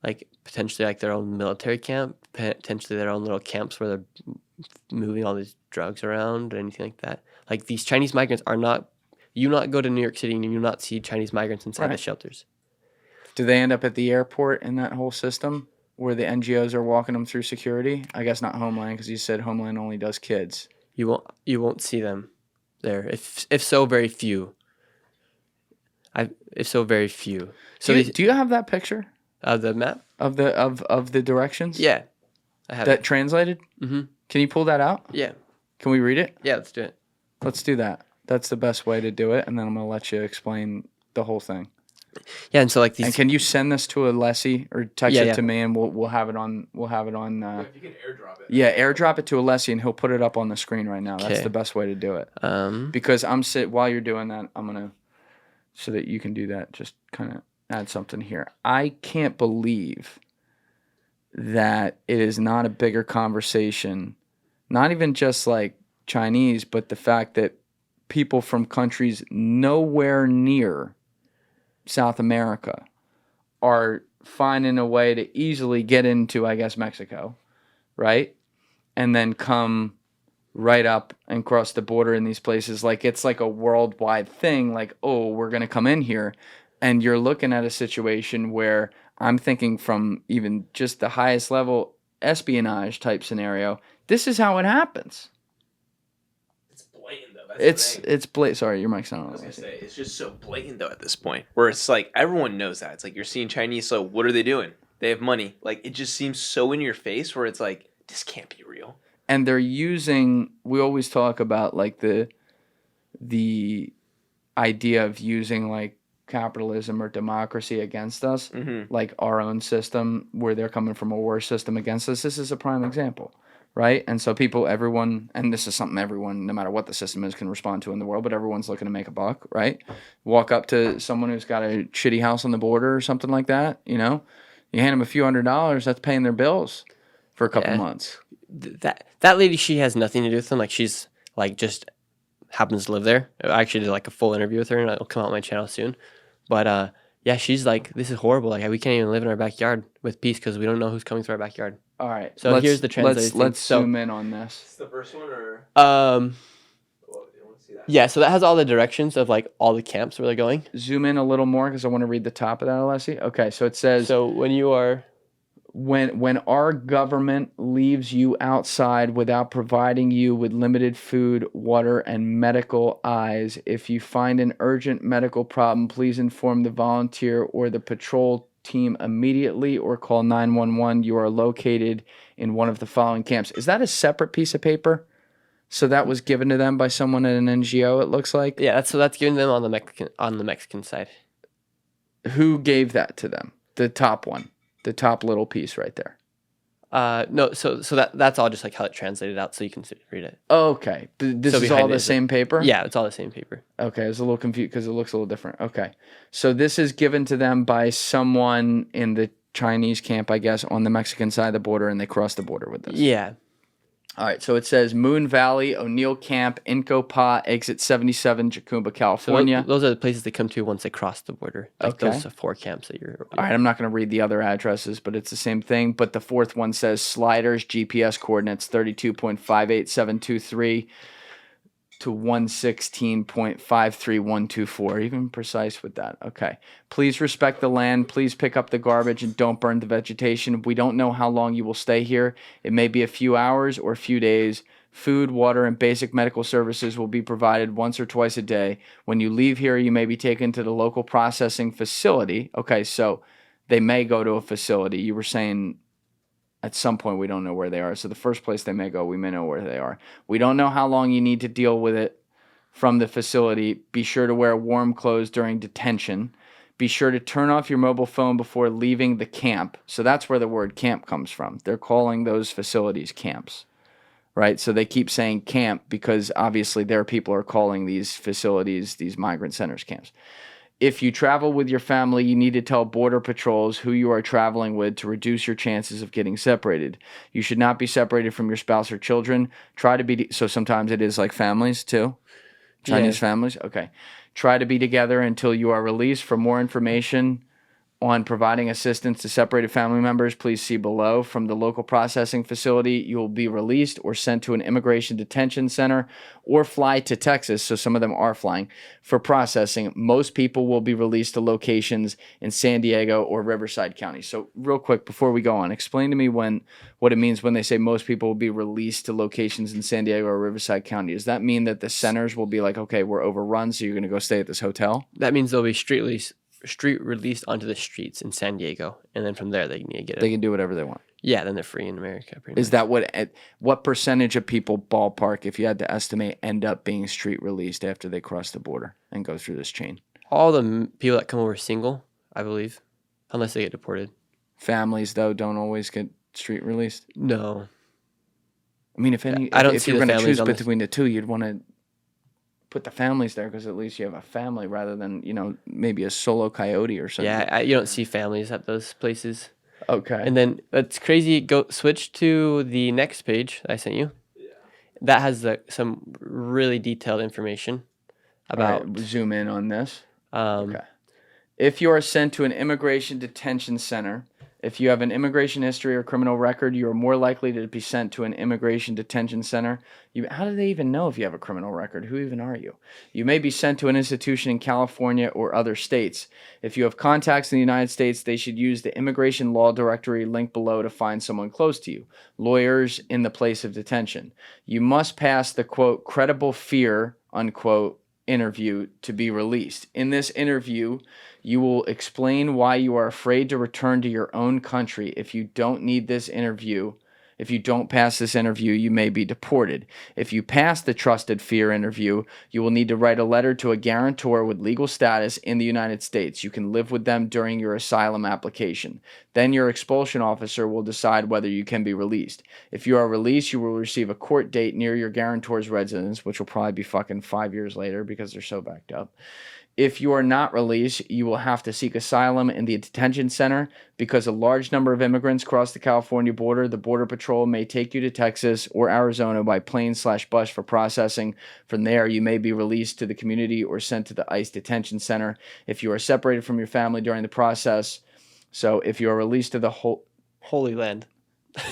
Like potentially like their own military camp, potentially their own little camps where they're moving all these drugs around or anything like that. Like these Chinese migrants are not. You not go to New York City and you not see Chinese migrants inside the shelters. Do they end up at the airport in that whole system where the NGOs are walking them through security? I guess not Homeland, because you said Homeland only does kids. You won't see them there. If so, very few. Very few. So do you have that picture of the map of the directions? Yeah, I have that it. Translated. Mm-hmm. Can you pull that out? Yeah. Can we read it? Yeah, let's do it. Let's do that. That's the best way to do it, and then I'm gonna let you explain the whole thing. Yeah, and so like these. And can you send this to Alessi or text it to me, and we'll have it on. We'll have it on. If you can airdrop it. Yeah, airdrop it to Alessi, and he'll put it up on the screen right now. That's the best way to do it. Because while you're doing that, I'm gonna, so that you can do that. Just kind of add something here. I can't believe that it is not a bigger conversation, not even just like Chinese, but the fact that people from countries nowhere near South America are finding a way to easily get into, I guess, Mexico, right? And then come right up and cross the border in these places. Like it's like a worldwide thing, like, oh, we're going to come in here. And you're looking at a situation where I'm thinking from even just the highest level, espionage type scenario, this is how it happens. It's blatant though. That's the thing. It's blatant. Sorry, your mic's not on. I was gonna say it's just so blatant though at this point, where it's like everyone knows that. It's like you're seeing Chinese. So what are they doing? They have money. Like it just seems so in your face, where it's like this can't be real. And they're using. We always talk about like the idea of using like capitalism or democracy against us, like our own system, where they're coming from a worse system against us. This is a prime example. Right? And so everyone, and this is something everyone, no matter what the system is, can respond to in the world, but everyone's looking to make a buck, right? Walk up to someone who's got a shitty house on the border or something like that, you know? You hand them a few $100s, that's paying their bills for a couple months. That lady, she has nothing to do with them. Like, she's, like, just happens to live there. I actually did, like, a full interview with her, and it'll come out on my channel soon. But, yeah, she's like, this is horrible. Like, we can't even live in our backyard with peace because we don't know who's coming through our backyard. All right. So here's the translated thing. Let's zoom in on this. It's the first one, or Um, you want to see that? yeah, so that has all the directions of like all the camps where they're going. Zoom in a little more because I want to read the top of that, Alessi. Okay, so it says, So when you are, when our government leaves you outside without providing you with limited food, water, and medical eyes, if you find an urgent medical problem, please inform the volunteer or the patrol team immediately or call 911. You are located in one of the following camps. Is that a separate piece of paper? So that was given to them by someone at an NGO, it looks like? yeah, that's given them on the Mexican side. Who gave that to them? The top one. The top little piece right there. No, so that's all just like how it translated out, so you can read it. Okay. This So is behind all it the is same paper? Yeah, it's all the same paper. Okay, I was a little confused because it looks a little different. Okay. So this is given to them by someone in the Chinese camp, I guess, on the Mexican side of the border, and they cross the border with this. Yeah. All right, so it says Moon Valley, O'Neill Camp, Inco Pa, Exit 77, Jacumba, So California. those are the places they come to once they cross the border. Like Okay. those 4 camps that you're. All right, I'm not going to read the other addresses, but it's the same thing. But the fourth one says Sliders, GPS coordinates 32.58723 to 116.53124. Even precise with that. Okay. Please respect the land. Please pick up the garbage and don't burn the vegetation. We don't know how long you will stay here. It may be a few hours or a few days. Food, water, and basic medical services will be provided once or twice a day. When you leave here, you may be taken to the local processing facility. Okay, so they may go to a facility. You were saying at some point we don't know where they are. So the first place they may go, we may know where they are. We don't know how long you need to deal with it from the facility. Be sure to wear warm clothes during detention. Be sure to turn off your mobile phone before leaving the camp. So that's where the word camp comes from. They're calling those facilities camps. Right, so they keep saying camp because obviously their people are calling these facilities, these migrant centers, camps. If you travel with your family, you need to tell border patrols who you are traveling with to reduce your chances of getting separated. You should not be separated from your spouse or children. Try to be, so sometimes it is like families too, Chinese families. Okay, try to be together until you are released. For more information on providing assistance to separated family members, please see below. From the local processing facility, you will be released or sent to an immigration detention center or fly to Texas, so some of them are flying, for processing. Most people will be released to locations in San Diego or Riverside County. So real quick, before we go on, explain to me what it means when they say most people will be released to locations in San Diego or Riverside County. Does that mean that the centers will be like, okay, we're overrun, so you're going to go stay at this hotel? That means they'll be street released onto the streets in San Diego, and then from there they need to get it. They can do whatever they want. Yeah, then they're free in America. Pretty Is that what percentage of people, ballpark, if you had to estimate, end up being street released after they cross the border and go through this chain? all the people that come over single, I believe, unless they get deported. Families, though, don't always get street released. No. I mean, if you're going to choose between the two, you'd want to put the families there because at least you have a family rather than, maybe a solo coyote or something. Yeah, you don't see families at those places. Okay. And then it's crazy. Go switch to the next page I sent you. Yeah. That has some really detailed information about. All right, zoom in on this. Okay. If you are sent to an immigration detention center, If you have an immigration history or criminal record, you are more likely to be sent to an immigration detention center. How do they even know if you have a criminal record? Who even are you? You may be sent to an institution in California or other states. If you have contacts in the United States, they should use the immigration law directory linked below to find someone close to you. Lawyers in the place of detention. You must pass the, quote, credible fear, unquote, interview to be released. In this interview, you will explain why you are afraid to return to your own country. If you don't pass this interview, you may be deported. If you pass the trusted fear interview, you will need to write a letter to a guarantor with legal status in the United States. You can live with them during your asylum application. Then your expulsion officer will decide whether you can be released. If you are released, you will receive a court date near your guarantor's residence, which will probably be fucking 5 years later because they're so backed up. If you are not released, you will have to seek asylum in the detention center. Because a large number of immigrants cross the California border, the Border Patrol may take you to Texas or Arizona by plane/bus for processing. From there, you may be released to the community or sent to the ICE detention center. If you are separated from your family during the process, so if you are released to the Holy Land.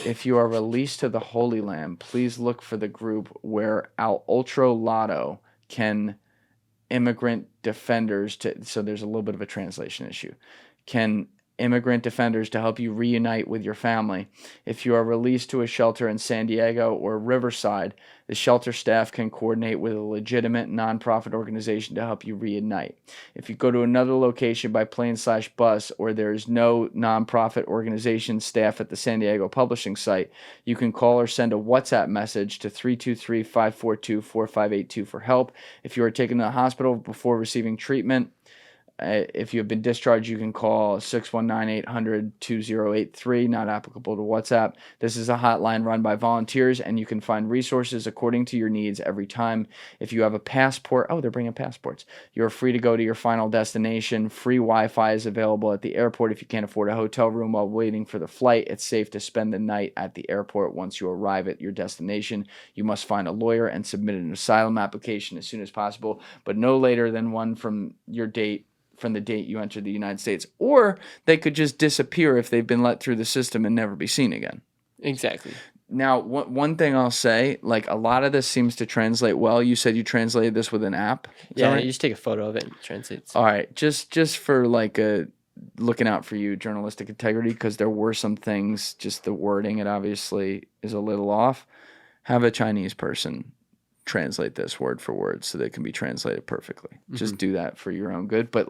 If you are released to the Holy Land, please look for the group where Al Ultra Lotto can immigrant defenders so there's a little bit of a translation issue. Can immigrant defenders to help you reunite with your family. If you are released to a shelter in San Diego or Riverside, the shelter staff can coordinate with a legitimate nonprofit organization to help you reunite. If you go to another location by plane/bus or there is no nonprofit organization staff at the San Diego publishing site, you can call or send a WhatsApp message to 323-542-4582 for help. If you are taken to the hospital before receiving treatment, if you have been discharged, you can call 619-800-2083, not applicable to WhatsApp. This is a hotline run by volunteers, and you can find resources according to your needs every time. If you have a passport, they're bringing passports. You're free to go to your final destination. Free Wi-Fi is available at the airport. If you can't afford a hotel room while waiting for the flight, it's safe to spend the night at the airport. Once you arrive at your destination, you must find a lawyer and submit an asylum application as soon as possible, but no later than from the date you entered the United States. Or they could just disappear if they've been let through the system and never be seen again. Exactly. Now, one thing I'll say, like a lot of this seems to translate well. You said you translated this with an app? Yeah, right? You just take a photo of it and it translates. All right, just for like looking out for you, journalistic integrity, because there were some things, just the wording, it obviously is a little off. Have a Chinese person translate this word for word so that it can be translated perfectly. Mm-hmm. Just do that for your own good. But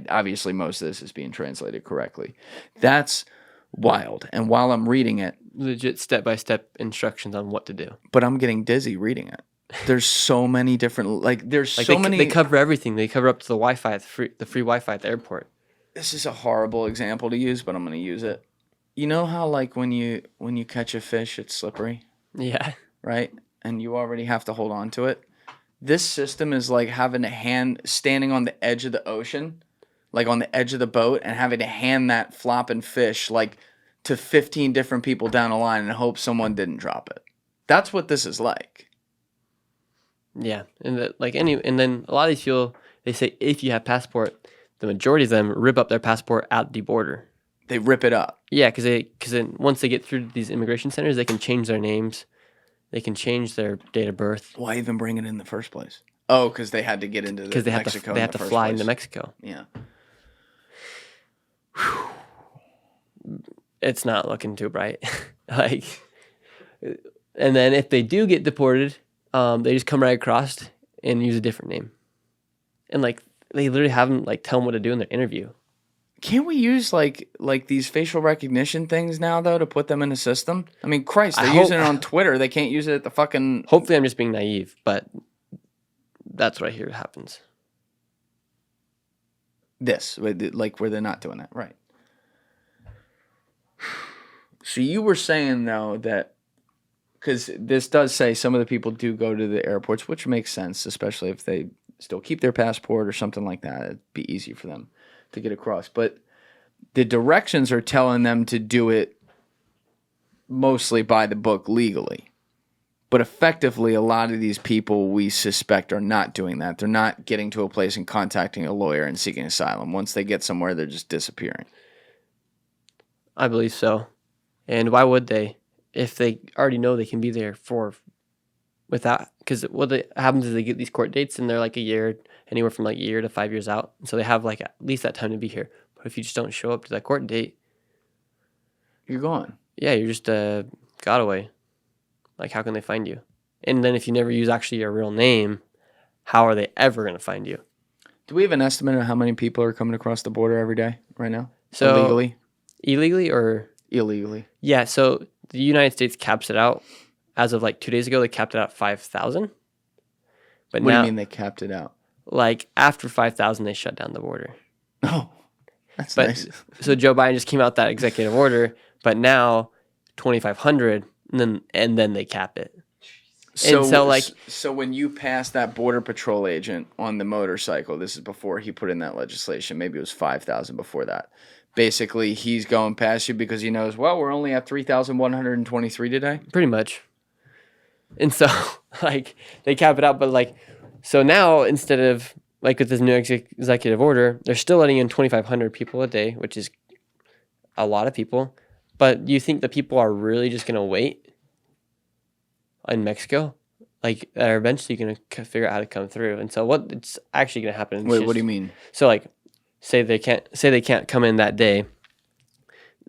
obviously most of this is being translated correctly. That's wild. And while I'm reading it, legit step-by-step instructions on what to do. But I'm getting dizzy reading it. There's so many different, many. They cover everything. They cover up to the Wi-Fi, the free Wi-Fi at the airport. This is a horrible example to use, but I'm going to use it. You know how when you catch a fish, it's slippery? Yeah. Right? And you already have to hold on to it. This system is like having a hand standing on the edge of the ocean, like on the edge of the boat, and having to hand that flopping fish to 15 different people down the line and hope someone didn't drop it. That's what this is like. Yeah, and then a lot of these people, they say if you have passport, the majority of them rip up their passport at the border. They rip it up. Yeah, because then once they get through these immigration centers, they can change their names. They can change their date of birth. Why even bring it in the first place? Oh, because they had to get into Mexico. They have to fly into Mexico. Yeah. It's not looking too bright. And then if they do get deported, they just come right across and use a different name. And they literally have them tell them what to do in their interview. Can't we use like these facial recognition things now though to put them in a system? I mean, Christ, they're using it on Twitter. They can't use it at the fucking. Hopefully, I'm just being naive, but that's what I hear happens. Where they're not doing that, right? So you were saying though that because this does say some of the people do go to the airports, which makes sense, especially if they still keep their passport or something like that. It'd be easy for them to get across, but the directions are telling them to do it mostly by the book legally. But effectively, a lot of these people we suspect are not doing that. They're not getting to a place and contacting a lawyer and seeking asylum. Once they get somewhere, they're just disappearing. I believe so. And why would they? If they already know they can be there without, because what happens is they get these court dates and they're like a year, anywhere from like a year to 5 years out. So they have like at least that time to be here. But if you just don't show up to that court date, You're gone. yeah, you're just got away. Like, how can they find you? And then if you never use actually your real name, how are they ever going to find you? Do we have an estimate of how many people are coming across the border every day right now? So Illegally or illegally? Yeah, so the United States caps it out. As of like 2 days ago, they capped it at 5,000. But What now, do you mean they capped it out? like after 5,000, they shut down the border. Oh, that's But nice. so Joe Biden just came out that executive order, but now 2,500, and then they cap it. So when you pass that border patrol agent on the motorcycle, this is before he put in that legislation. Maybe it was 5,000 before that. Basically, he's going past you because he knows, well, we're only at 3,123 today. Pretty much. And so, like, they cap it out, but like, so now instead of like with this new executive order, they're still letting in 2,500 people a day, which is a lot of people. But you think the people are really just gonna wait in Mexico? Like, they're eventually gonna figure out how to come through. And so, what it's actually gonna happen? Wait, what do you mean? So, like, say they can't come in that day.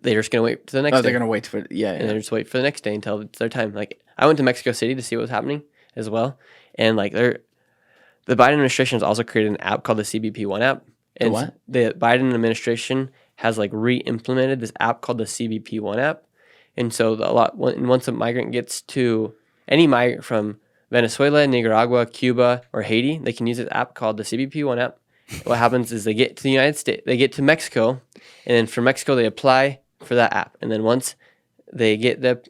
They're just gonna wait to the next. Oh, day. they're gonna wait for And they just wait for the next day until it's their time. Like, I went to Mexico City to see what was happening as well, and like the Biden administration has also created an app called the CBP One app. And what? The Biden administration has like re-implemented this app called the CBP One app, and so once a migrant gets to any migrant from Venezuela, Nicaragua, Cuba, or Haiti, they can use this app called the CBP One app. What happens is they get to the United States, they get to Mexico, and then from Mexico they apply for that app, and then once they get the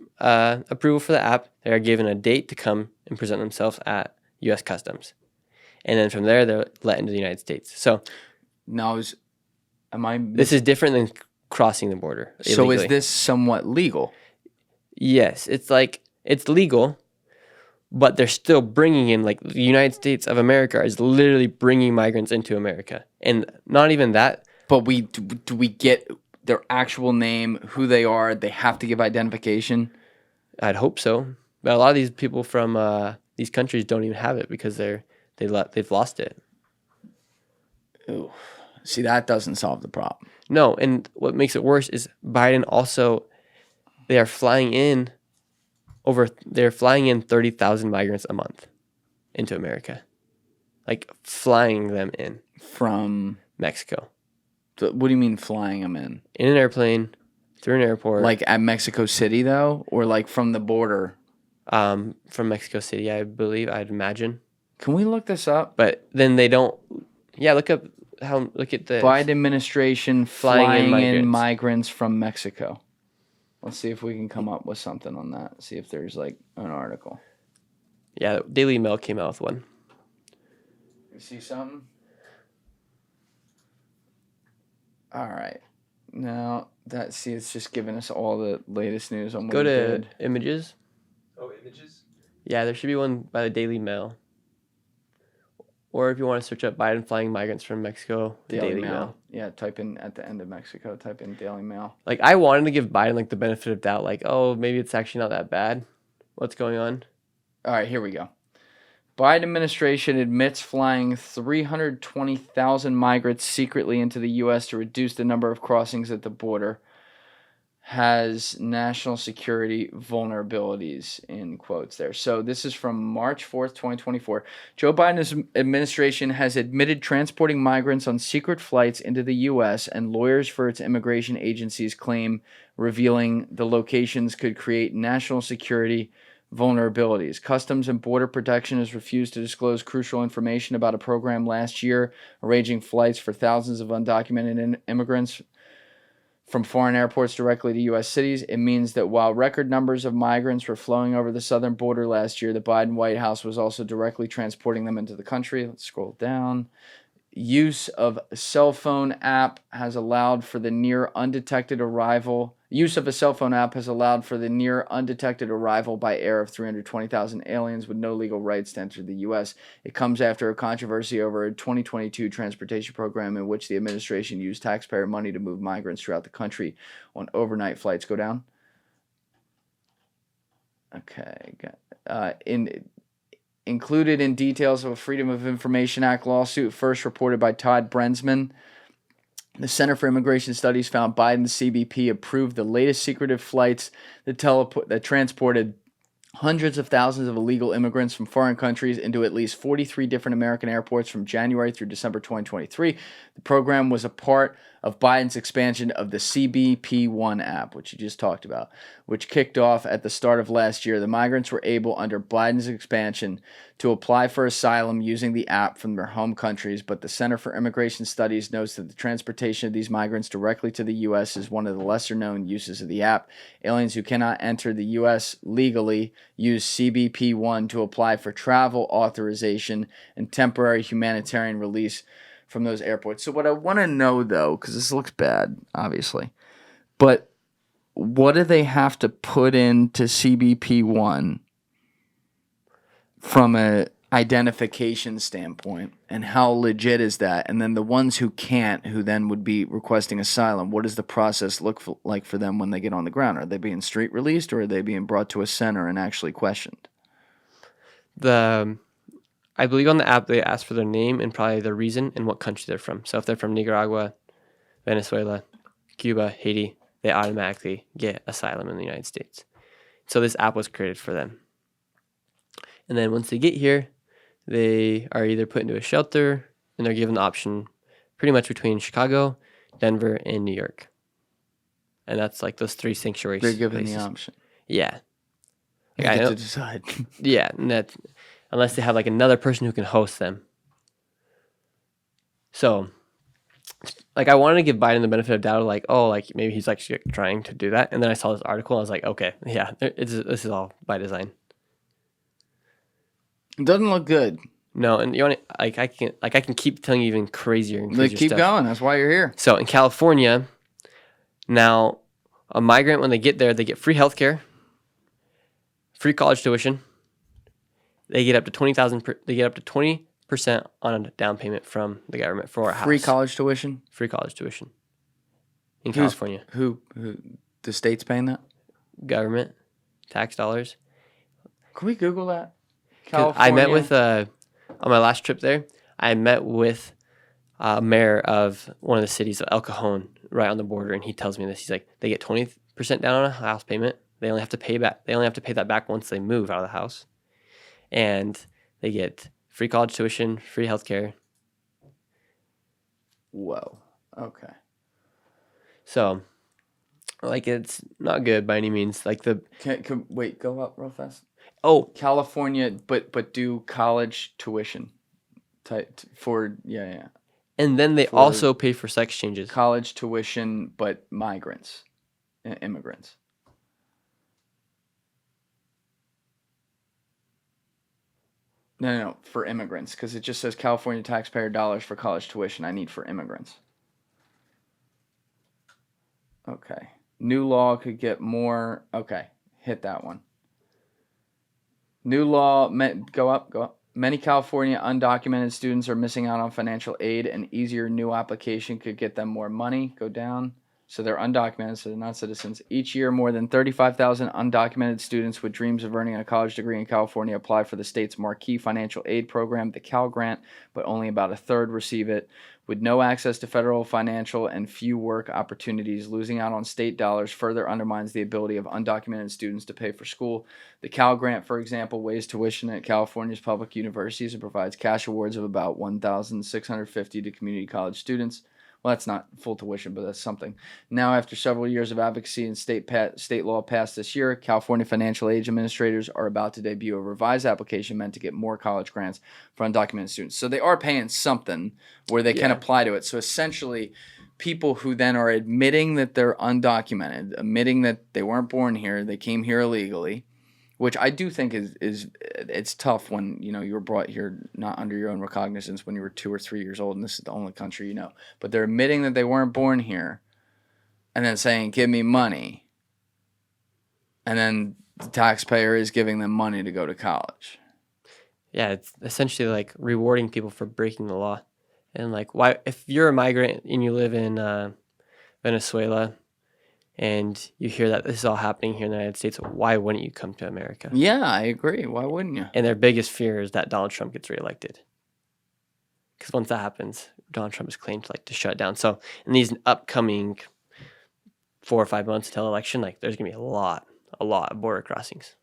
approval for the app, they are given a date to come and present themselves at U.S. Customs, and then from there they're let into the United States. So now this is different than crossing the border illegally. So is this somewhat legal? Yes, it's like it's legal, but they're still bringing in, like, the United States of America is literally bringing migrants into America, and not even that. But do we get their actual name, who they are? They have to give identification. I'd hope so, but a lot of these people from these countries don't even have it because they've lost it. Ooh. See, that doesn't solve the problem. No, and what makes it worse is Biden also, they're flying in 30,000 migrants a month into America, like flying them in from Mexico. So what do you mean flying them in? In an airplane, through an airport. Like at Mexico City though, or like from the border? From Mexico City, I believe. I'd imagine. Can we look this up? But then they don't. Yeah, look at the Biden administration flying in migrants from Mexico. Let's see if we can come up with something on that. See if there's like an article. Yeah, Daily Mail came out with one. You see something? All right. Now it's just giving us all the latest news on what Go we to did. images. Oh, images? Yeah, there should be one by the Daily Mail. Or if you want to search up Biden flying migrants from Mexico, the Daily Mail. Yeah, type in at the end of Mexico, type in Daily Mail. Like, I wanted to give Biden like the benefit of doubt, like, oh, maybe it's actually not that bad. What's going on? All right, here we go. Biden administration admits flying 320,000 migrants secretly into the U.S. to reduce the number of crossings at the border. Has national security vulnerabilities, in quotes there. So this is from March 4th, 2024. Joe Biden's administration has admitted transporting migrants on secret flights into the U.S., and lawyers for its immigration agencies claim revealing the locations could create national security vulnerabilities. Customs and Border Protection has refused to disclose crucial information about a program last year arranging flights for thousands of undocumented immigrants from foreign airports directly to U.S. cities. It means that while record numbers of migrants were flowing over the southern border last year, the Biden White House was also directly transporting them into the country. Let's scroll down. Use of cell phone app has allowed for the near undetected arrival Use of a cell phone app has allowed for the near undetected arrival by air of 320,000 aliens with no legal rights to enter the U.S. It comes after a controversy over a 2022 transportation program in which the administration used taxpayer money to move migrants throughout the country on overnight flights. Go down. Okay. Included in details of a Freedom of Information Act lawsuit first reported by Todd Brensman. The Center for Immigration Studies found Biden's CBP approved the latest secretive flights that transported hundreds of thousands of illegal immigrants from foreign countries into at least 43 different American airports from January through December 2023. The program was a part of Biden's expansion of the CBP-1 app, which you just talked about, which kicked off at the start of last year. The migrants were able, under Biden's expansion, to apply for asylum using the app from their home countries, but the Center for Immigration Studies notes that the transportation of these migrants directly to the U.S. is one of the lesser-known uses of the app. Aliens who cannot enter the U.S. legally use CBP-1 to apply for travel authorization and temporary humanitarian release from those airports. So what I want to know, though, because this looks bad, obviously, but what do they have to put into CBP-1 from a identification standpoint, and how legit is that? And then the ones who can't, who then would be requesting asylum, what does the process look like for them when they get on the ground? Are they being street released, or are they being brought to a center and actually questioned? I believe on the app they ask for their name and probably their reason and what country they're from. So if they're from Nicaragua, Venezuela, Cuba, Haiti, they automatically get asylum in the United States. So this app was created for them. And then once they get here, they are either put into a shelter, and they're given the option pretty much between Chicago, Denver, and New York. And that's like those three sanctuary places. They're given the option. Yeah. They get to decide. Yeah, and that's unless they have like another person who can host them. So, like, I wanted to give Biden the benefit of doubt, like, oh, like maybe he's like trying to do that. And then I saw this article, and I was like, okay, yeah, this is all by design. It doesn't look good. No, and you want to, I can keep telling you even crazier and crazier keep stuff. going. That's why you're here. So in California, now a migrant, when they get there, they get free healthcare, free college tuition. They get up to $20% on a down payment from the government for a house. Free college tuition. Free college tuition in California. Who the state's paying that? Government, tax dollars. Can we Google that? California. I met with on my last trip there. I met with mayor of one of the cities of El Cajon, right on the border, and he tells me this. He's like, they get 20% down on a house payment. They only have to pay that back once they move out of the house, and they get free college tuition, free healthcare. Whoa. Okay. So, like, it's not good by any means. Like wait, go up real fast. Oh, California, but do college tuition for yeah. And then they also pay for sex changes. College tuition, but migrants, immigrants. No, for immigrants, because it just says California taxpayer dollars for college tuition. I need for immigrants. Okay. New law could get more. Okay, hit that one. New law, go up. Many California undocumented students are missing out on financial aid. An easier new application could get them more money. Go down. So they're undocumented, so they're not citizens. Each year, more than 35,000 undocumented students with dreams of earning a college degree in California apply for the state's marquee financial aid program, the Cal Grant, but only about a third receive it. With no access to federal financial and few work opportunities, losing out on state dollars further undermines the ability of undocumented students to pay for school. The Cal Grant, for example, waives tuition at California's public universities and provides cash awards of about $1,650 to community college students. Well, that's not full tuition, but that's something. Now, after several years of advocacy and state law passed this year, California financial aid administrators are about to debut a revised application meant to get more college grants for undocumented students. So they are paying something where they can apply to it. So essentially, people who then are admitting that they're undocumented, admitting that they weren't born here, they came here illegally, which I do think is it's tough when you were brought here not under your own recognizance when you were 2 or 3 years old, and this is the only country you know. But they're admitting that they weren't born here, and then saying, give me money. And then the taxpayer is giving them money to go to college. Yeah, it's essentially like rewarding people for breaking the law. And like, why, if you're a migrant and you live in Venezuela and you hear that this is all happening here in the United States, why wouldn't you come to America? Yeah, I agree. Why wouldn't you? And their biggest fear is that Donald Trump gets reelected. Because once that happens, Donald Trump is claimed to shut it down. So in these upcoming 4 or 5 months until election, like there's gonna be a lot of border crossings.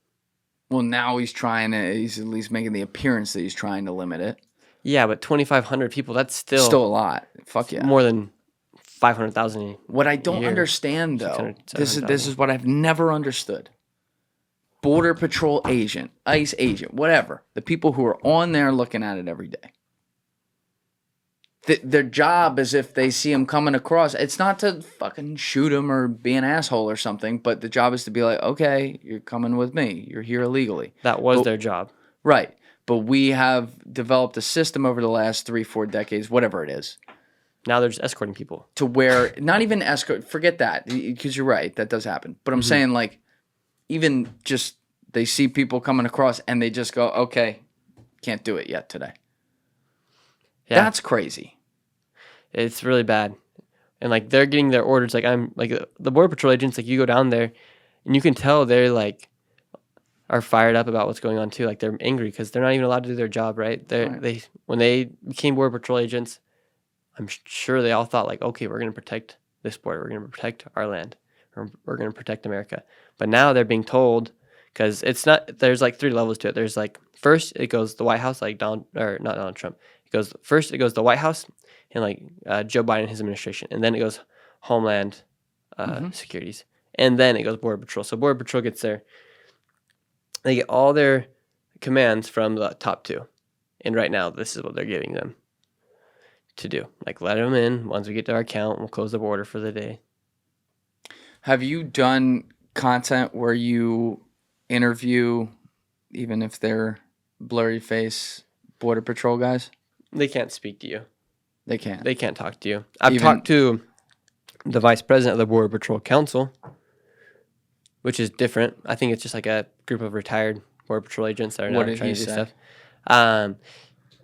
Well, now he's at least making the appearance that he's trying to limit it. Yeah, but 2,500 people, that's still a lot. Fuck yeah. More than 500,000. What I don't understand, though, this is what I've never understood. Border Patrol agent, ICE agent, whatever. The people who are on there looking at it every day. Their job is if they see him coming across, it's not to fucking shoot him or be an asshole or something, but the job is to be like, okay, you're coming with me. You're here illegally. That was their job. Right. But we have developed a system over the last 3-4 decades, whatever it is. Now they're just escorting people. To where, not even escort, forget that, because you're right, that does happen. But I'm saying, like, even just they see people coming across and they just go, okay, can't do it yet today. Yeah. That's crazy. It's really bad. And like they're getting their orders. Like I'm like the Border Patrol agents, like you go down there and you can tell they're like are fired up about what's going on too. Like they're angry because they're not even allowed to do their job, right? They when they became Border Patrol agents, I'm sure they all thought like, okay, we're gonna protect this border, we're gonna protect our land, or we're gonna protect America. But now they're being told, because it's not, there's like 3 levels to it. There's like first it goes the White House, like not Donald Trump. It goes the White House and like Joe Biden and his administration, and then it goes Homeland Securities, and then it goes Border Patrol. So Border Patrol gets they get all their commands from the top 2, and right now this is what they're giving them to do. Like let them in. Once we get to our count, we'll close the border for the day. Have you done content where you interview, even if they're blurry face Border Patrol guys? They can't speak to you. They can't. They can't talk to you. I've talked to the vice president of the Border Patrol Council, which is different. I think it's just like a group of retired Border Patrol agents that are now trying to do stuff.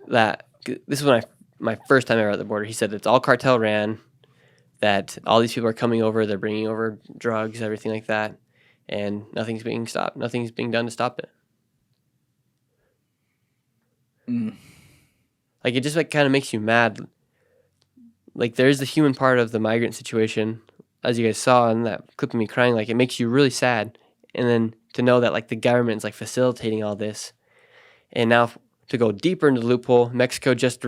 That this is when my first time ever at the border. He said it's all cartel ran, that all these people are coming over, they're bringing over drugs, everything like that, and nothing's being stopped. Nothing's being done to stop it. Like it just like kind of makes you mad. Like there's the human part of the migrant situation, as you guys saw in that clip of me crying. Like it makes you really sad, and then to know that like the government's like facilitating all this, and now to go deeper into the loophole, Mexico just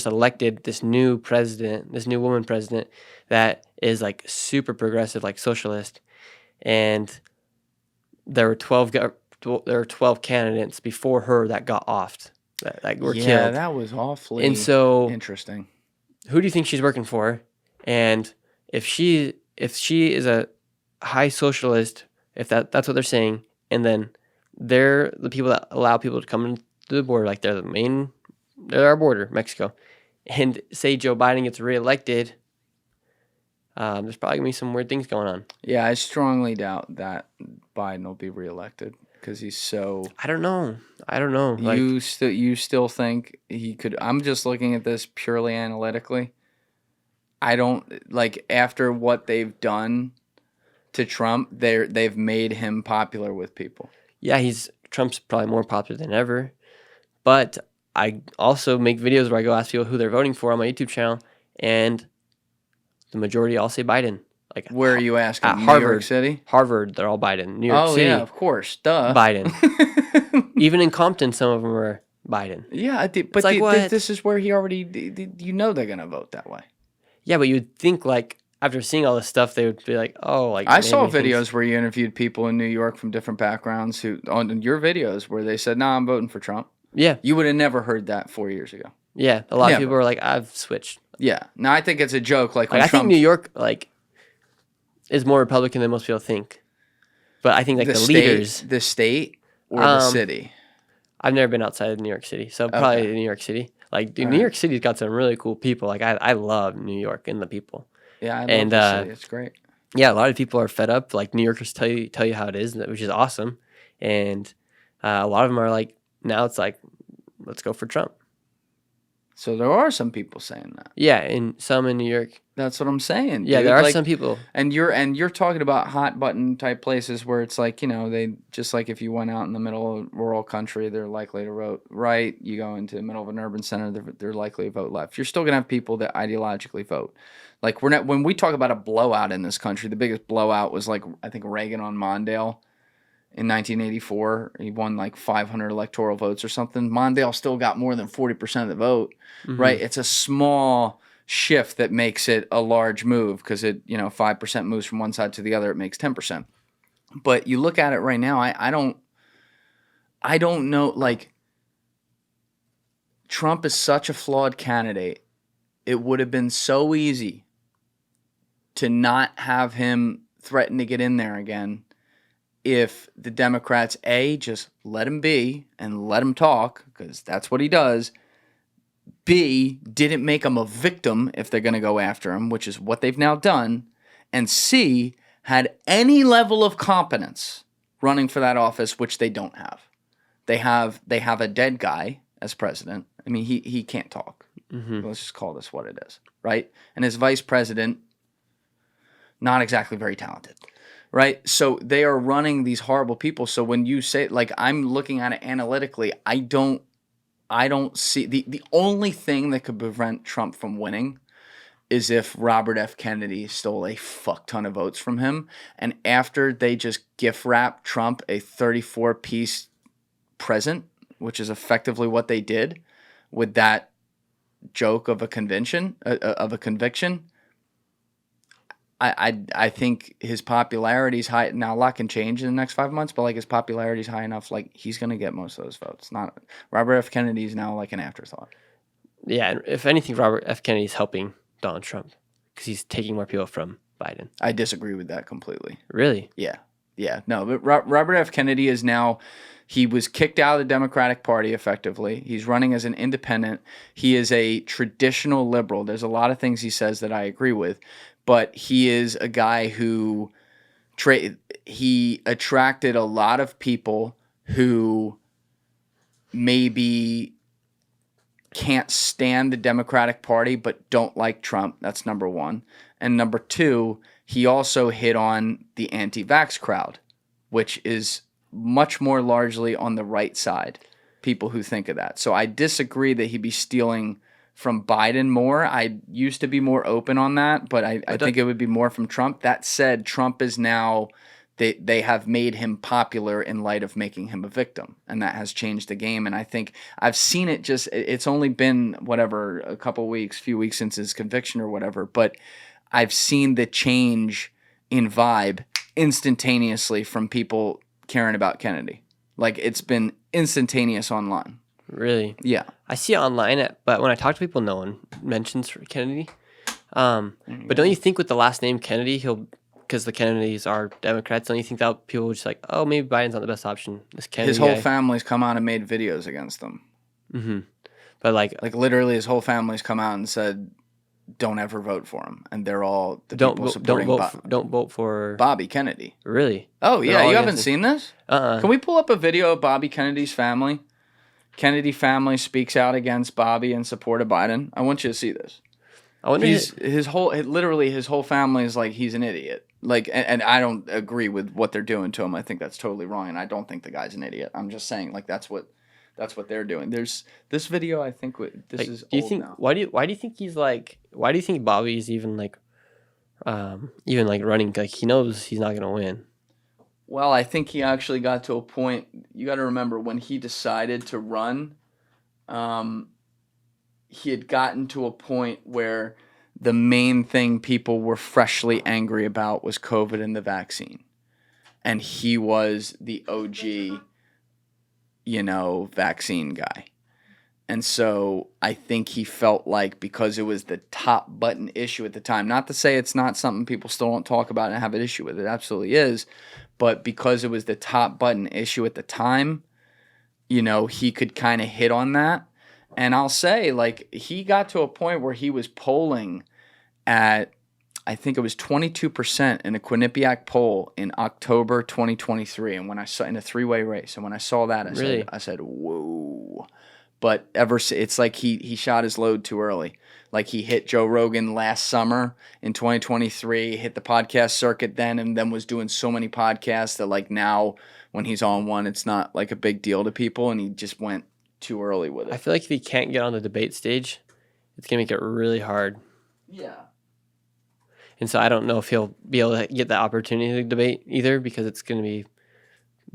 elected this new president, this new woman president that is like super progressive, like socialist, and there were 12 candidates before her that got offed, that were killed. Yeah, that was awfully interesting. Who do you think she's working for? And if she is a high socialist, if that's what they're saying, and then they're the people that allow people to come into the border, like they're our border, Mexico, and say Joe Biden gets reelected, there's probably gonna be some weird things going on. Yeah, I strongly doubt that Biden will be reelected because he's so. I don't know. Like, you still think he could? I'm just looking at this purely analytically. I don't like after what they've done to Trump. They've made him popular with people. Yeah, Trump's probably more popular than ever, but I also make videos where I go ask people who they're voting for on my YouTube channel, and the majority all say Biden. Like, where are you asking? At New York City? Harvard, they're all Biden. New York City. Oh, yeah, of course. Duh. Biden. Even in Compton, some of them are Biden. Yeah, but like, this is where he already, they're going to vote that way. Yeah, but you'd think, like, after seeing all this stuff, they would be like, oh, like. I saw videos where you interviewed people in New York from different backgrounds on your videos where they said, nah, I'm voting for Trump. Yeah. You would have never heard that 4 years ago. Yeah, a lot of people were like, I've switched. Yeah. No, I think it's a joke. Like I think New York, like, is more Republican than most people think. But I think, like, the leaders. The state or the city? I've never been outside of New York City, so probably New York City. Like, dude, New York City's got some really cool people. Like, I love New York and the people. Yeah, I love And the city. It's great. yeah, a lot of people are fed up. Like New Yorkers tell you how it is, which is awesome. And a lot of them are like, now it's like, let's go for Trump. So there are some people saying that. Yeah, and some in New York. That's what I'm saying. Yeah, dude. there are Like, some people. And you're talking about hot button type places where it's like, they just like if you went out in the middle of rural country, they're likely to vote right. You go into the middle of an urban center, they're likely to vote left. You're still gonna have people that ideologically vote. Like when we talk about a blowout in this country, the biggest blowout was like I think Reagan on Mondale in 1984. He won like 500 electoral votes or something. Mondale still got more than 40% of the vote, right? It's a small shift that makes it a large move because 5% moves from one side to the other, it makes 10%. But you look at it right now, I don't know, like Trump is such a flawed candidate. It would have been so easy to not have him threaten to get in there again if the Democrats, A, just let him be and let him talk, because that's what he does. B, didn't make him a victim if they're going to go after him, which is what they've now done. And C, had any level of competence running for that office, which they don't have. They have a dead guy as president. I mean, he can't talk. Let's just call this what it is, right? And his vice president, not exactly very talented. Right? So they are running these horrible people. So when you say, like, I'm looking at it analytically, I don't see the only thing that could prevent Trump from winning is if Robert F. Kennedy stole a fuck ton of votes from him. And after they just gift wrap Trump a 34-piece present, which is effectively what they did with that joke of a conviction, I think his popularity's high. Now, a lot can change in the next 5 months, but like his popularity's high enough, like he's going to get most of those votes. Not Robert F. Kennedy's now like an afterthought. Yeah, and if anything, Robert F. Kennedy's helping Donald Trump because he's taking more people from Biden. I disagree with that completely. Really? Yeah. No, but Robert F. Kennedy is now, he was kicked out of the Democratic Party effectively. He's running as an independent. He is a traditional liberal. There's a lot of things he says that I agree with. But he is a guy who he attracted a lot of people who maybe can't stand the Democratic Party but don't like Trump. That's number one. And number two, he also hit on the anti-vax crowd, which is much more largely on the right side, people who think of that. So I disagree that he'd be stealing from Biden more. I used to be more open on that, but I think it would be more from Trump. That said, Trump is now, they have made him popular in light of making him a victim, and that has changed the game. And I think I've seen it it's only been, whatever, few weeks since his conviction or whatever, but I've seen the change in vibe instantaneously from people caring about Kennedy. Like, it's been instantaneous online. Really? Yeah. I see it online, but when I talk to people, no one mentions Kennedy. But don't you think with the last name Kennedy, because the Kennedys are Democrats, don't you think that people will just like, oh, maybe Biden's not the best option? This Kennedy his whole guy. family's come out and made videos against them. Mm-hmm. But like literally, his whole family's come out and said, "Don't ever vote for him," and they're all people supporting. Don't vote for Bobby Kennedy. Really? Oh yeah, you haven't seen this? Can we pull up a video of Bobby Kennedy's family? Kennedy family speaks out against Bobby in support of Biden. I want you to see this. I wonder his whole family is like, he's an idiot. Like, and I don't agree with what they're doing to him. I think that's totally wrong, and I don't think the guy's an idiot. I'm just saying, like, that's what they're doing. There's this video. I think is. Do you old think now. why do you think he's like? Why do you think Bobby's even like running? Like, he knows he's not gonna win. Well, I think he actually got to a point. You got to remember when he decided to run, he had gotten to a point where the main thing people were freshly angry about was COVID and the vaccine. And he was the OG, vaccine guy. And so I think he felt like, because it was the top button issue at the time, not to say it's not something people still don't talk about and have an issue with, it absolutely is, but because it was the top button issue at the time, he could kind of hit on that. And I'll say, like, he got to a point where he was polling at I think it was 22% in a Quinnipiac poll in October 2023, and when I saw in a 3-way race, and when I saw that, I said, whoa. But it's like he shot his load too early. Like he hit Joe Rogan last summer in 2023, hit the podcast circuit then, and then was doing so many podcasts that like now when he's on one, it's not like a big deal to people, and he just went too early with it. I feel like if he can't get on the debate stage, it's gonna make it really hard. Yeah. And so I don't know if he'll be able to get that opportunity to debate either, because it's gonna be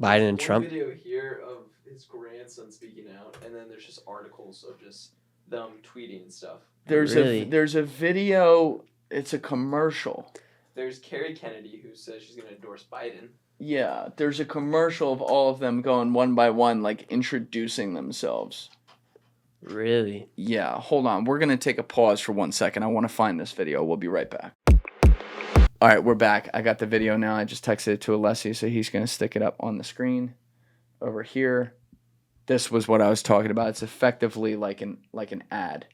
Biden and Trump. Video here of his grandson speaking out, and then there's just articles of just them tweeting and stuff. There's a video. It's a commercial. There's Carrie Kennedy who says she's going to endorse Biden. Yeah, there's a commercial of all of them going one by one, like introducing themselves. Really? Yeah, hold on. We're going to take a pause for 1 second. I want to find this video. We'll be right back. All right, we're back. I got the video now. I just texted it to Alessi, so he's going to stick it up on the screen over here. This was what I was talking about. It's effectively like an ad.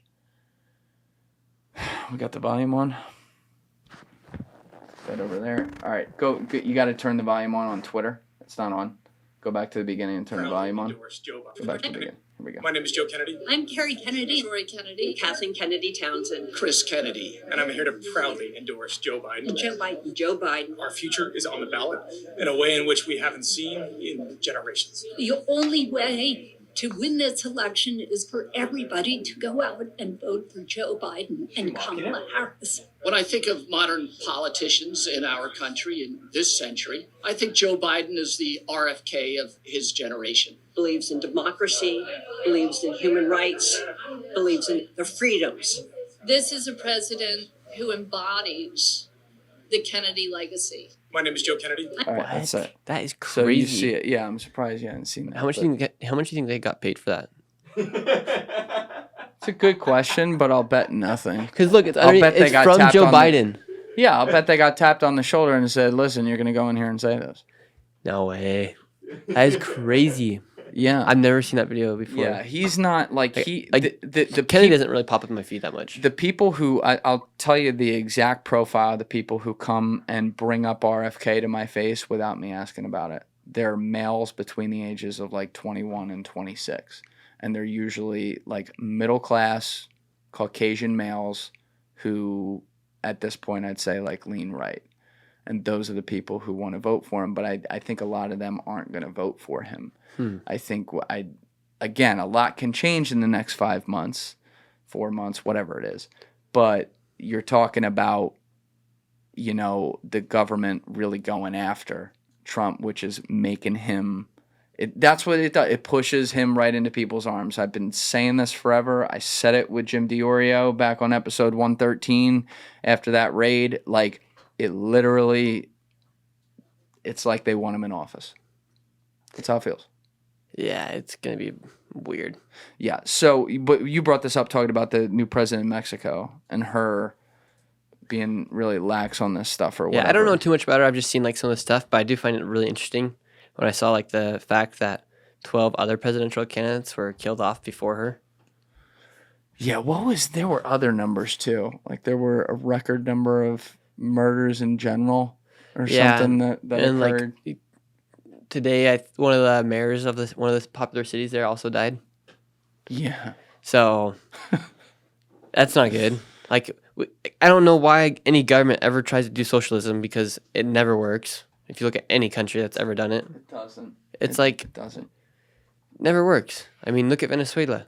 We got the volume on. Right over there. All right, go. You got to turn the volume on Twitter. It's not on. Go back to the beginning and turn the volume on. Go back to the beginning. Here we go. My name is Joe Kennedy. I'm Carrie Kennedy. Rory Kennedy. Kathleen Kennedy Townsend. Chris Kennedy. And I'm here to proudly endorse Joe Biden. Joe Biden. Joe Biden. Our future is on the ballot in a way in which we haven't seen in generations. The only way to win this election is for everybody to go out and vote for Joe Biden and Kamala Harris. When I think of modern politicians in our country in this century, I think Joe Biden is the RFK of his generation. Believes in democracy, believes in human rights, believes in the freedoms. This is a president who embodies the Kennedy legacy. My name is Joe Kennedy. All right, that's it. That is crazy. So you see it. Yeah, I'm surprised you haven't seen that. How much do you think they got paid for that? It's a good question, but I'll bet nothing. Because look, it's from Joe Biden. Yeah, I'll bet they got tapped on the shoulder and said, "Listen, you're going to go in here and say this." No way. That is crazy. Yeah, I've never seen that video before. Yeah, he's not the Kennedy doesn't really pop up in my feed that much. The people who I'll tell you the exact profile of the people who come and bring up RFK to my face without me asking about it. They're males between the ages of like 21 and 26, and they're usually like middle class Caucasian males who, at this point, I'd say like lean right. And those are the people who want to vote for him. But I think a lot of them aren't going to vote for him. I think, again, a lot can change in the next 5 months, 4 months, whatever it is. But you're talking about, the government really going after Trump, which is making him that's what it does. It pushes him right into people's arms. I've been saying this forever. I said it with Jim DiOrio back on episode 113 after that raid. Like, it literally, it's like they want him in office. That's how it feels. Yeah, it's going to be weird. Yeah, so, but you brought this up talking about the new president of Mexico and her being really lax on this stuff or whatever. Yeah, I don't know too much about her. I've just seen like some of the stuff, but I do find it really interesting when I saw like the fact that 12 other presidential candidates were killed off before her. Yeah, there were other numbers too. Like there were a record number of murders in general or something that occurred. Like, today, one of the mayors of one of the popular cities there also died. Yeah. So that's not good. Like, I don't know why any government ever tries to do socialism because it never works. If you look at any country that's ever done it, it doesn't. It doesn't. Never works. I mean, look at Venezuela.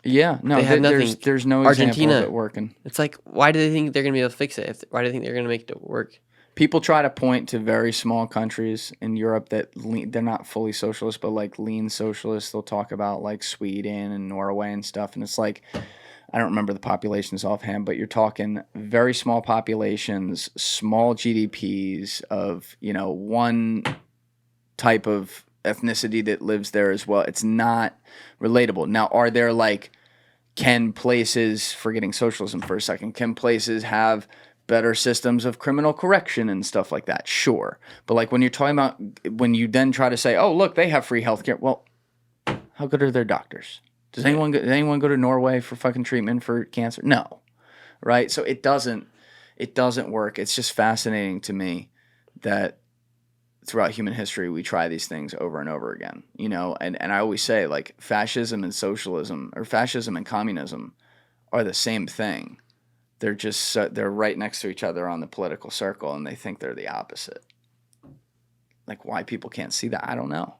Yeah, no, they have nothing. There's no example of it working. It's like, why do they think they're going to be able to fix it? Why do they think they're going to make it work? People try to point to very small countries in Europe that they're not fully socialist, but like lean socialists. They'll talk about like Sweden and Norway and stuff. And it's like, I don't remember the populations offhand, but you're talking very small populations, small GDPs of, one type of ethnicity that lives there as well. It's not relatable. Now, are there can places, forgetting socialism for a second, can places have better systems of criminal correction and stuff like that? Sure. But when you're talking about, when you then try to say, oh, look, they have free healthcare. Well, how good are their doctors? Does anyone go to Norway for fucking treatment for cancer? No. Right? So it doesn't it doesn't work. It's just fascinating to me that throughout human history we try these things over and over again, you know, and I always say, like, fascism and socialism, or fascism and communism, are the same thing. They're just they're right next to each other on the political circle, and they think they're the opposite. Like, why people can't see that, I don't know.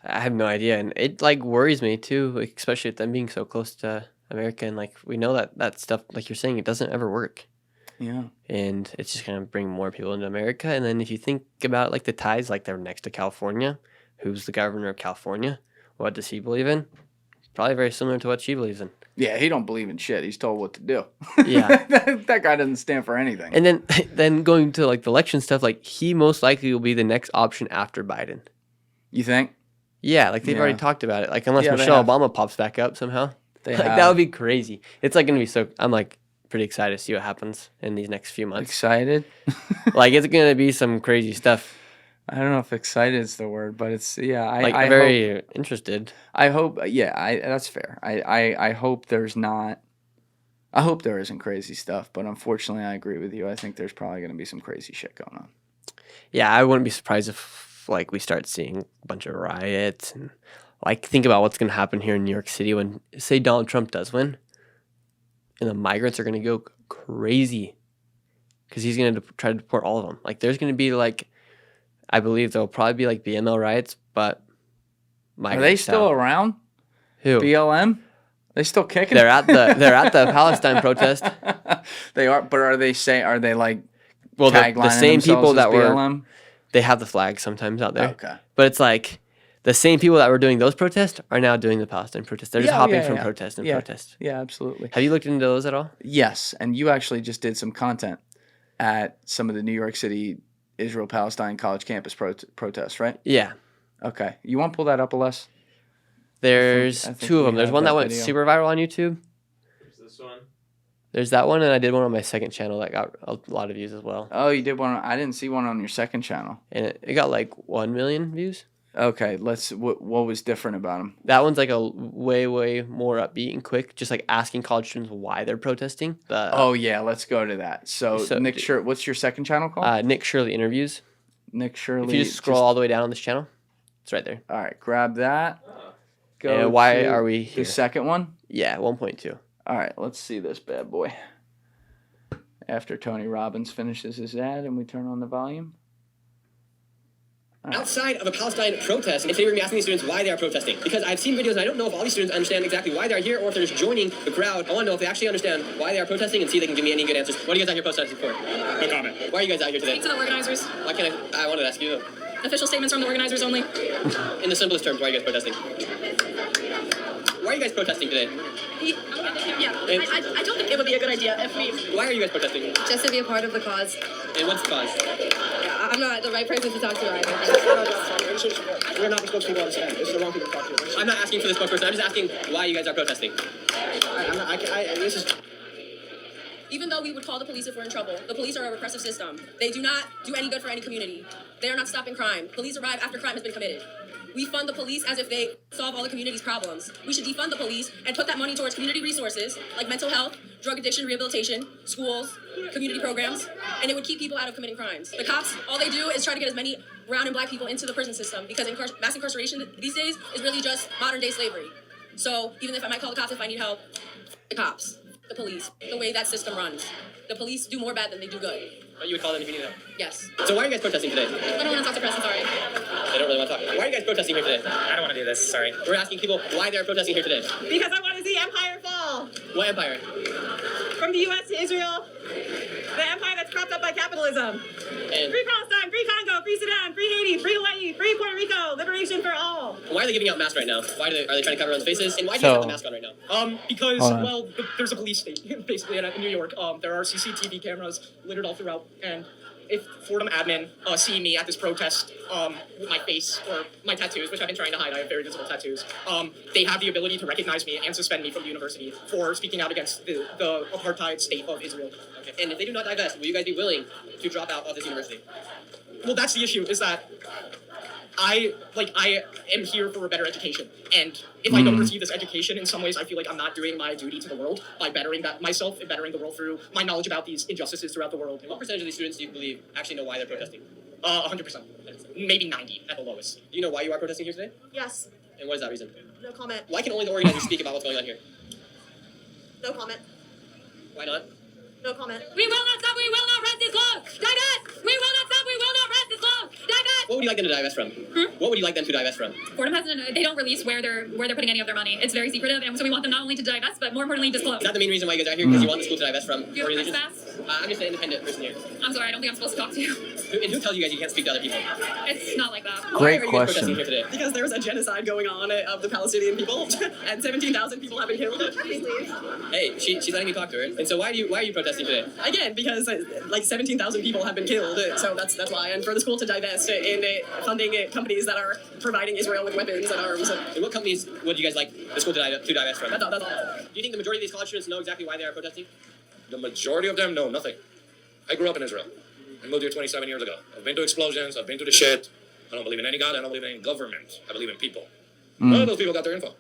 I have no idea, and it like worries me too, like, especially with them being so close to America, and like we know that stuff, like you're saying, it doesn't ever work. Yeah. And it's just gonna bring more people into America. And then if you think about like the ties, like they're next to California. Who's the governor of California? What does he believe in? Probably very similar to what she believes in. Yeah, he don't believe in shit. He's told what to do. Yeah. that guy doesn't stand for anything. And then going to like the election stuff, like he most likely will be the next option after Biden. You think? Yeah, like they've already talked about it. Like unless Michelle Obama pops back up somehow. That would be crazy. It's like gonna be so. I'm like pretty excited to see what happens in these next few months. Excited? Like it's gonna be some crazy stuff. I don't know if excited is the word, but it's I very interested. I hope that's fair. I hope there's not. I hope there isn't crazy stuff, but unfortunately, I agree with you. I think there's probably going to be some crazy shit going on. Yeah, I wouldn't be surprised if like we start seeing a bunch of riots and like think about what's going to happen here in New York City when say Donald Trump does win, and the migrants are going to go crazy because he's going to try to deport all of them. Like there's going to be like. I believe there'll probably be like BML riots, but are they still around? Who? BLM? They still kicking? They're at the Palestine protest. They are, but are they like the same people that BLM? were they have the flag sometimes out there. Okay. But it's like the same people that were doing those protests are now doing the Palestine protests. They're just hopping from protest to protest. Yeah, absolutely. Have you looked into those at all? Yes, and you actually just did some content at some of the New York City Israel-Palestine college campus protests, right? Yeah. Okay. You want to pull that up, Aless? There's two of them. There's one that went super viral on YouTube. There's this one. There's that one, and I did one on my second channel that got a lot of views as well. Oh, you did one. I didn't see one on your second channel. And it got like 1 million views. Okay, what was different about them? That one's like a way more upbeat and quick, just like asking college students why they're protesting. Oh yeah, let's go to that. So Nick Shirley, what's your second channel called? Nick Shirley Interviews. Nick Shirley. If you just scroll all the way down on this channel, it's right there. All right, grab that. Go. Why are we here? The second one? Yeah, 1.2. All right, let's see this bad boy. After Tony Robbins finishes his ad and we turn on the volume. Outside of a Palestine protest, and today we're going to be asking these students why they are protesting. Because I've seen videos and I don't know if all these students understand exactly why they're here or if they're just joining the crowd. I want to know if they actually understand why they are protesting and see if they can give me any good answers. What are you guys out here protesting for? No comment. Why are you guys out here today? Speak to the organizers. Why can't I wanted to ask you. Official statements from the organizers only. In the simplest terms, why are you guys protesting? Why are you guys protesting today? I don't think it would be a good idea if we... Why are you guys protesting? Just to be a part of the cause. And what's the cause? I'm not the right person to talk to either. We're not the spokespeople on this end. This is the wrong people to talk to. I'm not asking for the spokesperson. I'm just asking why you guys are protesting. This is... Even though we would call the police if we're in trouble, the police are a repressive system. They do not do any good for any community. They are not stopping crime. Police arrive after crime has been committed. We fund the police as if they solve all the community's problems. We should defund the police and put that money towards community resources like mental health, drug addiction rehabilitation, schools, community programs, and it would keep people out of committing crimes. The cops, all they do is try to get as many brown and black people into the prison system because mass incarceration these days is really just modern day slavery. So even if I might call the cops if I need help, the cops, the police, the way that system runs. The police do more bad than they do good. Oh, you would call them if you need help? Yes. So why are you guys protesting today? I don't want to talk to press, I'm sorry. They don't really want to talk. Why are you guys protesting here today? I don't want to do this, sorry. We're asking people why they're protesting here today. Because I want to see empire fall. What empire? From the U.S. to Israel, the empire that's propped up by capitalism. And free Palestine, free Congo, free Sudan, free Haiti, free Hawaii, free Puerto Rico, liberation for all. why are they giving out masks right now? Are they trying to cover everyone's faces? And why do you have the mask on right now? Because, well, there's a police state, basically, in New York. There are CCTV cameras littered all throughout, and if Fordham admin see me at this protest with my face or my tattoos, which I've been trying to hide, I have very visible tattoos, they have the ability to recognize me and suspend me from the university for speaking out against the apartheid state of Israel. Okay. And if they do not divest, will you guys be willing to drop out of this university? Well, that's the issue, is that I am here for a better education, and if I don't receive this education, in some ways I feel like I'm not doing my duty to the world by bettering myself and bettering the world through my knowledge about these injustices throughout the world. And what percentage of these students do you believe actually know why they're protesting? 100%. Maybe 90 at the lowest. Do you know why you are protesting here today? Yes. And what is that reason? No comment. Why can only the organizers speak about what's going on here? No comment. Why not? No comment. We will not stop, we will not rest this long! Divest! We will not stop, we will not rest this long! Divest! What would you like them to divest from? What would you like them to divest from? Fordham they don't release where they're putting any of their money. It's very secretive, and so we want them not only to divest, but more importantly, disclose. Is that the main reason why you guys are here? Because you want the school to divest from Do you have a organizations? press I'm just an independent person here. I'm sorry, I don't think I'm supposed to talk to you. And who tells you guys you can't speak to other people? It's not like that. Why are you guys protesting here today? Because there's a genocide going on of the Palestinian people, and 17,000 people have been killed. Hey, she's letting me talk to her. And so why are you protesting today? Again, because 17,000 people have been killed, so that's why. And for the school to divest in funding companies that are providing Israel with weapons and arms. And what companies would you guys like the school to divest from? That's all. Do you think the majority of these college students know exactly why they are protesting? The majority of them know nothing. I grew up in Israel. I moved here 27 years ago. I've been to explosions. I've been to the shit. I don't believe in any God. I don't believe in any government. I believe in people. None of those people got their info.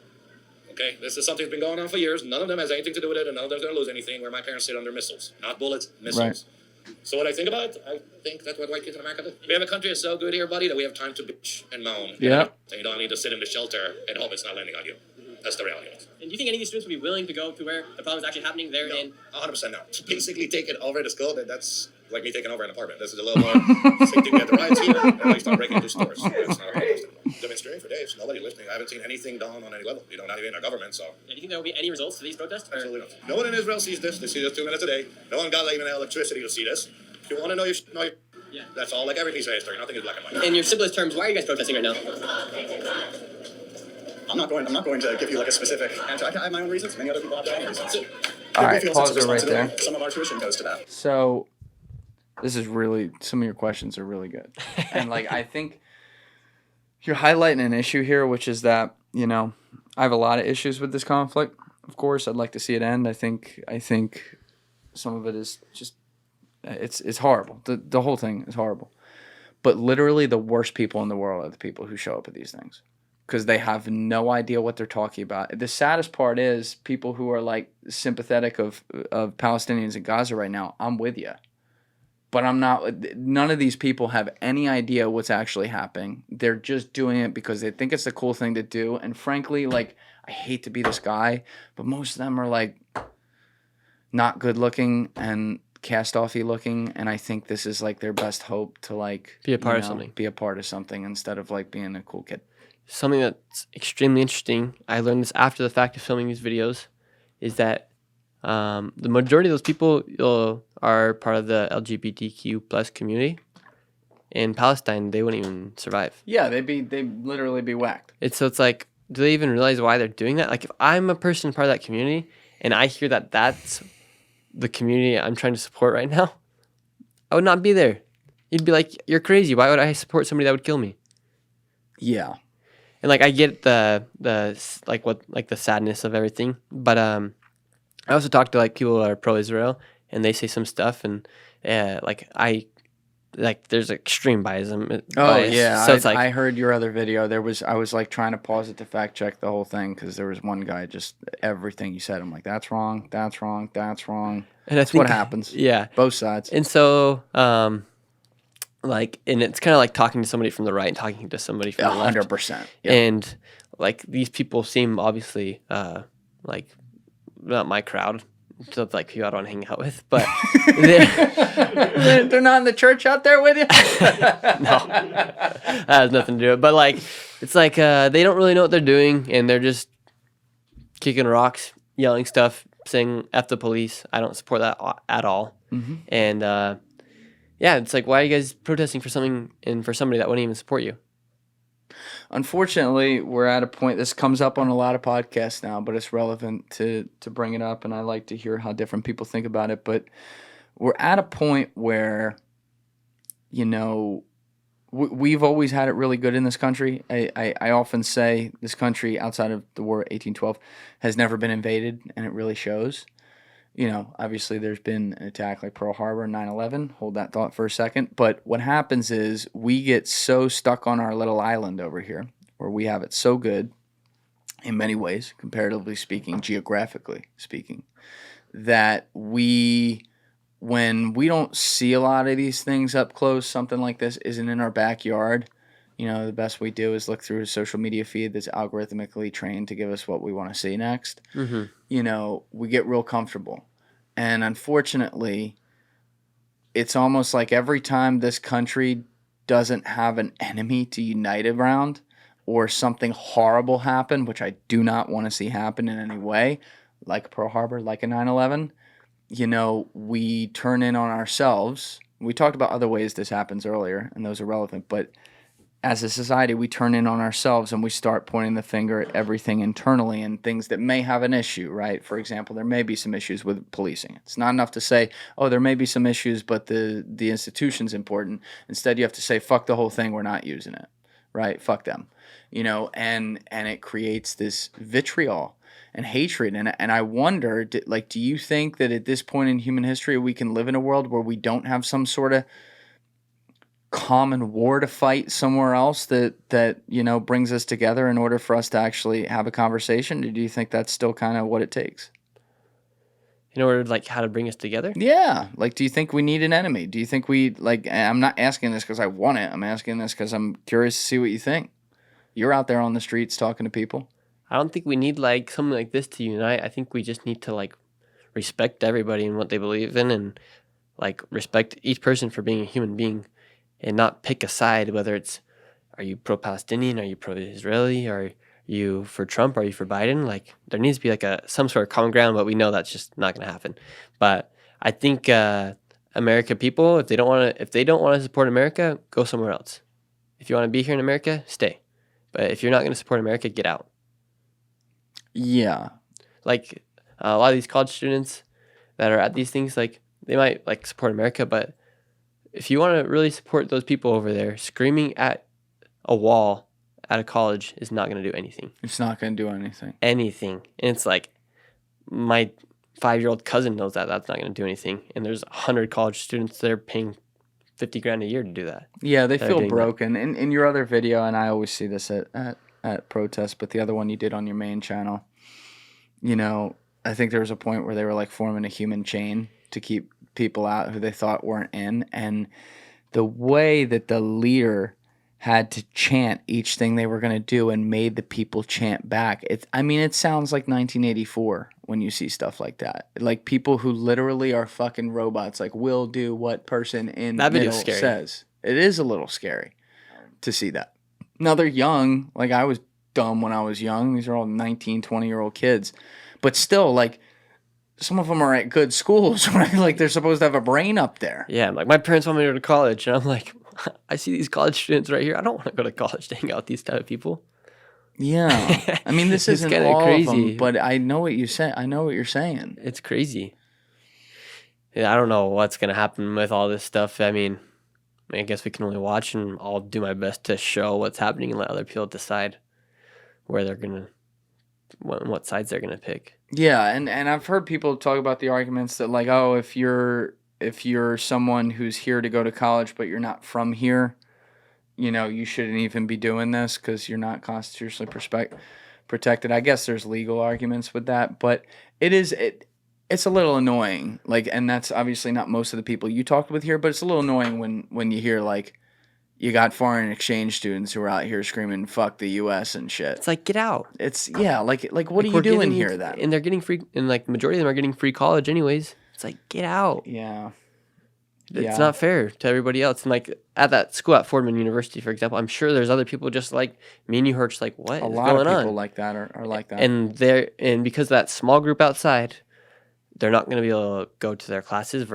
Okay? This is something that's been going on for years. None of them has anything to do with it, and none of them are going to lose anything where my parents sit under missiles. Not bullets, missiles. Right. So what I think about it, I think that's what white kids in America do. We have a country that's so good here, buddy, that we have time to bitch and moan. Yeah. And you don't need to sit in the shelter and hope it's not landing on you. That's the reality of it. And do you think any of these students would be willing to go to where the problem is actually happening there? No, in 100% no. Basically taking over the school, that's like me taking over an apartment. This is a little more same thing we had the riots here, and they start breaking into stores. It's not a protest anymore. Demonstrating for days, nobody listening. I haven't seen anything done on any level. Not even our government, so. Do you think there will be any results to these protests? Absolutely not. No one in Israel sees this. They see this 2 minutes a day. No one got even electricity to see this. If you want to know your yeah. That's all. Like everything's history. Nothing is black and white. In your simplest terms, why are you guys protesting right now? I'm not going to give you like a specific answer. I have my own reasons. Many other people have their own reasons. All right, pause it right there. Some of our tuition goes to that. So, this is really, some of your questions are really good. And I think you're highlighting an issue here, which is that, I have a lot of issues with this conflict. Of course, I'd like to see it end. I think some of it is just, it's horrible. The whole thing is horrible. But literally the worst people in the world are the people who show up at these things, because they have no idea what they're talking about. The saddest part is people who are sympathetic of Palestinians in Gaza right now. I'm with you. But I'm not. None of these people have any idea what's actually happening. They're just doing it because they think it's the cool thing to do. And frankly, I hate to be this guy, but most of them are not good looking and cast-offy looking. And I think this is their best hope to be a part of something. Be a part of something instead of being a cool kid. Something that's extremely interesting, I learned this after the fact of filming these videos, is that the majority of those people are part of the LGBTQ plus community. In Palestine, they wouldn't even survive. Yeah, they'd literally be whacked. It's do they even realize why they're doing that? If I'm a person part of that community and I hear that that's the community I'm trying to support right now, I would not be there. You'd be like, you're crazy. Why would I support somebody that would kill me? Yeah. And I get the sadness of everything, but I also talk to people who are pro-Israel, and they say some stuff, and there's extreme bias. Yeah, so I heard your other video. I was trying to pause it to fact check the whole thing, because there was one guy, just everything you said, I'm like, that's wrong, that's wrong, that's wrong. And that's what happens. Yeah, both sides. And so and it's kind of talking to somebody from the right and talking to somebody from the left. 100%. Yeah. And these people seem obviously not my crowd, so who I don't hang out with, but they're not in the church out there with you. No, that has nothing to do with it. But it's they don't really know what they're doing, and they're just kicking rocks, yelling stuff, saying "F the police." I don't support that at all. Mm-hmm. And yeah, it's why are you guys protesting for something and for somebody that wouldn't even support you? Unfortunately, we're at a point, this comes up on a lot of podcasts now, but it's relevant to bring it up, and I like to hear how different people think about it. But we're at a point where, we've always had it really good in this country. I often say this country, outside of the war of 1812, has never been invaded, and it really shows. You know, obviously there's been an attack like Pearl Harbor, 9/11. Hold that thought for a second. But what happens is we get so stuck on our little island over here, where we have it so good in many ways, comparatively speaking, geographically speaking, that when we don't see a lot of these things up close, something like this isn't in our backyard, you know, the best we do is look through a social media feed that's algorithmically trained to give us what we want to see next. Mm-hmm. You know, we get real comfortable. And unfortunately, it's almost like every time this country doesn't have an enemy to unite around or something horrible happen, which I do not want to see happen in any way, like Pearl Harbor, like a 9/11, you know, we turn in on ourselves. We talked about other ways this happens earlier, and those are relevant, but as a society, we turn in on ourselves and we start pointing the finger at everything internally and things that may have an issue, right? For example, there may be some issues with policing. It's not enough to say, oh, there may be some issues, but the institution's important. Instead, you have to say, fuck the whole thing, we're not using it, right? Fuck them, you know, and it creates this vitriol and hatred. And I wonder, like, do you think that at this point in human history, we can live in a world where we don't have some sort of common war to fight somewhere else that you know brings us together in order for us to actually have a conversation? Or do you think that's still kind of what it takes in order, like, how to bring us together? Yeah, like, do you think we need an enemy? Do you think we, like, I'm not asking this because I want it, I'm asking this because I'm curious to see what you think. You're out there on the streets talking to people. I don't think we need, like, something like this to unite. I think we just need to, like, respect everybody and what they believe in, and, like, respect each person for being a human being, and not pick a side, whether it's, are you pro-Palestinian, are you pro-Israeli, are you for Trump, are you for Biden? Like, there needs to be, like, some sort of common ground, but we know that's just not going to happen. But I think America people, if they don't want to support America, go somewhere else. If you want to be here in America, stay. But if you're not going to support America, get out. Yeah. Like, a lot of these college students that are at these things, like, they might, like, support America, but if you want to really support those people over there, screaming at a wall at a college is not going to do anything. It's not going to do anything. Anything. And it's like, my 5-year-old cousin knows that that's not going to do anything. And there's 100 college students that are paying $50,000 a year to do that. Yeah, they feel broken. In your other video, and I always see this at protests, but the other one you did on your main channel, you know, I think there was a point where they were like forming a human chain to keep people out who they thought weren't in, and the way that the leader had to chant each thing they were going to do and made the people chant back. It sounds like 1984 when you see stuff like that. Like, people who literally are fucking robots, like, will do what person in the middle says. It is a little scary to see that. Now, they're young. Like, I was dumb when I was young. These are all 19, 20-year-old kids. But still, like, some of them are at good schools, right? Like, they're supposed to have a brain up there. Yeah, like, my parents want me to go to college, and I'm like, I see these college students right here. I don't want to go to college to hang out with these type of people. Yeah. I mean, this isn't all crazy. Of them, but I know what you say. I know what you're saying. It's crazy. Yeah, I don't know what's going to happen with all this stuff. I mean, I guess we can only watch, and I'll do my best to show what's happening and let other people decide where they're going to, what sides they're going to pick. Yeah, and I've heard people talk about the arguments that, like, oh, if you're someone who's here to go to college but you're not from here, you know, you shouldn't even be doing this because you're not constitutionally protected. I guess there's legal arguments with that, but it's a little annoying. Like, and that's obviously not most of the people you talked with here, but it's a little annoying when you hear, like, you got foreign exchange students who are out here screaming "fuck the U.S." and shit. It's like, get out. It's like what are you doing here then? And they're getting free, and like the majority of them are getting free college anyways. It's like, get out. Yeah. It's not fair to everybody else. And like at that school at Fordham University, for example, I'm sure there's other people just like me and you who are just like, what is going on? A lot of people like that are like that. And because of that small group outside, they're not going to be able to go to their classes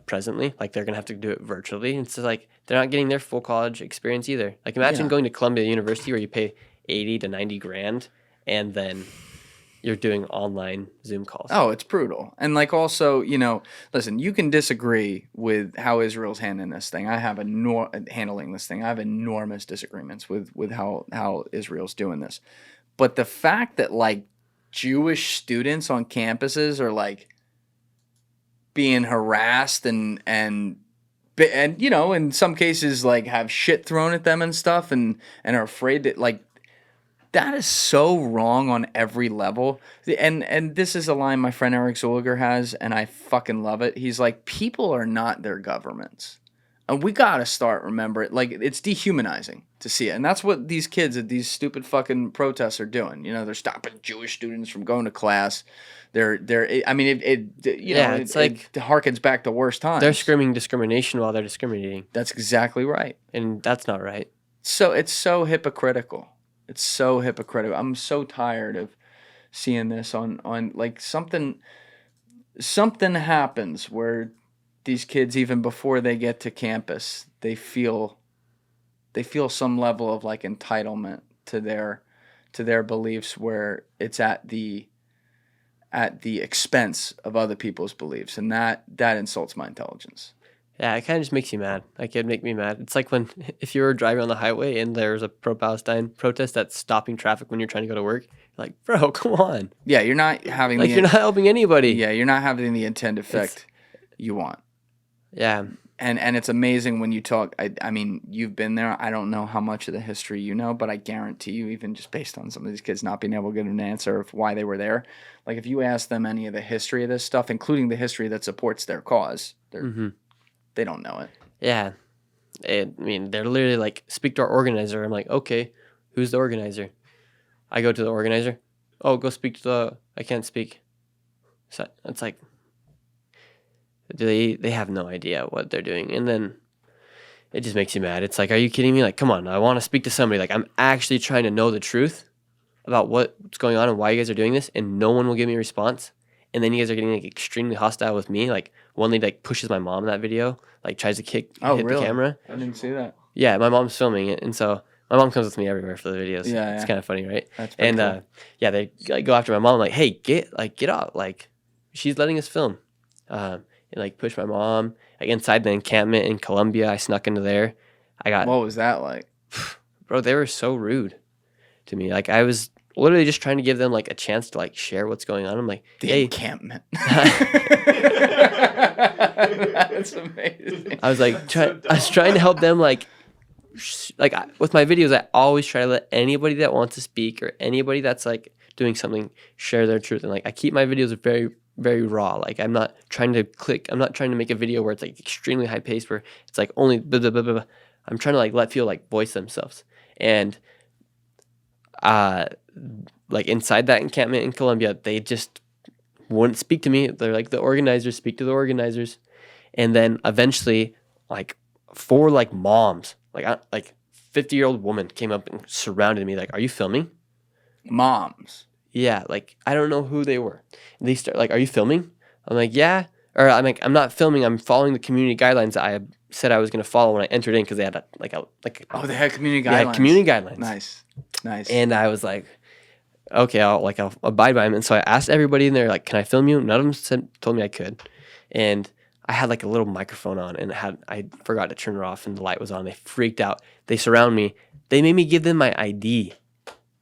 presently. Like, they're going to have to do it virtually. And so, like, they're not getting their full college experience either. Like, imagine going to Columbia University where you pay $80,000 to $90,000 and then you're doing online Zoom calls. Oh, it's brutal. And, like, also, you know, listen, you can disagree with how Israel's handling this thing. I have enormous disagreements with how Israel's doing this. But the fact that, like, Jewish students on campuses are like being harassed and you know, in some cases like have shit thrown at them and stuff and are afraid that like that is so wrong on every level. And this is a line my friend Eric Zolliger has, and I fucking love it. He's like, people are not their governments. And we got to start remembering, like, it's dehumanizing to see it. And that's what these kids at these stupid fucking protests are doing. You know, they're stopping Jewish students from going to class. I mean, it harkens back to worse times. They're screaming discrimination while they're discriminating. That's exactly right. And that's not right. So it's so hypocritical. It's so hypocritical. I'm so tired of seeing this on like something happens where these kids, even before they get to campus, they feel some level of like entitlement to their beliefs, where it's at the expense of other people's beliefs, and that insults my intelligence. Yeah, it kind of just makes you mad. Like, it'd make me mad. It's like if you were driving on the highway and there's a pro-Palestine protest that's stopping traffic when you're trying to go to work. You're like, bro, come on. Yeah, you're not having you're not helping anybody. Yeah, you're not having the intended effect you want. Yeah. And it's amazing when you talk. I mean, you've been there. I don't know how much of the history you know, but I guarantee you, even just based on some of these kids not being able to get an answer of why they were there, like if you ask them any of the history of this stuff, including the history that supports their cause, they don't know it. Yeah. I mean, they're literally like, speak to our organizer. I'm like, okay, who's the organizer? I go to the organizer. Oh, go speak to I can't speak. So it's like, they have no idea what they're doing. And then it just makes you mad. It's like, are you kidding me? Like, come on, I want to speak to somebody. Like, I'm actually trying to know the truth about what's going on and why you guys are doing this, and no one will give me a response. And then you guys are getting like extremely hostile with me. Like, one lady like pushes my mom in that video, like tries to hit the camera. I didn't see that. Yeah, my mom's filming it, and so my mom comes with me everywhere for the videos. Yeah, it's kind of funny, right? That's pretty cool. Yeah, they like, go after my mom. Like, hey, get out! Like, she's letting us film. And like push my mom like inside the encampment in Colombia. I snuck into there. What was that like? Bro, they were so rude to me. Like, I was literally just trying to give them like a chance to like share what's going on. I'm like, the encampment. That's amazing. I was like, I was trying to help them like with my videos. I always try to let anybody that wants to speak or anybody that's like doing something share their truth. And like, I keep my videos very, very raw. Like, I'm not trying to make a video where it's like extremely high paced where it's like only blah, blah, blah, blah. I'm trying to like let people like voice themselves. And like inside that encampment in Colombia, they just wouldn't speak to me. They're like, the organizers, speak to the organizers. And then eventually like 4 like moms, like 50-year-old woman came up and surrounded me. Like, are you filming? Moms. Yeah, like, I don't know who they were. And they start like, are you filming? I'm like, yeah. Or I'm like, I'm not filming. I'm following the community guidelines that I said I was going to follow when I entered in, because they had they had community guidelines. They had community guidelines. Nice. And I was like, okay, I'll abide by them. And so I asked everybody in there, like, can I film you? None of them told me I could. And I had like a little microphone on, and I forgot to turn it off, and the light was on. They freaked out. They surround me. They made me give them my ID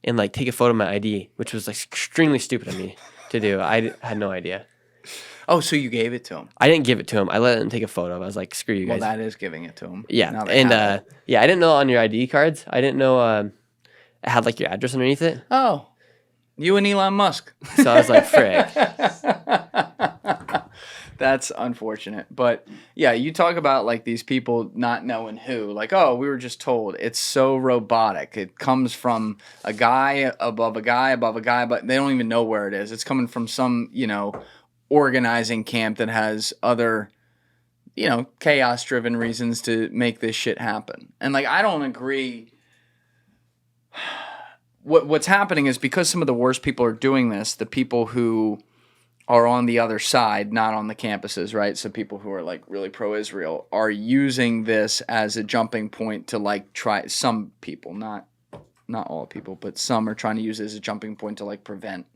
and like take a photo of my ID, which was like extremely stupid of me to do. I had no idea. Oh, so you gave it to him? I didn't give it to him. I let them take a photo. I was like, screw you guys. Well, that is giving it to him. Yeah. And I didn't know on your ID cards. I didn't know it had like your address underneath it. Oh, you and Elon Musk. So I was like, frick. That's unfortunate. But yeah, you talk about like these people not knowing who, like, oh, we were just told. It's so robotic. It comes from a guy above a guy above a guy, but they don't even know where it is. It's coming from some, organizing camp that has other, chaos driven reasons to make this shit happen. And like, I don't agree. What's happening is, because some of the worst people are doing this, the people who are on the other side, not on the campuses, right? So people who are like really pro-Israel are using this as a jumping point to like try. Some people, not all people, but some are trying to use it as a jumping point to like prevent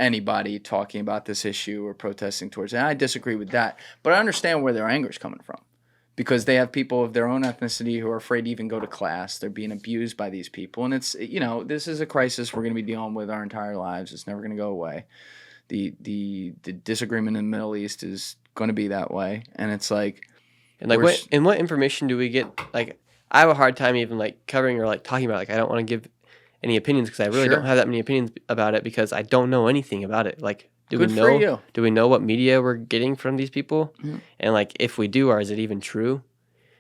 anybody talking about this issue or protesting towards it. And I disagree with that, but I understand where their anger is coming from. because they have people of their own ethnicity who are afraid to even go to class. They're being abused by these people. And it's, this is a crisis we're going to be dealing with our entire lives. It's never going to go away. The disagreement in the Middle East is going to be that way. And it's like, and like what information do we get? Like, I have a hard time even like covering or like talking about it. Like, I don't want to give any opinions because I really don't have that many opinions about it because I don't know anything about it. Like, do we know what media we're getting from these people? Mm-hmm. And like, if we do, or is it even true?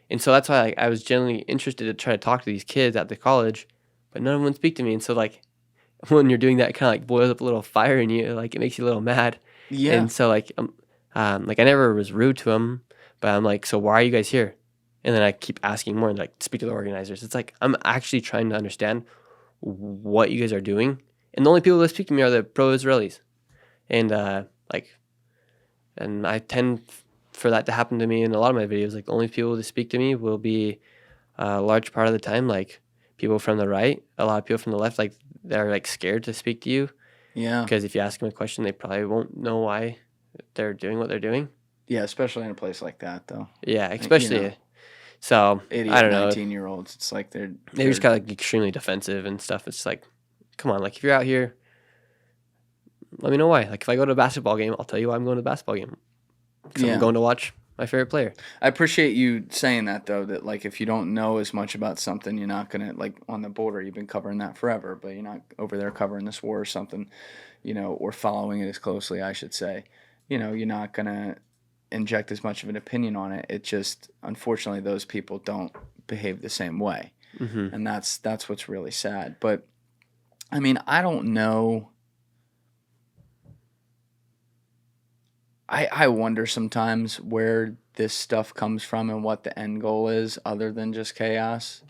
And so that's why like, I was genuinely interested to try to talk to these kids at the college, but none of them would speak to me. And so like, when you're doing that, it kind of like boils up a little fire in you. Like, it makes you a little mad. Yeah. And so like I never was rude to them, but I'm like, so why are you guys here? And then I keep asking more and like speak to the organizers. It's like, I'm actually trying to understand what you guys are doing. And the only people that speak to me are the pro-Israelis. And and I tend for that to happen to me in a lot of my videos. Like, the only people that speak to me will be a large part of the time, like people from the right, a lot of people from the left, like they're like scared to speak to you. Yeah. Because if you ask them a question, they probably won't know why they're doing what they're doing. Yeah, especially in a place like that, though. Yeah, especially. So idiot, I don't know. 19-year-olds. It's like they're just kind of like extremely defensive and stuff. It's like, come on, like if you're out here, let me know why. Like if I go to a basketball game, I'll tell you why I'm going to the basketball game. Yeah. I'm going to watch my favorite player. I appreciate you saying that though. That like if you don't know as much about something, you're not gonna like on the border. You've been covering that forever, but you're not over there covering this war or something, or following it as closely. I should say, you're not gonna inject as much of an opinion on it. It just, unfortunately, those people don't behave the same way. Mm-hmm. And that's what's really sad. But I mean, I don't know. I wonder sometimes where this stuff comes from and what the end goal is other than just chaos.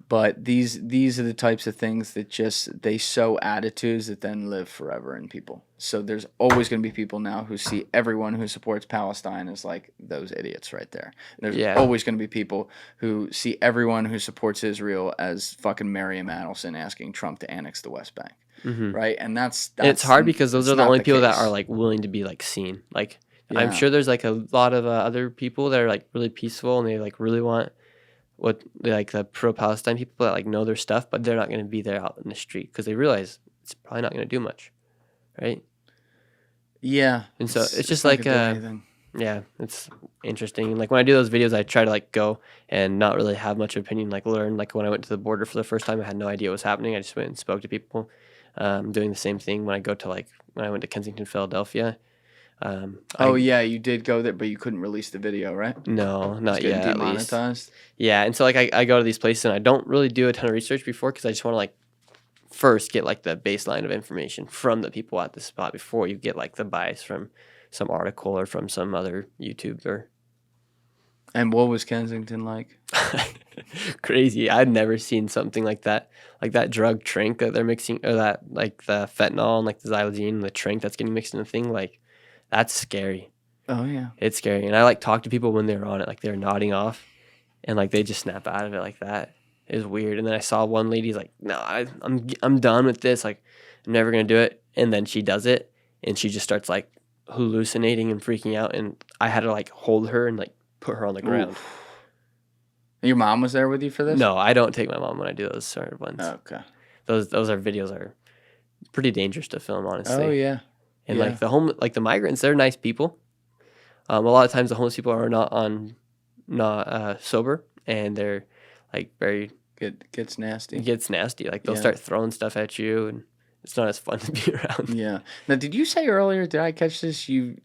But these are the types of things that they sow attitudes that then live forever in people. So there's always going to be people now who see everyone who supports Palestine as like those idiots right there. There's always going to be people who see everyone who supports Israel as fucking Miriam Adelson asking Trump to annex the West Bank. Mm-hmm. Right? And that's it's hard because those are the only people that are like willing to be like seen. Like I'm sure there's like a lot of other people that are like really peaceful and they like really want what like the pro-Palestine people that like know their stuff, but they're not going to be there out in the street because they realize it's probably not going to do much, right? Yeah. And so it's just like yeah, it's interesting. And like when I do those videos, I try to like go and not really have much opinion, like learn. Like when I went to the border for the first time, I had no idea what was happening. I just went and spoke to people. Doing the same thing when I went to Kensington, Philadelphia. Yeah, you did go there, but you couldn't release the video, right? No, not yet. Demonetized. Yeah, and so like I go to these places and I don't really do a ton of research before because I just want to like first get like the baseline of information from the people at the spot before you get like the bias from some article or from some other YouTuber. And what was Kensington like? Crazy. I'd never seen something like that. Like that drug trink that they're mixing, or that like the fentanyl and like the xylazine, the trink that's getting mixed in the thing. Like that's scary. Oh yeah, it's scary. And I like talk to people when they're on it, like they're nodding off, and like they just snap out of it like that. It was weird. And then I saw one lady's like, "No, I'm done with this. Like I'm never gonna do it." And then she does it, and she just starts like hallucinating and freaking out. And I had to like hold her and like put her on the ground. Oof. Your mom was there with you for this? No, I don't take my mom when I do those sort of ones. Okay. Those videos are pretty dangerous to film, honestly. Oh yeah. And like the migrants, they're nice people. A lot of times the homeless people are not sober, and they're like very gets nasty. It gets nasty. Like they'll start throwing stuff at you, and it's not as fun to be around. Yeah. Now, did you say earlier? Did I catch this? You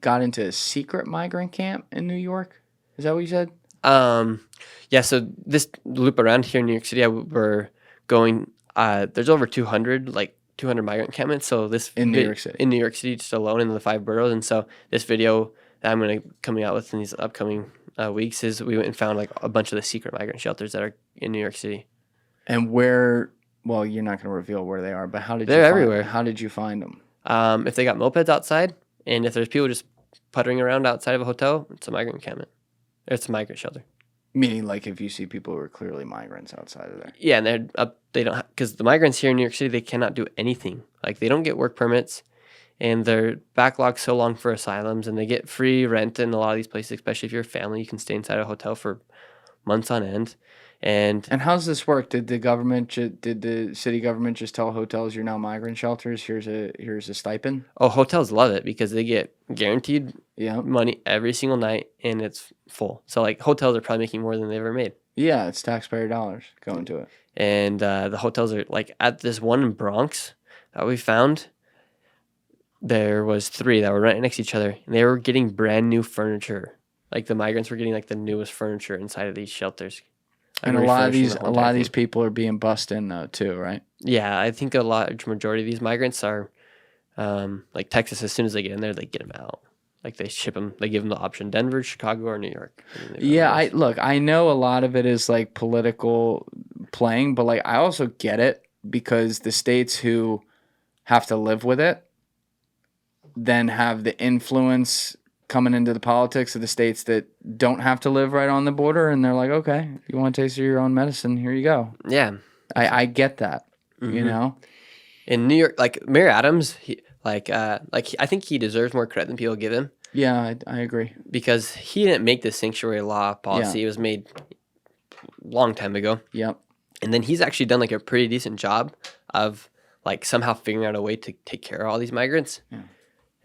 got into a secret migrant camp in New York? Is that what you said? Yeah, so this loop around here in New York City, we're going, there's over 200 migrant encampments. So this in New York City, just alone in the 5 boroughs. And so this video that I'm going to coming out with in these upcoming weeks is we went and found like a bunch of the secret migrant shelters that are in New York City. And where, well, you're not going to reveal where they are, but they're everywhere. How did you find them? If they got mopeds outside, and if there's people just puttering around outside of a hotel, it's a migrant encampment. It's a migrant shelter. Meaning, like, if you see people who are clearly migrants outside of there. Yeah, and they don't, because the migrants here in New York City, they cannot do anything. Like, they don't get work permits, and they're backlogged so long for asylums, and they get free rent in a lot of these places, especially if you're a family. You can stay inside a hotel for months on end. And how's this work? Did the city government just tell hotels you're now migrant shelters? Here's a stipend. Oh, hotels love it because they get guaranteed Yeah. money every single night, and it's full. So like hotels are probably making more than they ever made. Yeah, it's taxpayer dollars going to it. And the hotels are like at this one in Bronx that we found. There was 3 that were right next to each other, and they were getting brand new furniture. Like the migrants were getting like the newest furniture inside of these shelters. And a lot of these people are being bussed in though too, right? Yeah, I think a large majority of these migrants are like Texas. As soon as they get in there, they get them out. Like they ship them, they give them the option: Denver, Chicago, or New York. Yeah, I know a lot of it is like political playing, but like I also get it because the states who have to live with it then have the influence coming into the politics of the states that don't have to live right on the border, and they're like, okay, you want to taste of your own medicine, here you go. Yeah, I get that. Mm-hmm. You know, in New York, like Mayor Adams, I think he deserves more credit than people give him. Yeah, I agree. Because he didn't make this sanctuary law policy. Yeah. It was made a long time ago. Yep. And then he's actually done like a pretty decent job of like somehow figuring out a way to take care of all these migrants. Yeah.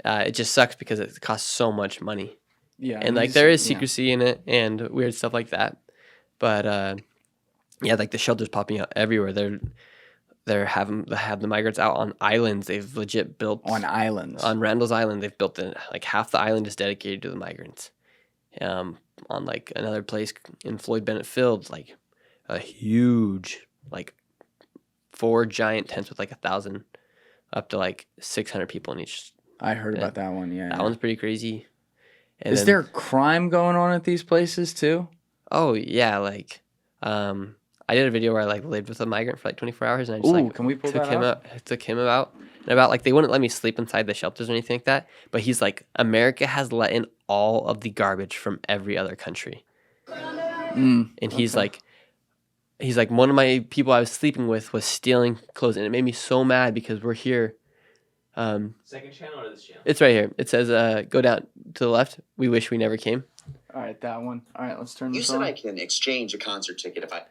It just sucks because it costs so much money. Yeah. And like there is secrecy in it and weird stuff like that. But yeah, like the shelters popping out everywhere. They have the migrants out on islands. They've legit built on islands. On Randall's Island, they've built like half the island is dedicated to the migrants. On like another place in Floyd Bennett Field, like a huge, like 4 giant tents with like 1,000 up to like 600 people in each. I heard about that one. Yeah, that one's pretty crazy. And is there crime going on at these places too? Oh yeah, like I did a video where I like lived with a migrant for like 24 hours, and I just can we pull took that him up? Took him about like they wouldn't let me sleep inside the shelters or anything like that. But he's like, America has let in all of the garbage from every other country, and he's like, one of my people I was sleeping with was stealing clothes, and it made me so mad because we're here. Second channel or this channel? It's right here. It says, "Go down to the left. We wish we never came." All right, that one. All right, let's turn You this said on. I can exchange a concert ticket if I.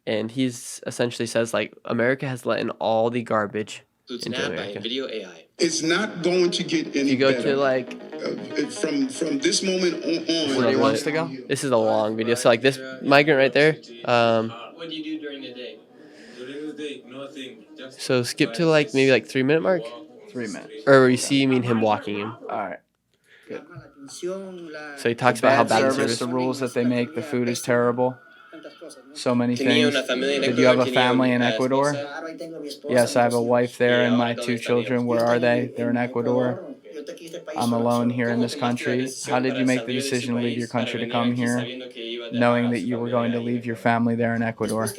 And he's essentially says like America has let in all the garbage into America. Video AI. It's not going to get any You go better. to like from this moment on. Where he wants to go. This is a long video. So like this migrant right there. What do you do during the day? During the day, nothing. So skip to like maybe like 3 minute mark. 3 minutes. Or you see me and him walking him. All right. Good. So he talks about how bad the service. The rules that they make, the food is terrible. So many things. Did you have a family in Ecuador? Yes, I have a wife there and my 2 children. Where are they? They're in Ecuador. I'm alone here in this country. How did you make the decision to leave your country to come here, knowing that you were going to leave your family there in Ecuador?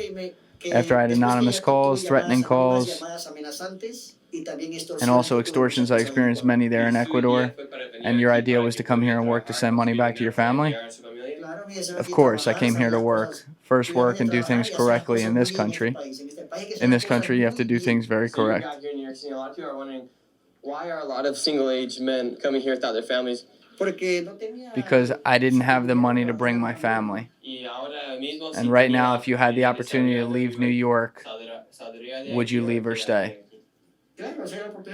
After I had anonymous calls, threatening calls, and also extortions, I experienced many there in Ecuador. And your idea was to come here and work to send money back to your family? Of course, I came here to work. First work and do things correctly in this country. In this country, you have to do things very correct. Back here in New York City, a lot of people are wondering, why are a lot of single-age men coming here without their families? Because I didn't have the money to bring my family. And right now, if you had the opportunity to leave New York, would you leave or stay?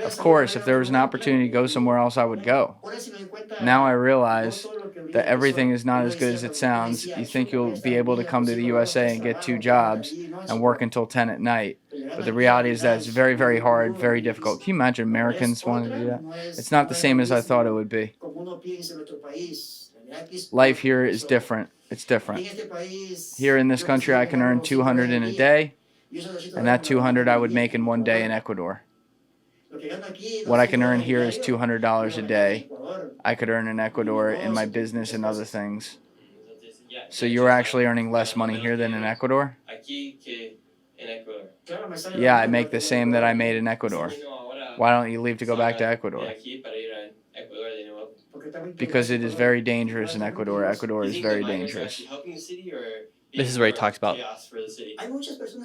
Of course, if there was an opportunity to go somewhere else, I would go. Now I realize that everything is not as good as it sounds. You think you'll be able to come to the USA and get 2 jobs and work until 10 at night. But the reality is that it's very, very hard, very difficult. Can you imagine Americans wanting to do that? It's not the same as I thought it would be. Life here is different. It's different. Here in this country, I can earn 200 in a day, and that 200 I would make in one day in Ecuador. What I can earn here is $200 a day. I could earn in Ecuador in my business and other things. So you're actually earning less money here than in Ecuador? Yeah, I make the same that I made in Ecuador. Why don't you leave to go back to Ecuador? Because it is very dangerous in Ecuador. Ecuador is very dangerous. This is where he talks about.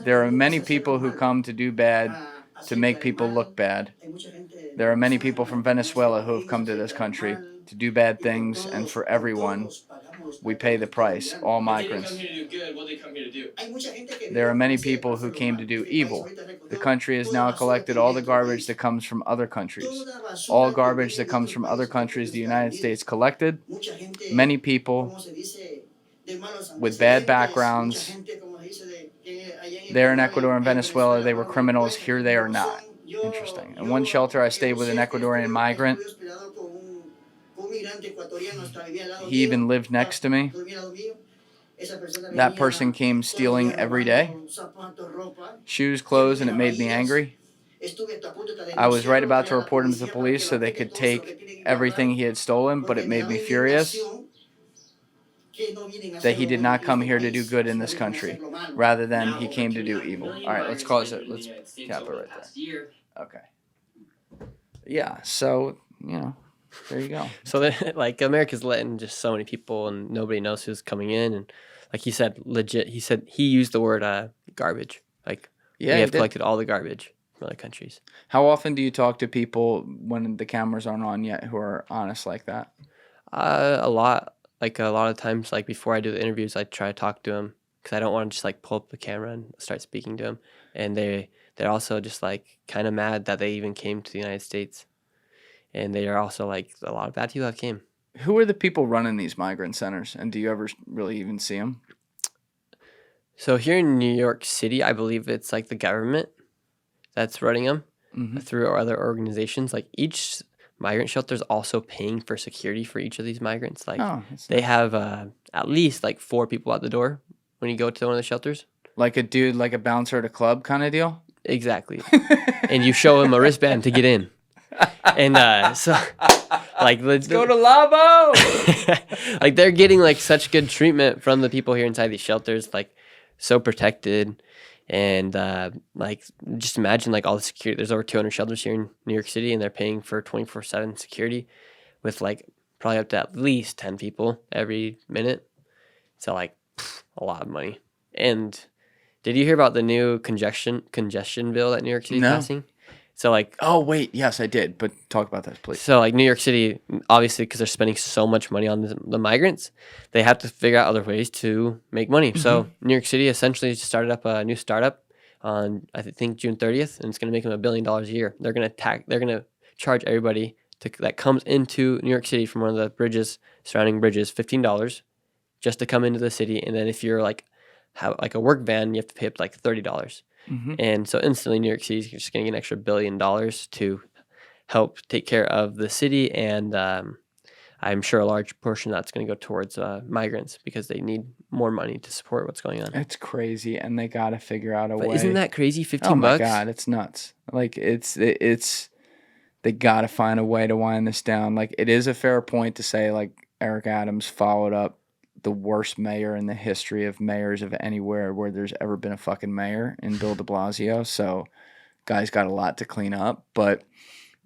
There are many people who come to do bad, to make people look bad. There are many people from Venezuela who have come to this country to do bad things, and for everyone, we pay the price, all migrants. They didn't come here to do good. What they come here to do? There are many people who came to do evil. The country has now collected all the garbage that comes from other countries. All garbage that comes from other countries the United States collected. Many people with bad backgrounds. There in Ecuador and Venezuela, they were criminals. Here they are not. Interesting. In one shelter, I stayed with an Ecuadorian migrant. He even lived next to me. That person came stealing every day. Shoes, clothes, and it made me angry. I was right about to report him to the police so they could take everything he had stolen, but it made me furious that he did not come here to do good in this country. Rather than he came to do evil. All right, let's close it. Let's cap it right there. Okay. Yeah, so, you know, there you go. So, like, America's letting just so many people, and nobody knows who's coming in. And like he said, legit, he used the word garbage. Like, we have collected all the garbage from other countries. How often do you talk to people when the cameras aren't on yet who are honest like that? A lot. Like, a lot of times, like, before I do the interviews, I try to talk to them because I don't want to just, like, pull up the camera and start speaking to them. And they're also just, like, kind of mad that they even came to the United States. And they are also, like, a lot of bad people have came. Who are the people running these migrant centers? And do you ever really even see them? So here in New York City, I believe it's, like, the government that's running them through other organizations. Like, each migrant shelter is also paying for security for each of these migrants. Like, they have at least, like, 4 people at the door when you go to one of the shelters. Like a dude, like a bouncer at a club kind of deal? Exactly. And you show him a wristband to get in. And so, like, let's go to Labo. Like, they're getting, like, such good treatment from the people here inside these shelters, like, so protected. And like, just imagine, like, all the security. There's over 200 shelters here in New York City, and they're paying for 24/7 security with, like, probably up to at least 10 people every minute. So, like, a lot of money. And did you hear about the new congestion bill that New York City is passing? So, like... Oh, wait. Yes, I did. But talk about that, please. So, like, New York City, obviously, because they're spending so much money on the migrants, they have to figure out other ways to make money. So, New York City essentially started up a new startup on, I think, June 30th, and it's going to make them $1 billion a year. They're going to charge everybody that comes into New York City from one of the surrounding bridges, $15 just to come into the city. And then if you're, like, have, like, a work van, you have to pay up to, like, $30. And so instantly New York City is just getting an extra $1 billion to help take care of the city. And I'm sure a large portion of that's going to go towards migrants because they need more money to support what's going on. It's crazy. And they got to figure out a way. Isn't that crazy? 15 Oh my bucks? God, it's nuts. Like, they got to find a way to wind this down. Like, it is a fair point to say, like, Eric Adams followed up the worst mayor in the history of mayors of anywhere where there's ever been a fucking mayor in Bill de Blasio. So guy's got a lot to clean up, but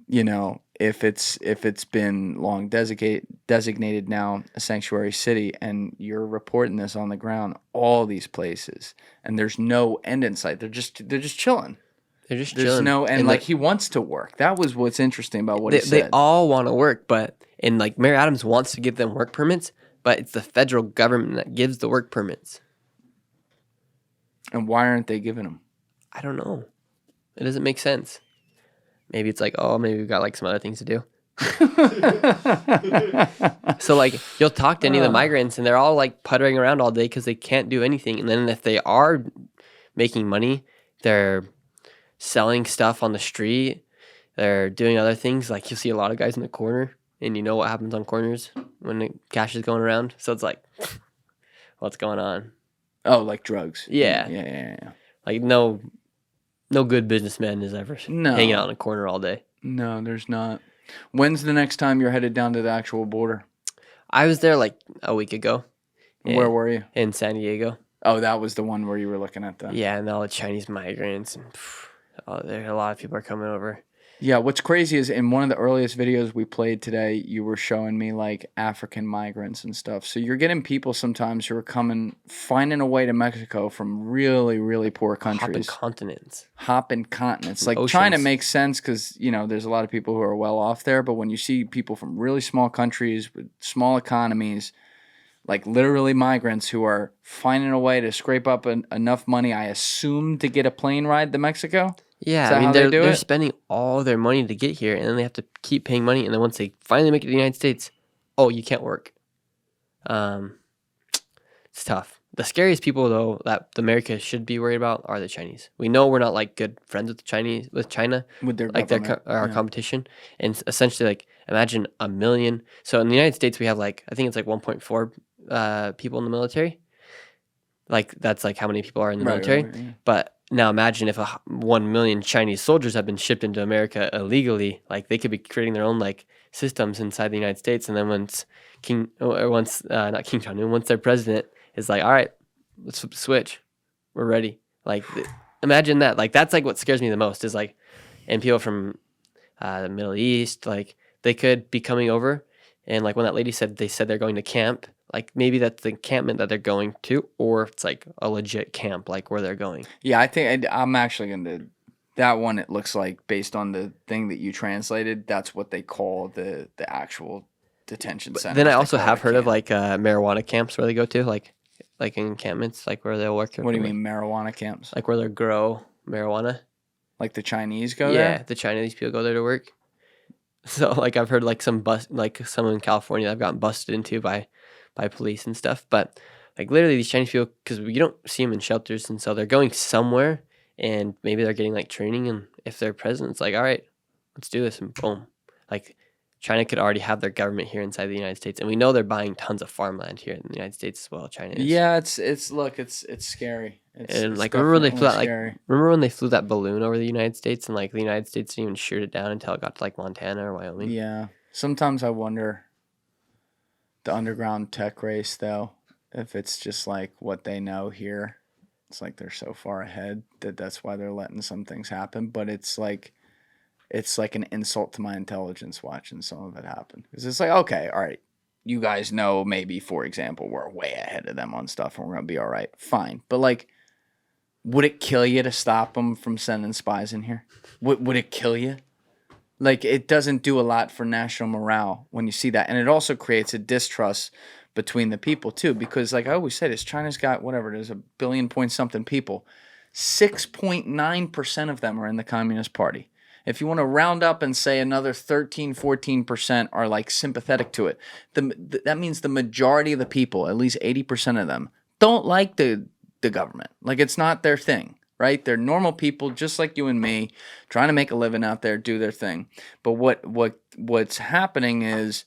you know, if it's been long designated now a sanctuary city, and you're reporting this on the ground, all these places, and there's no end in sight. They're just chilling. There's chilling. No, and like, he wants to work. That was what's interesting about what he said. They all want to work, and like, Mayor Adams wants to give them work permits, but it's the federal government that gives the work permits. And why aren't they giving them? I don't know. It doesn't make sense. Maybe it's like, oh, maybe we've got, like, some other things to do. So, like, you'll talk to any of the migrants, and they're all, like, puttering around all day because they can't do anything. And then if they are making money, they're selling stuff on the street. They're doing other things. Like, you'll see a lot of guys in the corner, and you know what happens on corners when the cash is going around. So it's like, what's going on? Oh, like drugs. Yeah. Like, no good businessman is ever hanging out in a corner all day. No, there's not. When's the next time you're headed down to the actual border? I was there like a week ago. Where were you? In San Diego. Oh, that was the one where you were looking at the... Yeah, and all the Chinese migrants. And, there a lot of people are coming over. Yeah, what's crazy is in one of the earliest videos we played today, you were showing me like African migrants and stuff. So you're getting people sometimes who are finding a way to Mexico from really, really poor countries. Hopping continents. Like China makes sense because, you know, there's a lot of people who are well off there. But when you see people from really small countries with small economies, like literally migrants who are finding a way to scrape up enough money, I assume, to get a plane ride to Mexico. Yeah, I mean, they're spending all their money to get here, and then they have to keep paying money, and then once they finally make it to the United States, oh, you can't work. It's tough. The scariest people, though, that America should be worried about are the Chinese. We know we're not, like, good friends with China. With their like government. our competition. And essentially, like, imagine 1 million. So in the United States, we have, like, I think it's, like, 1.4 people in the military. Like, that's, like, how many people are in the military. Right, yeah. But now imagine if 1 million Chinese soldiers have been shipped into America illegally. Like, they could be creating their own, like, systems inside the United States. And then once their president is like, all right, let's flip the switch, we're ready. Like, imagine that. Like, that's, like, what scares me the most is, like, and people from the Middle East, like, they could be coming over. And, like, when that lady said they're going to camp, like, maybe that's the encampment that they're going to, or it's, like, a legit camp, like, where they're going. Yeah, I think I'm actually going to... That one, it looks like, based on the thing that you translated, that's what they call the actual detention center. Then I also have heard of, like, marijuana camps where they go to, like encampments, like, where they'll work. What do you mean, marijuana camps? Like, where they grow marijuana. Like the Chinese go there? Yeah, the Chinese people go there to work. So, like, I've heard, like, some in California that have gotten busted into by police and stuff. But, like, literally these Chinese people, because you don't see them in shelters, and so they're going somewhere, and maybe they're getting, like, training, and if they're president, it's like, all right, let's do this, and boom. Like, China could already have their government here inside the United States, and we know they're buying tons of farmland here in the United States as well. China is. Yeah, it's scary. Like, remember when they flew that balloon over the United States, and, like, the United States didn't even shoot it down until it got to, like, Montana or Wyoming? Yeah. Sometimes I wonder the underground tech race, though, if it's just like what they know here. It's like they're so far ahead that's why they're letting some things happen. But it's like an insult to my intelligence watching some of it happen. Because it's like, okay, all right, you guys know maybe, for example, we're way ahead of them on stuff and we're going to be all right. Fine. But, like, would it kill you to stop them from sending spies in here? Would it kill you? Like, it doesn't do a lot for national morale when you see that. And it also creates a distrust between the people, too. Because, like I always say this, China's got, whatever it is, 1 billion point something people. 6.9% of them are in the Communist Party. If you want to round up and say another 13, 14% are, like, sympathetic to it, that means the majority of the people, at least 80% of them, don't like the government. Like, it's not their thing. Right? They're normal people just like you and me, trying to make a living out there, do their thing. But what's happening is,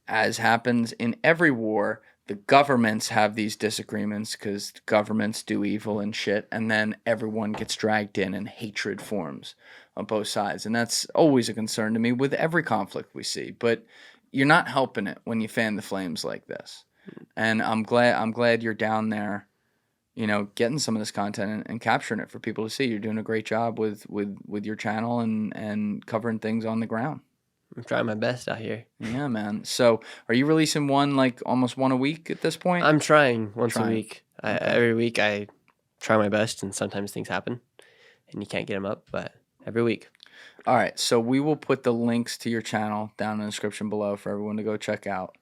as happens in every war, the governments have these disagreements because governments do evil and shit, and then everyone gets dragged in and hatred forms on both sides. And that's always a concern to me with every conflict we see. But you're not helping it when you fan the flames like this. And I'm glad you're down there, you know, getting some of this content and capturing it for people to see. You're doing a great job with your channel and covering things on the ground. I'm trying my best out here. Yeah, man. So are you releasing almost one a week at this point? I'm trying once a week. Every week I try my best, and sometimes things happen and you can't get them up, but every week. All right. So we will put the links to your channel down in the description below for everyone to go check out.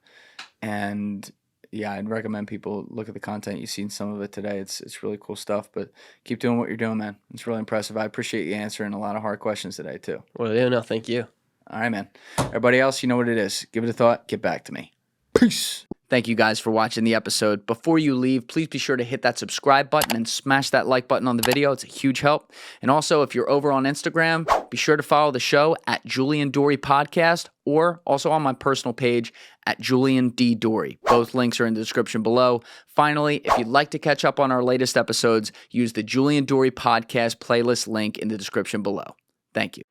And yeah, I'd recommend people look at the content. You've seen some of it today. It's really cool stuff, but keep doing what you're doing, man. It's really impressive. I appreciate you answering a lot of hard questions today, too. Well, yeah, no, thank you. All right, man. Everybody else, you know what it is. Give it a thought. Get back to me. Peace. Thank you guys for watching the episode. Before you leave, please be sure to hit that subscribe button and smash that like button on the video. It's a huge help. And also, if you're over on Instagram, be sure to follow the show at Julian Dorey Podcast, or also on my personal page at Julian D. Dorey. Both links are in the description below. Finally, if you'd like to catch up on our latest episodes, use the Julian Dorey Podcast playlist link in the description below. Thank you.